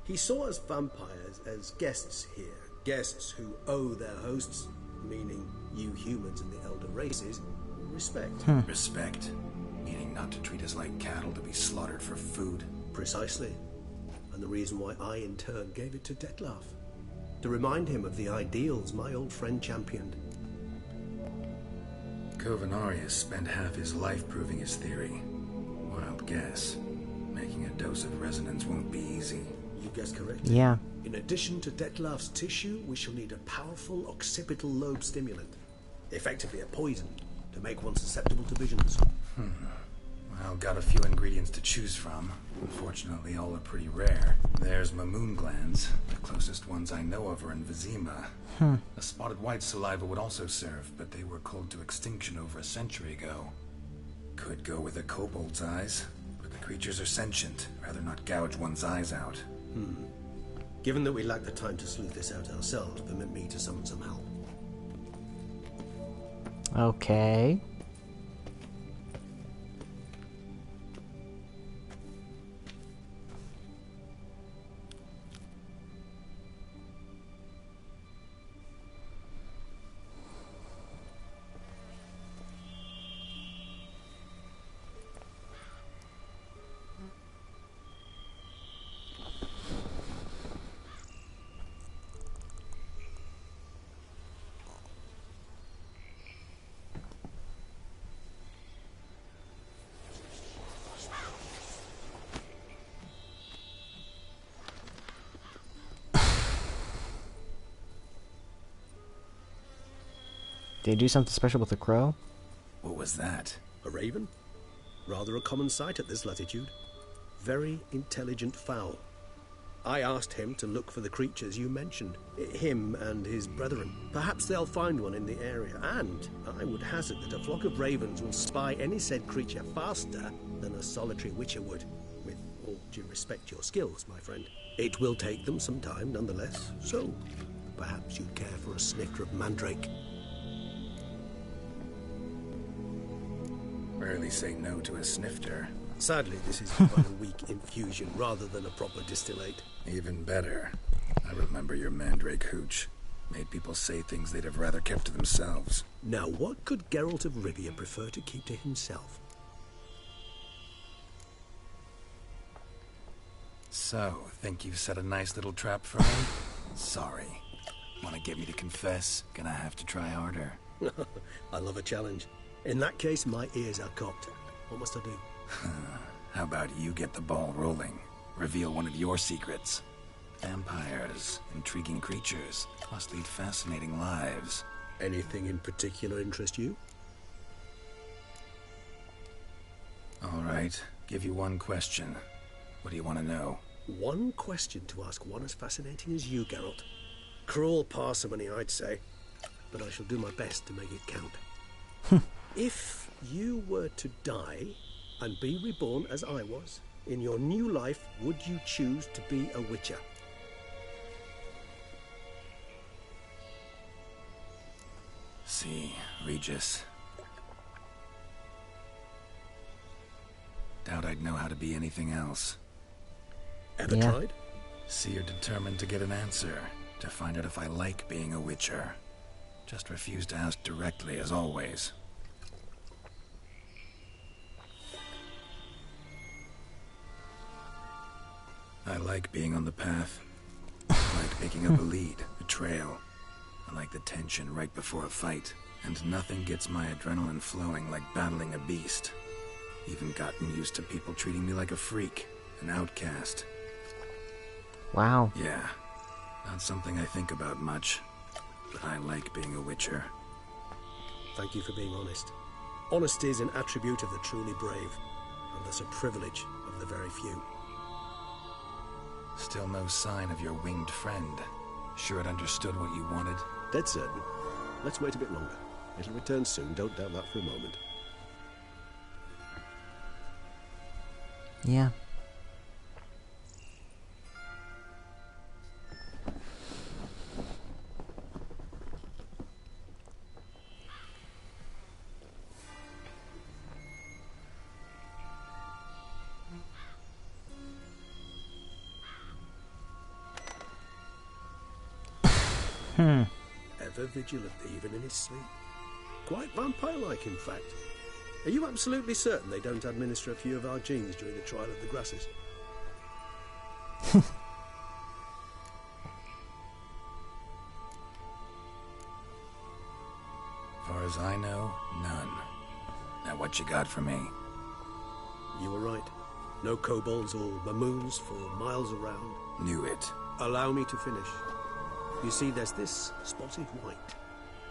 He saw us vampires as guests here, guests who owe their hosts, meaning you humans and the elder races, respect. Respect? Meaning not to treat us like cattle to be slaughtered for food? Precisely. And the reason why I, in turn, gave it to Dettlaff. To remind him of the ideals my old friend championed. Kovinaris spent half his life proving his theory. Wild guess. Making a dose of resonance won't be easy. You guessed correctly. Yeah. In addition to Dettlaff's tissue, we shall need a powerful occipital lobe stimulant. Effectively a poison, to make one susceptible to visions. Well, got a few ingredients to choose from. Unfortunately, all are pretty rare. There's Mamoon glands. The closest ones I know of are in Vizima. A spotted white saliva would also serve, but they were cold to extinction over a century ago. Could go with a kobold's eyes, but the creatures are sentient. Rather not gouge one's eyes out. Given that we lack the time to sleuth this out ourselves, permit me to summon some help. Okay. Did they do something special with the crow? What was that? A raven? Rather a common sight at this latitude. Very intelligent fowl. I asked him to look for the creatures you mentioned. Him and his brethren. Perhaps they'll find one in the area, and I would hazard that a flock of ravens will spy any said creature faster than a solitary witcher would. With all due respect to your skills, my friend. It will take them some time, nonetheless, so perhaps you'd care for a snifter of mandrake. Rarely say no to a snifter. Sadly, this is but a weak infusion rather than a proper distillate. Even better. I remember your mandrake hooch. Made people say things they'd have rather kept to themselves. Now, what could Geralt of Rivia prefer to keep to himself? So, think you've set a nice little trap for me? Sorry. Want to get me to confess? Gonna have to try harder. I love a challenge. In that case, my ears are cocked. What must I do? How about you get the ball rolling? Reveal one of your secrets. Vampires, intriguing creatures, must lead fascinating lives. Anything in particular interest you? All right, give you one question. What do you want to know? One question to ask one as fascinating as you, Geralt. Cruel parsimony, I'd say, but I shall do my best to make it count. If you were to die and be reborn as I was, in your new life, would you choose to be a Witcher? See, Regis. Doubt I'd know how to be anything else. Ever tried? See, you're determined to get an answer, to find out if I like being a Witcher. Just refuse to ask directly, as always. I like being on the path. I like picking up a lead, a trail. I like the tension right before a fight. And nothing gets my adrenaline flowing like battling a beast. Even gotten used to people treating me like a freak, an outcast. Wow. Yeah, not something I think about much, but I like being a Witcher. Thank you for being honest. Honesty is an attribute of the truly brave, and thus a privilege of the very few. Still no sign of your winged friend. Sure it understood what you wanted? Dead certain. Let's wait a bit longer. It'll return soon, don't doubt that for a moment. Yeah. Ever vigilant, even in his sleep. Quite vampire-like, in fact. Are you absolutely certain they don't administer a few of our genes during the trial of the grasses? Far as I know, none. Now what you got for me? You were right. No kobolds or mamoons for miles around. Knew it. Allow me to finish. You see, there's this spotted white.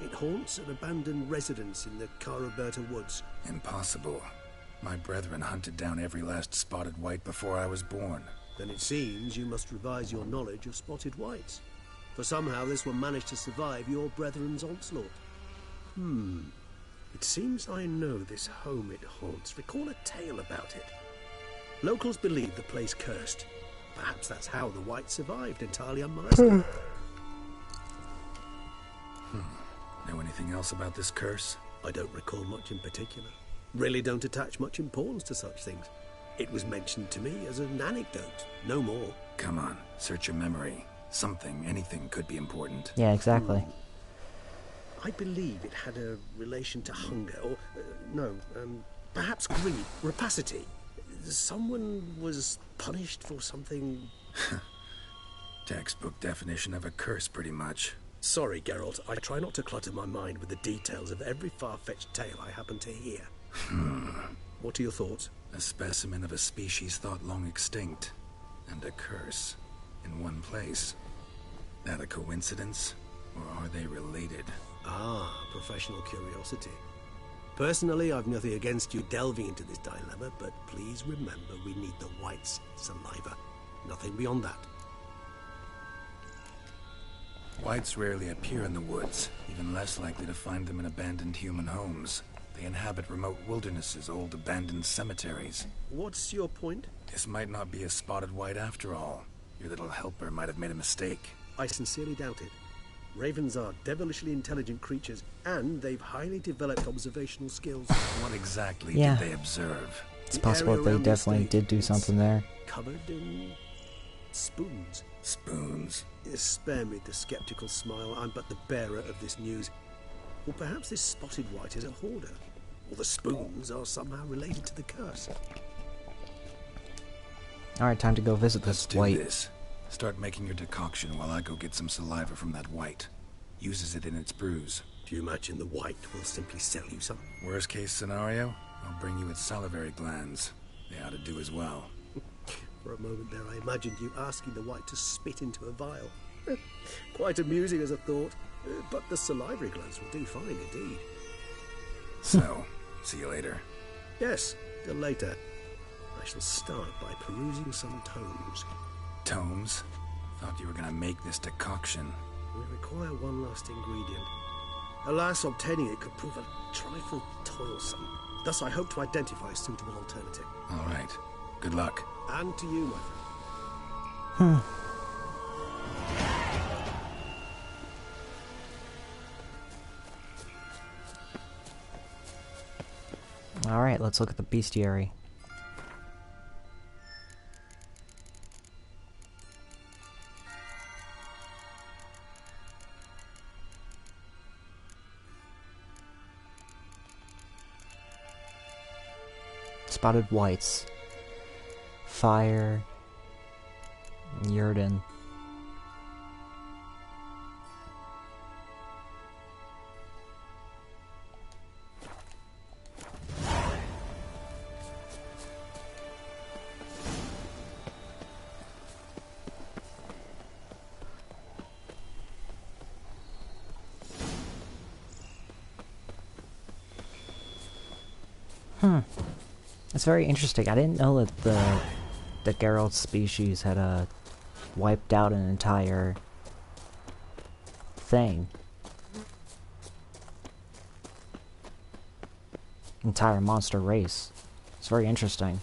It haunts an abandoned residence in the Caraberta woods. Impossible. My brethren hunted down every last spotted white before I was born. Then it seems you must revise your knowledge of spotted whites. For somehow this one managed to survive your brethren's onslaught. It seems I know this home it haunts. Recall a tale about it. Locals believe the place cursed. Perhaps that's how the whites survived, entirely unmolested. Know anything else about this curse? I don't recall much in particular. Really don't attach much importance to such things. It was mentioned to me as an anecdote, no more. Come on, search your memory. Something, anything could be important. Yeah, exactly. I believe it had a relation to hunger, or, perhaps greed, rapacity. Someone was punished for something... Textbook definition of a curse, pretty much. Sorry, Geralt. I try not to clutter my mind with the details of every far-fetched tale I happen to hear. What are your thoughts? A specimen of a species thought long extinct, and a curse, in one place. That a coincidence, or are they related? Ah, professional curiosity. Personally, I've nothing against you delving into this dilemma, but please remember we need the whites' saliva. Nothing beyond that. Whites rarely appear in the woods, even less likely to find them in abandoned human homes. They inhabit remote wildernesses, old abandoned cemeteries. What's your point? This might not be a spotted white after all. Your little helper might have made a mistake. I sincerely doubt it. Ravens are devilishly intelligent creatures, and they've highly developed observational skills. What exactly did they observe? It's possible they definitely did do something there. Covered in spoons. Spoons? Spare me the skeptical smile. I'm but the bearer of this news. Or perhaps this spotted white is a hoarder. Or the spoons are somehow related to the curse. Alright, time to go visit Let's this do white. this. Start making your decoction while I go get some saliva from that white. Uses it in its brews. Do you imagine the white will simply sell you some? Worst case scenario, I'll bring you its salivary glands. They ought to do as well. For a moment there, I imagined you asking the white to spit into a vial. Quite amusing as a thought, but the salivary glands will do fine indeed. So, see you later. Yes, till later. I shall start by perusing some tomes. Tomes? Thought you were gonna make this decoction. We require one last ingredient. Alas, obtaining it could prove a trifle toilsome. Thus, I hope to identify a suitable alternative. All right. Good luck. And to you, my friend. Alright, let's look at the bestiary. Spotted whites. Fire. Yurden. It's very interesting. I didn't know that the Geralt species had wiped out an entire thing. Entire monster race. It's very interesting.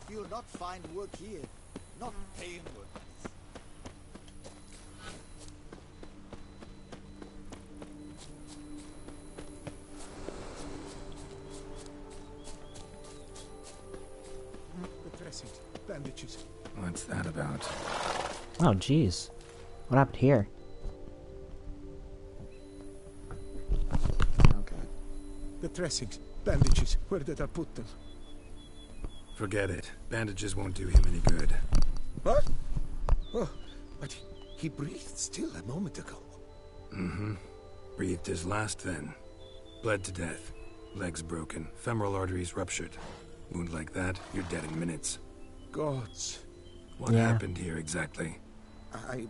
You'll not find work here. Not paying work. Bandages. What's that about? Oh, jeez. What happened here? Okay. The dressings, bandages. Where did I put them? Forget it. Bandages won't do him any good. What? Oh, but he breathed still a moment ago. Mm-hmm. Breathed his last then. Bled to death. Legs broken. Femoral arteries ruptured. Wound like that, you're dead in minutes. Gods. What happened here exactly? I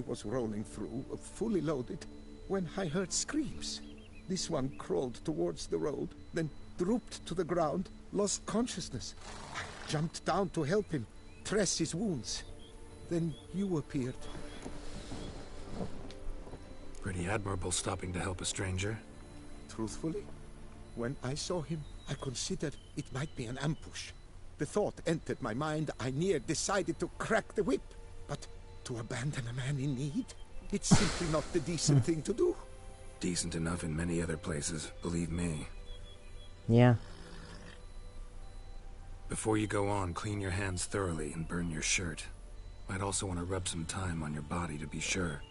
was rolling through, fully loaded, when I heard screams. This one crawled towards the road, then drooped to the ground, lost consciousness. I jumped down to help him, dress his wounds. Then you appeared. Pretty admirable stopping to help a stranger. Truthfully, when I saw him, I considered it might be an ambush. The thought entered my mind, I near decided to crack the whip. But to abandon a man in need? It's simply not the decent thing to do. Decent enough in many other places, believe me. Yeah. Before you go on, clean your hands thoroughly and burn your shirt. Might also want to rub some time on your body to be sure.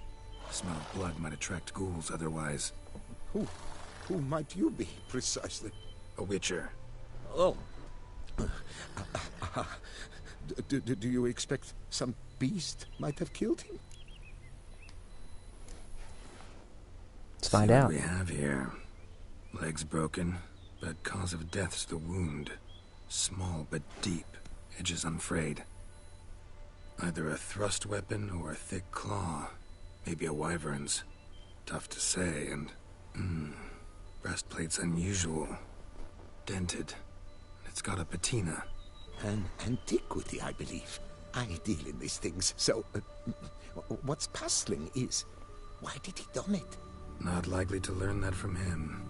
The smell of blood might attract ghouls otherwise. Who might you be, precisely? A witcher. Oh. Do you expect some beast might have killed him? Let's find See out. What we have here. Legs broken, but cause of death's the wound. Small but deep, edges unfrayed. Either a thrust weapon or a thick claw. Maybe a wyvern's. Tough to say, and... breastplate's unusual. Dented. It's got a patina. An antiquity, I believe. I deal in these things, so... what's puzzling is... why did he don it? Not likely to learn that from him.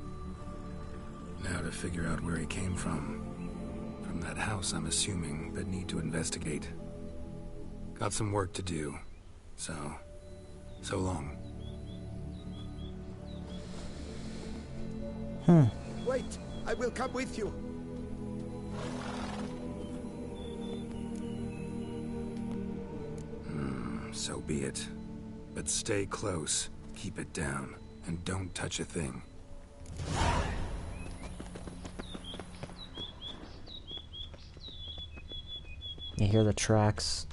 Now to figure out where he came from. From that house, I'm assuming, but need to investigate. Got some work to do. So long. Wait, I will come with you. So be it. But stay close, keep it down, and don't touch a thing. You hear the tracks.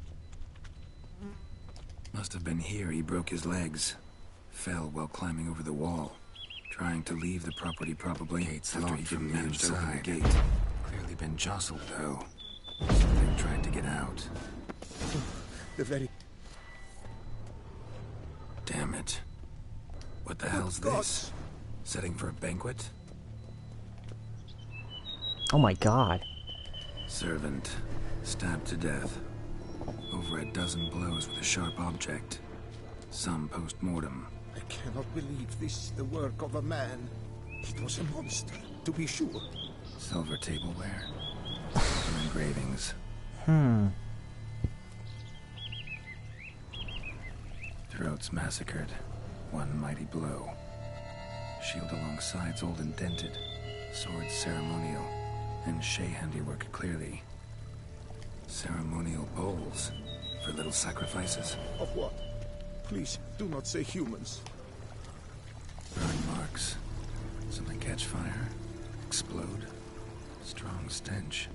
Must have been here he broke his legs. Fell while climbing over the wall. Trying to leave the property probably after he didn't manage to open the gate. Clearly been jostled though. Something tried to get out. The very... Damn it. What the hell's this? Setting for a banquet? Oh my god. Servant. Stabbed to death. Over a dozen blows with a sharp object. Some post-mortem. I cannot believe this is the work of a man. It was a monster, to be sure. Silver tableware. Some engravings. Throats massacred. One mighty blow. Shield along sides old and dented. Swords ceremonial. And Shay handiwork clearly. Ceremonial bowls. For little sacrifices. Of what? Please, do not say humans. Burn marks. Something catch fire. Explode. Strong stench.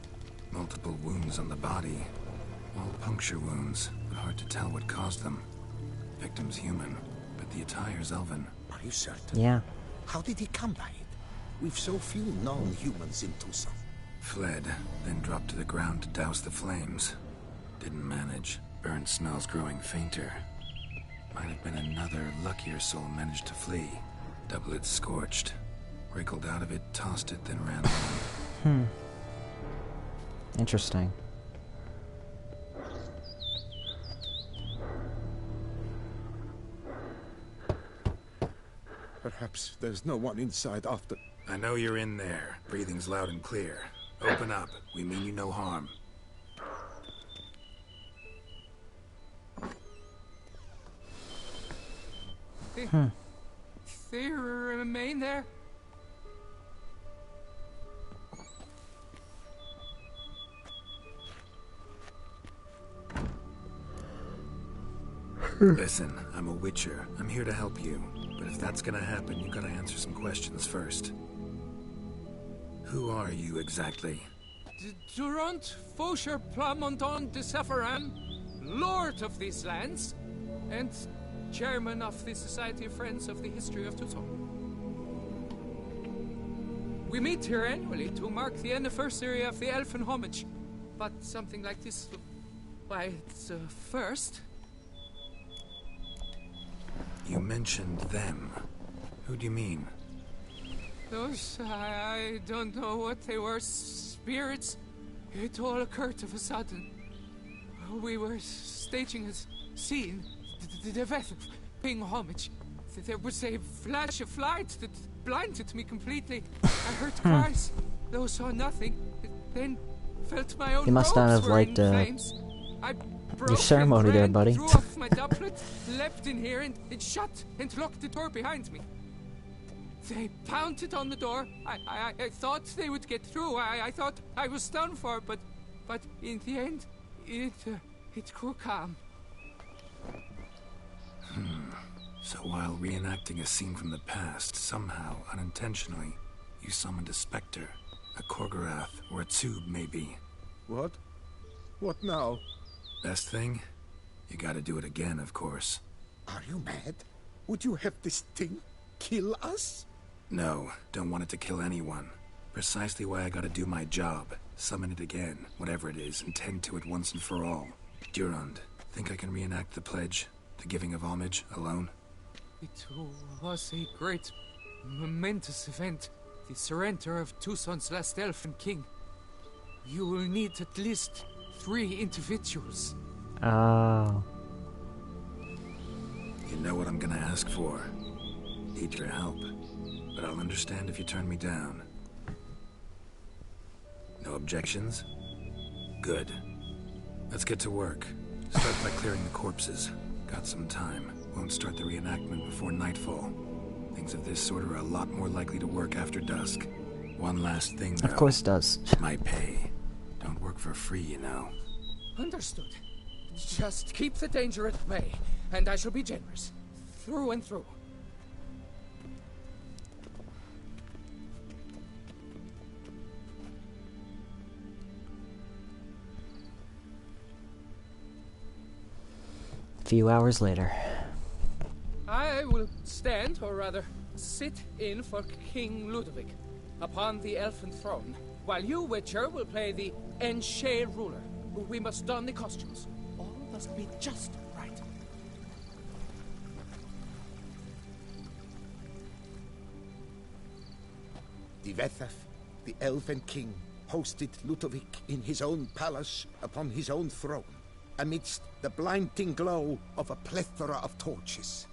Multiple wounds on the body. All puncture wounds, but hard to tell what caused them. Victim's human, but the attire's elven. Are you certain? Yeah. How did he come by it? We've so few non-humans in Tucson. Fled, then dropped to the ground to douse the flames. Didn't manage. Burnt smells growing fainter. Might have been another luckier soul managed to flee. Doublet scorched. Wriggled out of it, tossed it, then ran on. Interesting. Perhaps there's no one inside after... I know you're in there. Breathing's loud and clear. Open up. We mean you no harm. They remain there? Listen, I'm a witcher. I'm here to help you. But if that's gonna happen, you gotta answer some questions first. Who are you exactly? Durant Faucher Plamondon de Sephiran, Lord of these lands, and Chairman of the Society of Friends of the History of Tucson. We meet here annually to mark the anniversary of the Elfin Homage, but something like this, why, it's a first. You mentioned them. Who do you mean? Those, I don't know what they were, spirits. It all occurred of a sudden. We were staging a scene, the death of paying homage. There was a flash of light that blinded me completely. I heard cries, though saw nothing. Then felt my own You must not have liked your ceremony there, buddy. Threw off my doublet, leapt in here and shut and locked the door behind me. They pounded on the door. I thought they would get through. I thought I was done for, but in the end, it grew calm. So while reenacting a scene from the past, somehow, unintentionally, you summoned a specter, a Korgorath, or a tube, maybe. What? What now? Best thing? You gotta do it again, of course. Are you mad? Would you have this thing kill us? No, don't want it to kill anyone. Precisely why I gotta do my job. Summon it again, whatever it is, and tend to it once and for all. Durand, think I can reenact the pledge? The giving of homage, alone? It was a great, momentous event. The surrender of Tucson's last elfin king. You will need at least 3 individuals. Oh. You know what I'm gonna ask for. Need your help. But I'll understand if you turn me down. No objections? Good. Let's get to work. Start by clearing the corpses. Got some time. Won't start the reenactment before nightfall. Things of this sort are a lot more likely to work after dusk. One last thing, though. Of course it does. My pay. Don't work for free, you know. Understood. Just keep the danger at bay, and I shall be generous. Through and through. A few hours later. I will stand, or rather, sit in for King Ludovic upon the elfin throne, while you, Witcher, will play the Enshe ruler. We must don the costumes. All must be just right. Divethaf, the Elven King, hosted Ludovic in his own palace upon his own throne, amidst the blinding glow of a plethora of torches.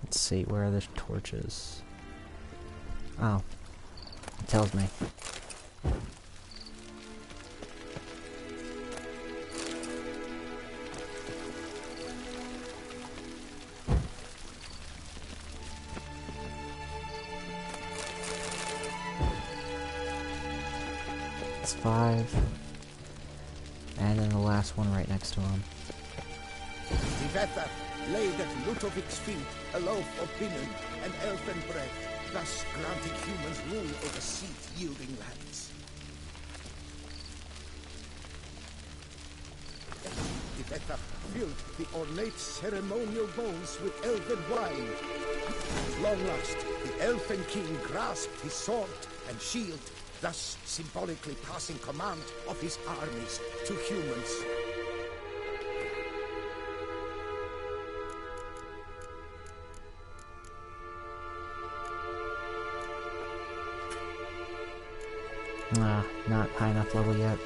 Let's see, where are the torches? Oh, it tells me. It's 5. And then the last one right next to him. Divethaf laid at Ludovic's feet a loaf of binnen and elfin bread, thus granting humans rule over seed-yielding lands. Divethaf filled the ornate ceremonial bowls with elven wine. At long last, the Elfin King grasped his sword and shield, thus symbolically passing command of his armies to humans. Not high enough level yet.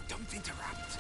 Don't interrupt.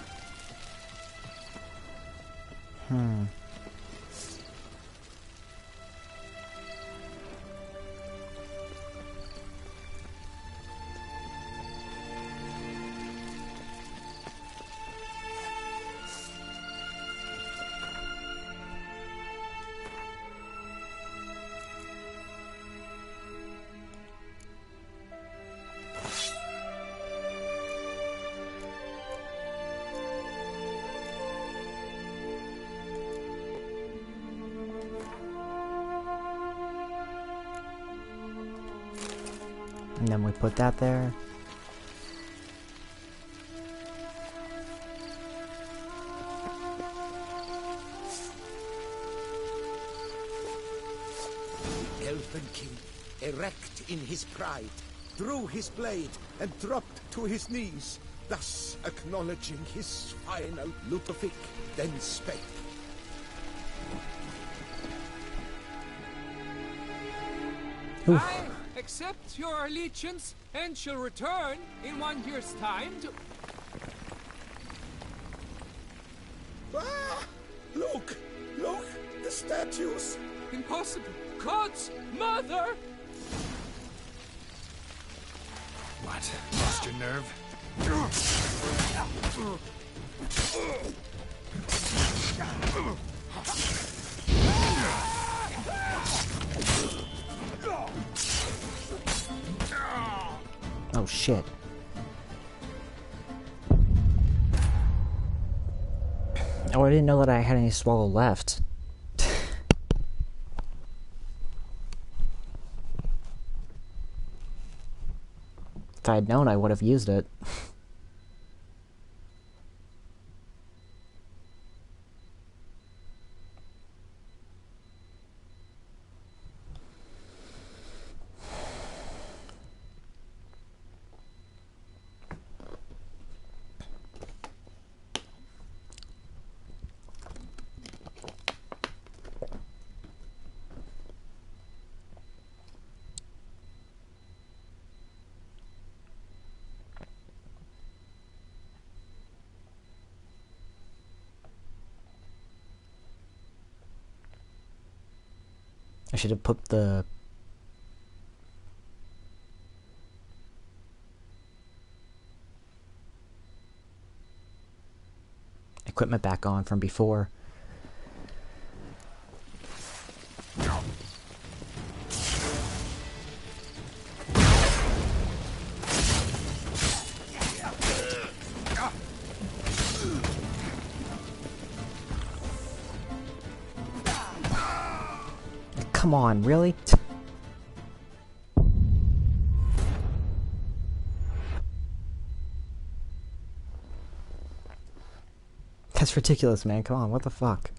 And then we put that there. The Elfin King, erect in his pride, drew his blade and dropped to his knees, thus acknowledging his final. Ludovic then spake. I accept your allegiance and shall return in 1 year's time to... Ah! Look! Look! The statues! Impossible! God's mother! What? Lost your nerve? Oh shit. Oh, I didn't know that I had any swallow left. If I had known, I would have used it. I should have put the equipment back on from before. Come on, really? That's ridiculous, man. Come on, what the fuck?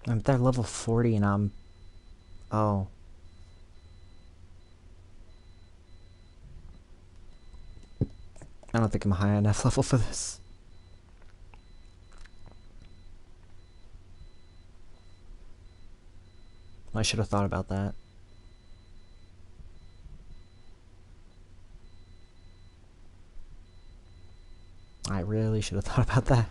I'm at level 40 and I'm... Oh. I don't think I'm high enough level for this. I should have thought about that. I really should have thought about that.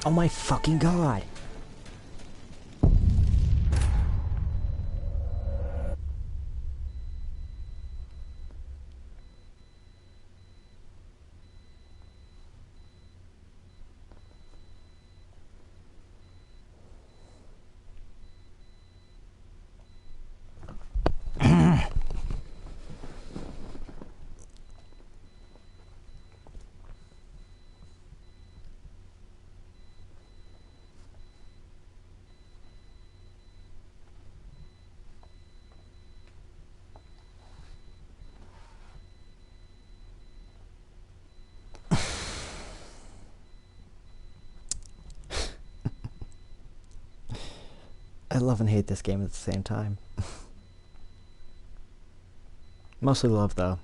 Oh my fucking god! I love and hate this game at the same time. Mostly love, though.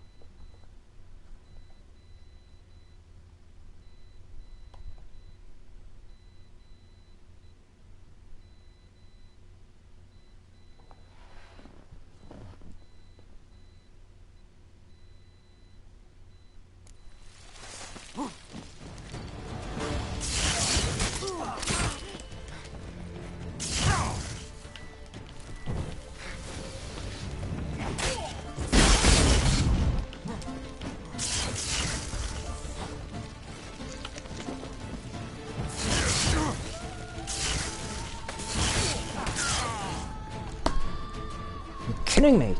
Kidding me?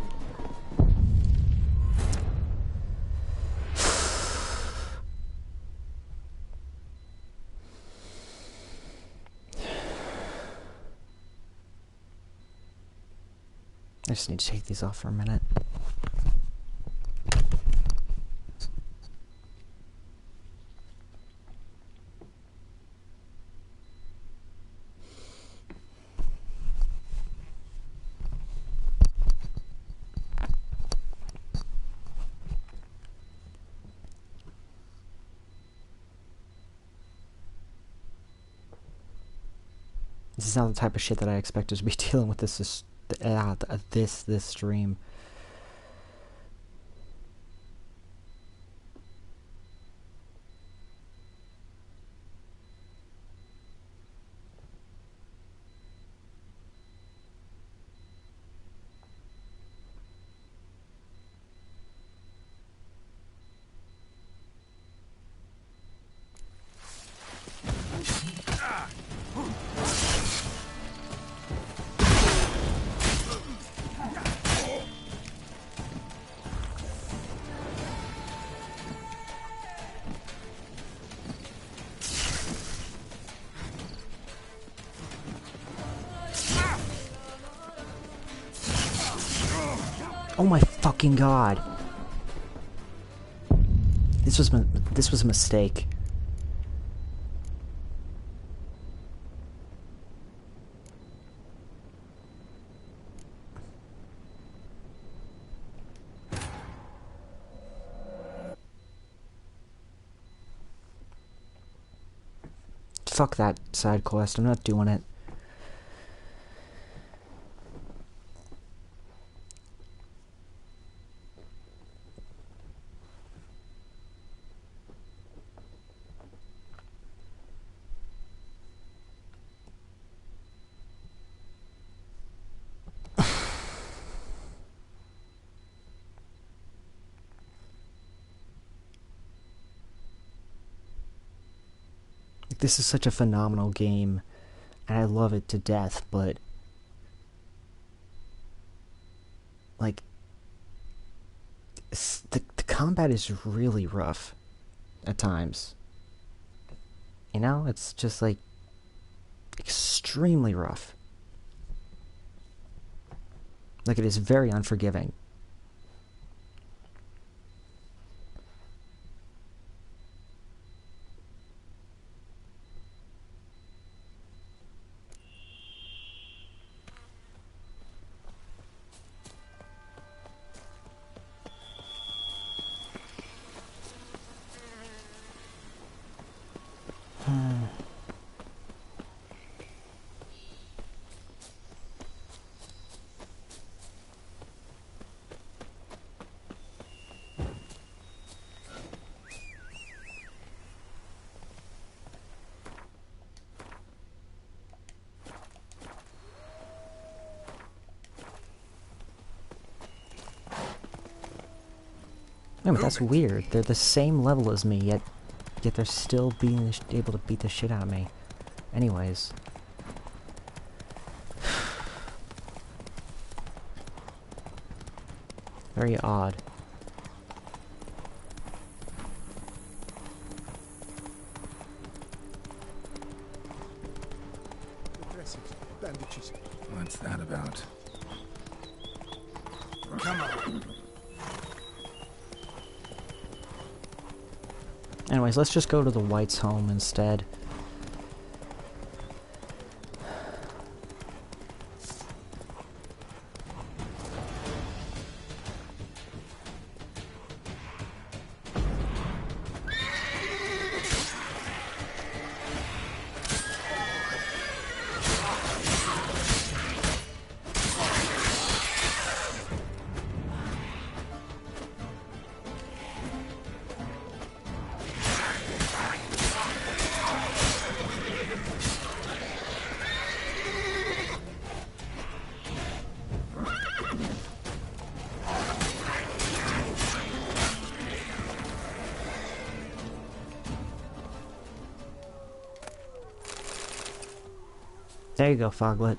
I just need to take these off for a minute. This is not the type of shit that I expected to be dealing with this stream. Oh my fucking god. This was a mistake. Fuck that side quest, I'm not doing it. This is such a phenomenal game, and I love it to death, but like the combat is really rough at times. You know, it's just like extremely rough. Like, it is very unforgiving. Yeah, but that's weird. They're the same level as me, yet they're still being able to beat the shit out of me. Anyways. Very odd. What's that about? Come on. Anyways, let's just go to the White's home instead. There you go, Foglet.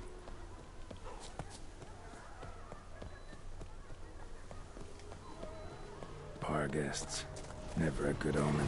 Bar guests. Never a good omen.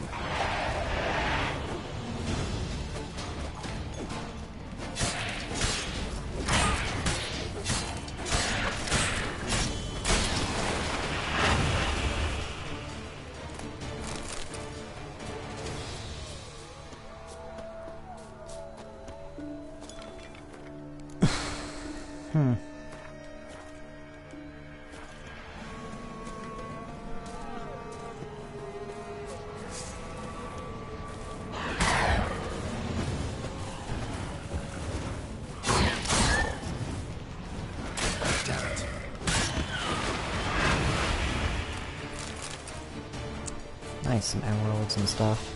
Nice, some emeralds and stuff.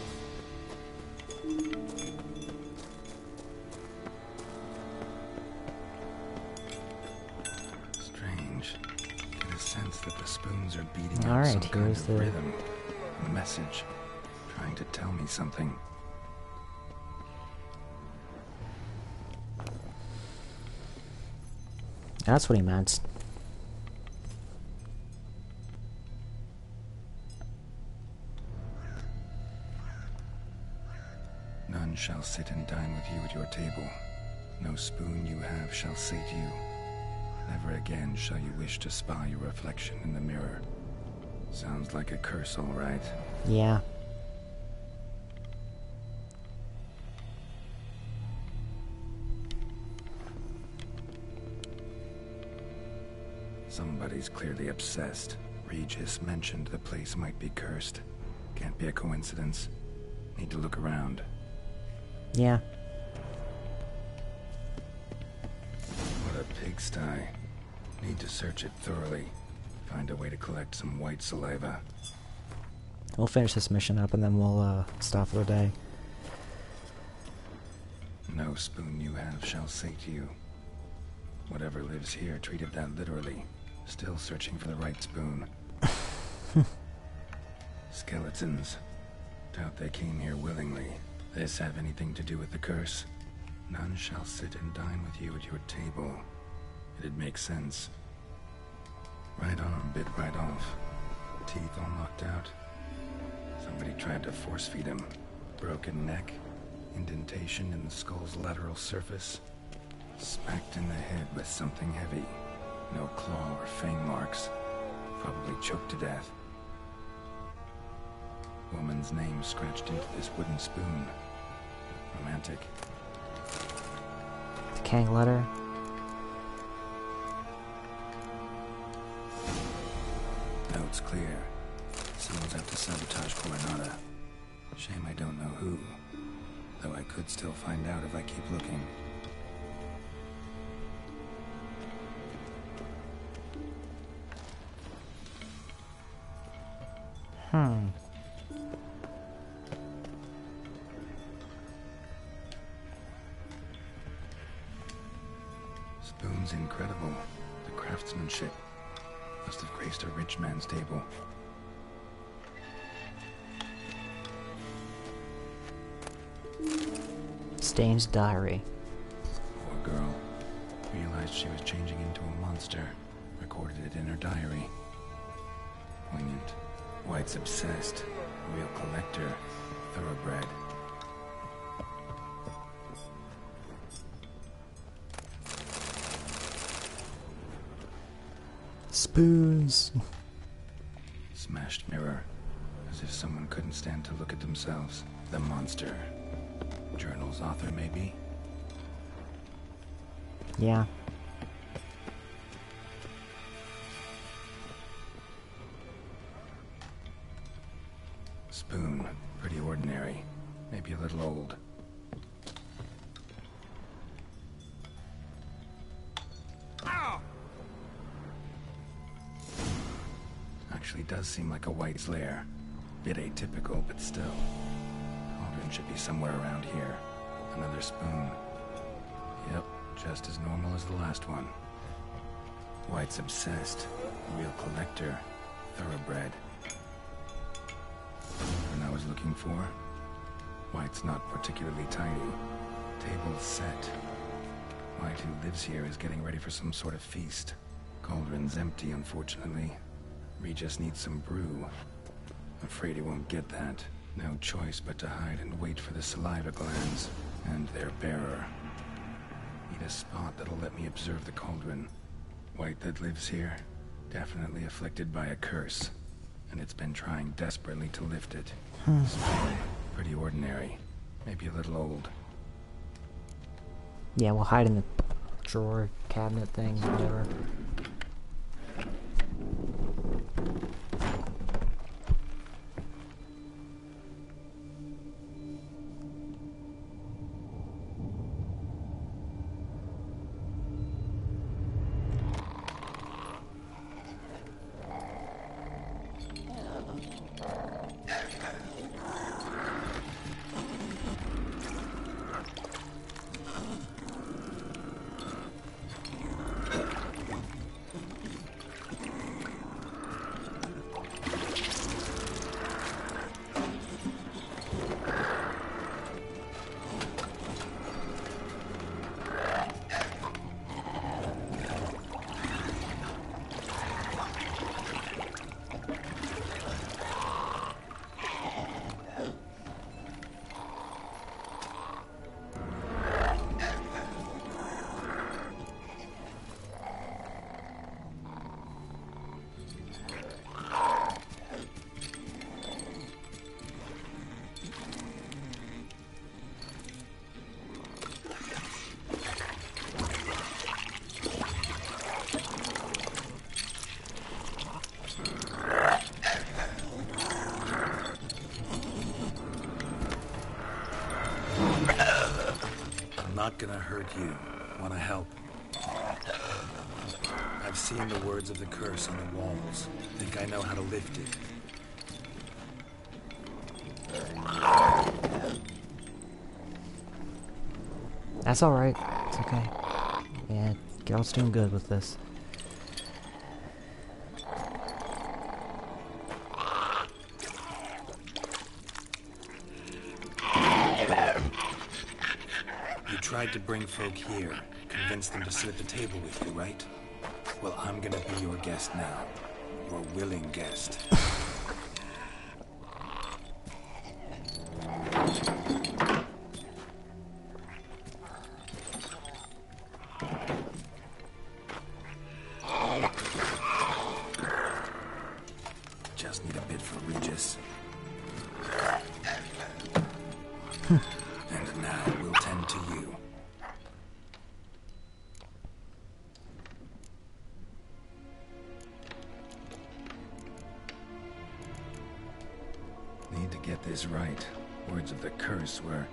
Strange. Get a sense that the spoons are beating All out right, some kind here's of the rhythm, a message, trying to tell me something. That's what he meant. None shall sit and dine with you at your table. No spoon you have shall sate you. Never again shall you wish to spy your reflection in the mirror. Sounds like a curse, all right. Yeah. Somebody's clearly obsessed. Regis mentioned the place might be cursed. Can't be a coincidence. Need to look around. Yeah. What a pigsty. Need to search it thoroughly. Find a way to collect some white saliva. We'll finish this mission up and then we'll stop for the day. No spoon you have shall say to you. Whatever lives here treated that literally. Still searching for the right spoon. Skeletons. Doubt they came here willingly. This have anything to do with the curse? None shall sit and dine with you at your table. It'd make sense. Right arm bit right off. Teeth all knocked out. Somebody tried to force feed him. Broken neck. Indentation in the skull's lateral surface. Smacked in the head with something heavy. No claw or fang marks. Probably choked to death. Woman's name scratched into this wooden spoon. Romantic. The Kang letter. Note's clear. Someone's out to sabotage Coronata. Shame I don't know who. Though I could still find out if I keep looking. Spoon's incredible. The craftsmanship must have graced a rich man's table. Stain's diary. Poor girl. Realized she was changing into a monster. Recorded it in her diary. Poignant. White's obsessed. Real collector. Thoroughbred. Spoons. Smashed mirror. As if someone couldn't stand to look at themselves. The monster. Journal's author, maybe? Yeah. Spoon. Pretty ordinary. Maybe a little old. Actually does seem like a White's lair. Bit atypical, but still. Cauldron should be somewhere around here. Another spoon. Yep, just as normal as the last one. White's obsessed. Real collector. Thoroughbred. What I was looking for? White's not particularly tiny. Table's set. White, who lives here, is getting ready for some sort of feast. Cauldron's empty, unfortunately. Regis needs some brew. Afraid he won't get that. No choice but to hide and wait for the saliva glands and their bearer. Need a spot that'll let me observe the cauldron. White that lives here, definitely afflicted by a curse, and it's been trying desperately to lift it. Pretty ordinary, maybe a little old. Yeah, we'll hide in the drawer, cabinet thing, whatever. gonna hurt you. Wanna help? I've seen the words of the curse on the walls. Think I know how to lift it. That's alright. It's okay. Yeah, Geralt's doing good with this. You tried to bring folk here, convince them to sit at the table with you, right? Well, I'm gonna be your guest now. Your willing guest. Just need a bit for Regis. And now we'll tend to you. Need to get this right. Words of the curse were,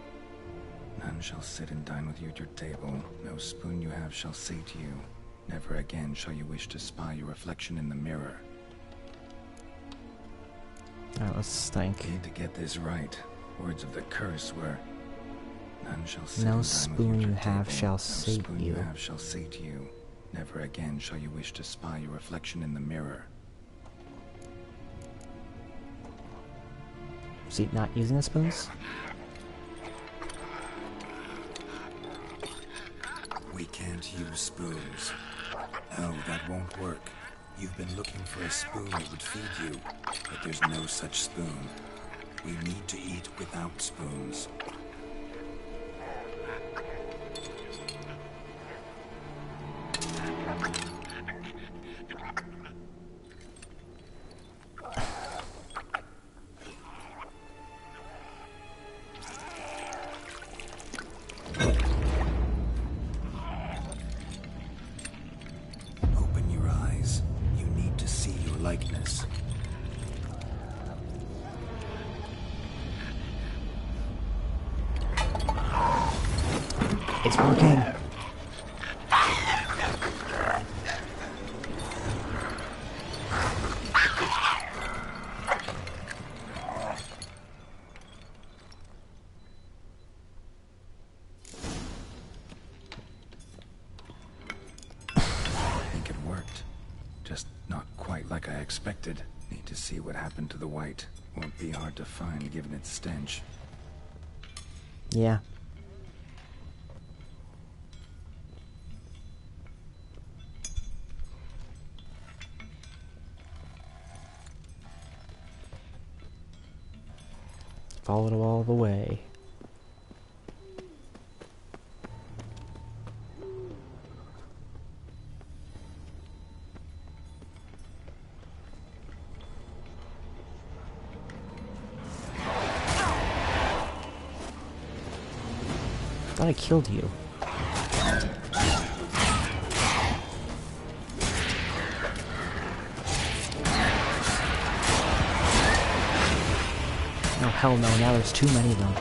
none shall sit and dine with you at your table. No spoon you have shall sate you. Never again shall you wish to spy your reflection in the mirror. Alright, let's think. Need to get this right. Words of the curse were, none shall sit No and dine spoon with you you at your have table. shall No sate spoon you. you have shall sate you. Never again shall you wish to spy your reflection in the mirror. See, not using the spoons? We can't use spoons. No, that won't work. You've been looking for a spoon that would feed you, but there's no such spoon. We need to eat without spoons. Open your eyes. You need to see your likeness. It's working. I think it worked. Just not quite like I expected. Need to see what happened to the white. Won't be hard to find given its stench. Yeah. Followed it all the way. I thought I killed you. Oh hell no, now there's too many of them.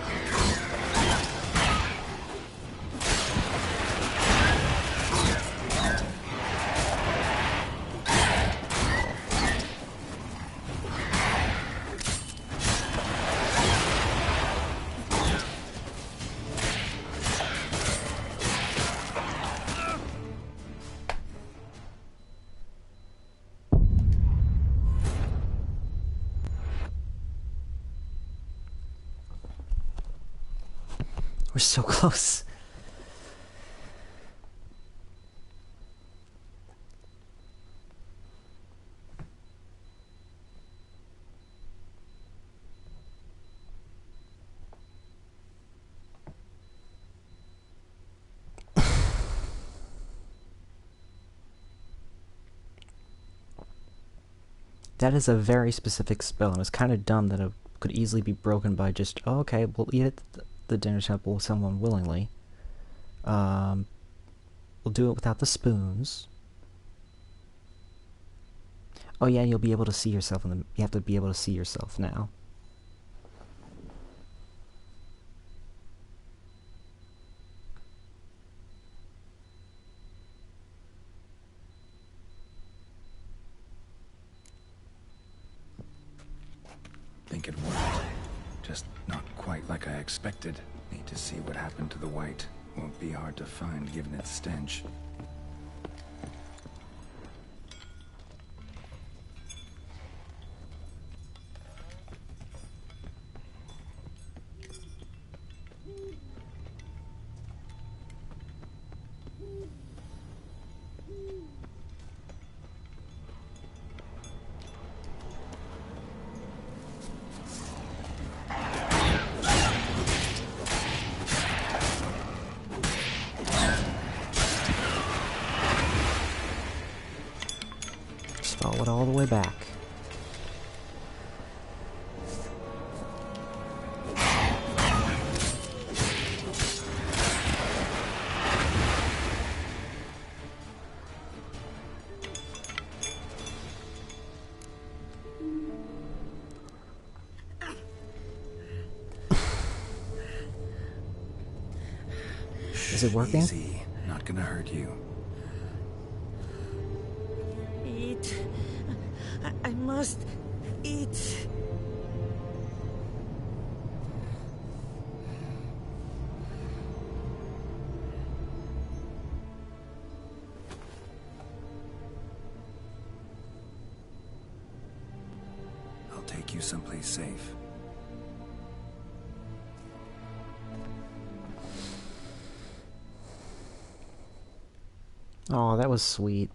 We're so close. That is a very specific spell, and it's kind of dumb that it could easily be broken by just, oh, okay, we'll eat at the dinner temple with someone willingly. We'll do it without the spoons. Oh yeah, you'll be able to see yourself in the... You have to be able to see yourself now. like it worked. Just not quite like I expected. Need to see what happened to the white. Won't be hard to find given its stench. Follow it all the way back. Is it working? Easy. Not gonna hurt you. Eat. I must eat. I'll take you someplace safe. Oh, that was sweet.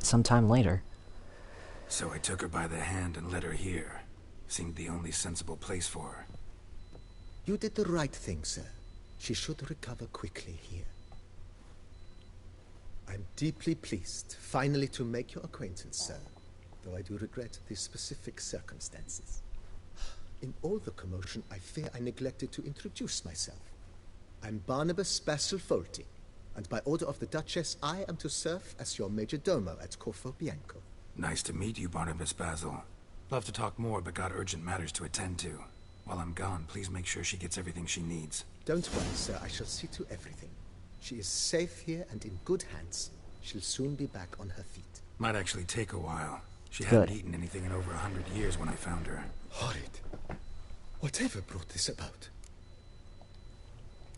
Sometime later. So I took her by the hand and led her here. Seemed the only sensible place for her. You did the right thing, sir. She should recover quickly here. I'm deeply pleased, finally, to make your acquaintance, sir. Though I do regret the specific circumstances. In all the commotion, I fear I neglected to introduce myself. I'm Barnabas Basilfolti, and by order of the Duchess, I am to serve as your major domo at Corvo Bianco. Nice to meet you, Barnabas Basil. Love to talk more, but got urgent matters to attend to. While I'm gone, please make sure she gets everything she needs. Don't worry, sir. I shall see to everything. She is safe here and in good hands. She'll soon be back on her feet. Might actually take a while. She Good. hadn't eaten anything in over 100 years when I found her. Horrid. Whatever brought this about?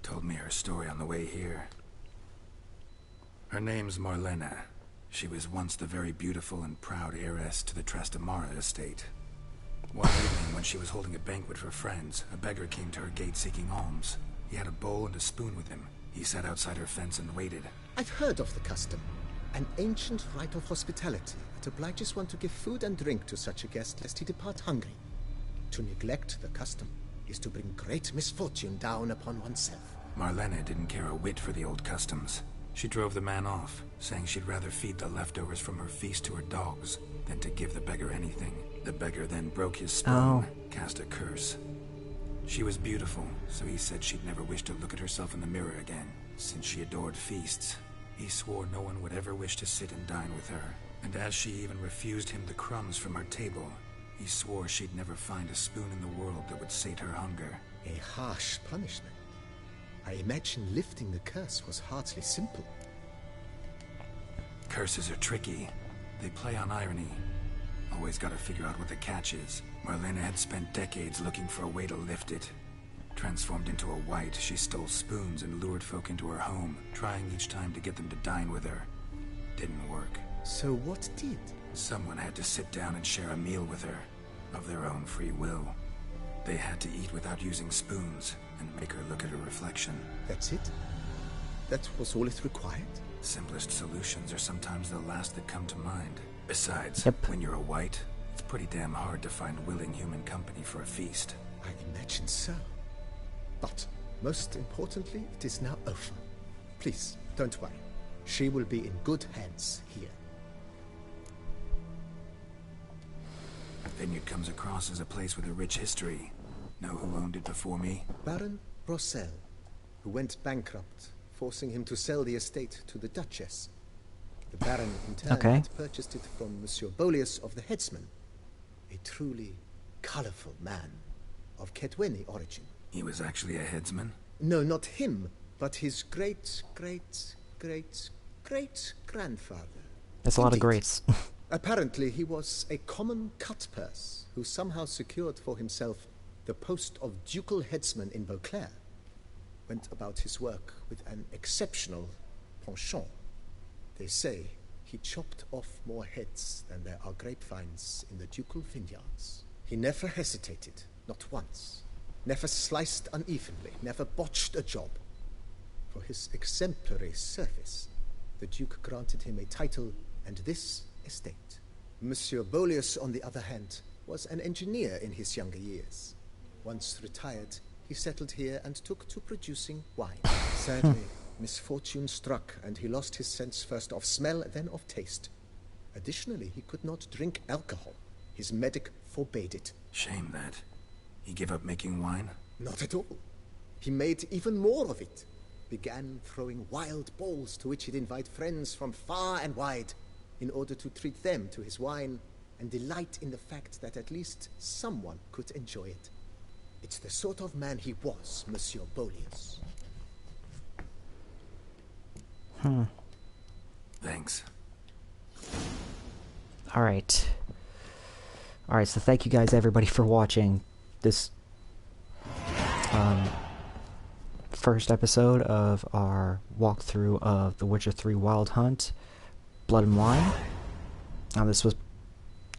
Told me her story on the way here. Her name's Marlena. She was once the very beautiful and proud heiress to the Trastamara estate. One evening, when she was holding a banquet for friends, a beggar came to her gate seeking alms. He had a bowl and a spoon with him. He sat outside her fence and waited. I've heard of the custom. An ancient rite of hospitality that obliges one to give food and drink to such a guest lest he depart hungry. To neglect the custom is to bring great misfortune down upon oneself. Marlena didn't care a whit for the old customs. She drove the man off, saying she'd rather feed the leftovers from her feast to her dogs than to give the beggar anything. The beggar then broke his spoon, cast a curse. She was beautiful, so he said she'd never wish to look at herself in the mirror again. Since she adored feasts, he swore no one would ever wish to sit and dine with her. And as she even refused him the crumbs from her table, he swore she'd never find a spoon in the world that would sate her hunger. A harsh punishment. I imagine lifting the curse was hardly simple. Curses are tricky. They play on irony. Always gotta figure out what the catch is. Marlena had spent decades looking for a way to lift it. Transformed into a white, she stole spoons and lured folk into her home, trying each time to get them to dine with her. Didn't work. So what did? Someone had to sit down and share a meal with her, of their own free will. They had to eat without using spoons, and make her look at her reflection. That's it? That was all it required? Simplest solutions are sometimes the last that come to mind. Besides, Yep. when you're a white, it's pretty damn hard to find willing human company for a feast. I imagine so. But, most importantly, it is now over. Please, don't worry. She will be in good hands here. Vineyard comes across as a place with a rich history. Know who owned it before me? Baron Rossel. who went bankrupt, forcing him to sell the estate to the Duchess. The Baron, in turn, had purchased it from Monsieur Bolius of the Headsman, a truly colorful man of Ketweni origin. He was actually a headsman? No, not him, but his great-great-great-great-grandfather. That's a lot of greats. Apparently, he was a common cut-purse who somehow secured for himself the post of ducal headsman in Beauclair. Went about his work with an exceptional penchant. They say he chopped off more heads than there are grapevines in the ducal vineyards. He never hesitated, not once. Never sliced unevenly, never botched a job. For his exemplary service, the Duke granted him a title and this estate. Monsieur Bolius, on the other hand, was an engineer in his younger years. Once retired, he settled here and took to producing wine. Sadly, misfortune struck, and he lost his sense first of smell, then of taste. Additionally, he could not drink alcohol. His medic forbade it. Shame that. He gave up making wine? Not at all. He made even more of it. Began throwing wild balls to which he'd invite friends from far and wide in order to treat them to his wine and delight in the fact that at least someone could enjoy it. It's the sort of man he was, Monsieur Bolius. Thanks. Alright, so thank you guys, everybody, for watching this first episode of our walkthrough of The Witcher 3 Wild Hunt, Blood and Wine. This was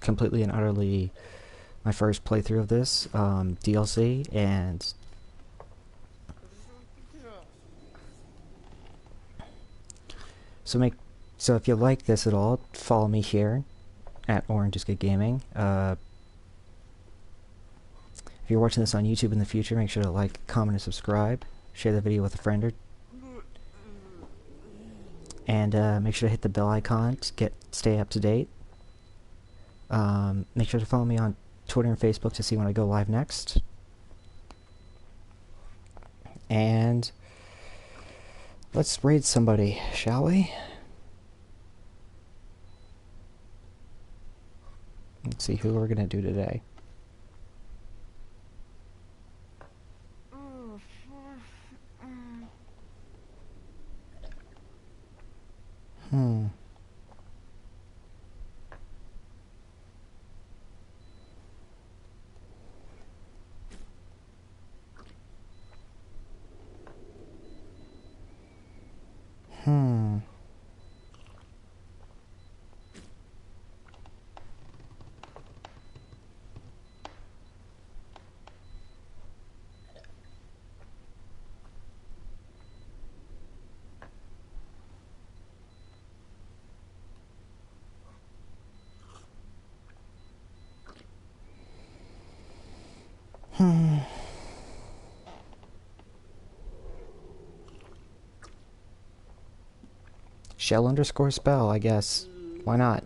completely and utterly my first playthrough of this DLC, and so if you like this at all, follow me here at Orange is Good Gaming. If you're watching this on YouTube in the future, make sure to like, comment, and subscribe. Share the video with a friend, and make sure to hit the bell icon to stay up to date. Make sure to follow me on Twitter and Facebook to see when I go live next. And let's raid somebody, shall we? Let's see who we're gonna do today. Shell_spell, I guess. Why not?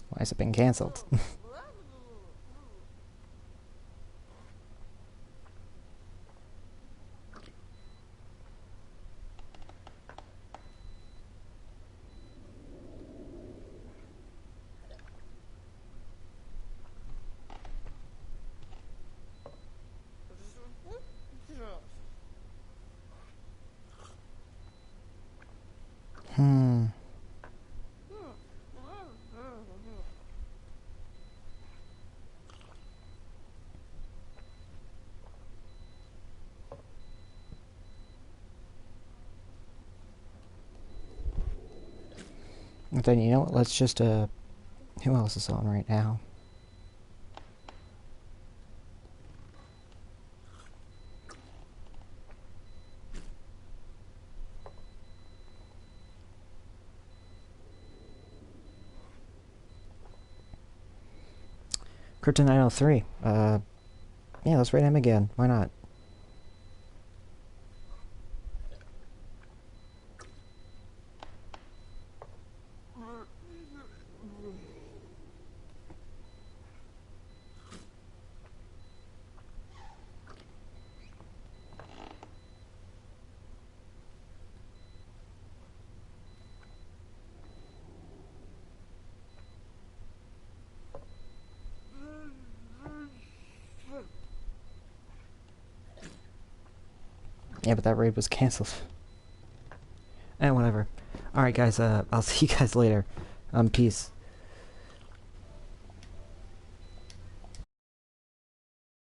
Why has it been cancelled? Then, you know what, let's just, who else is on right now? Kryptonite 03. Yeah, let's raid him again. Why not? Yeah, but that raid was cancelled. Whatever. Alright guys, I'll see you guys later. Peace.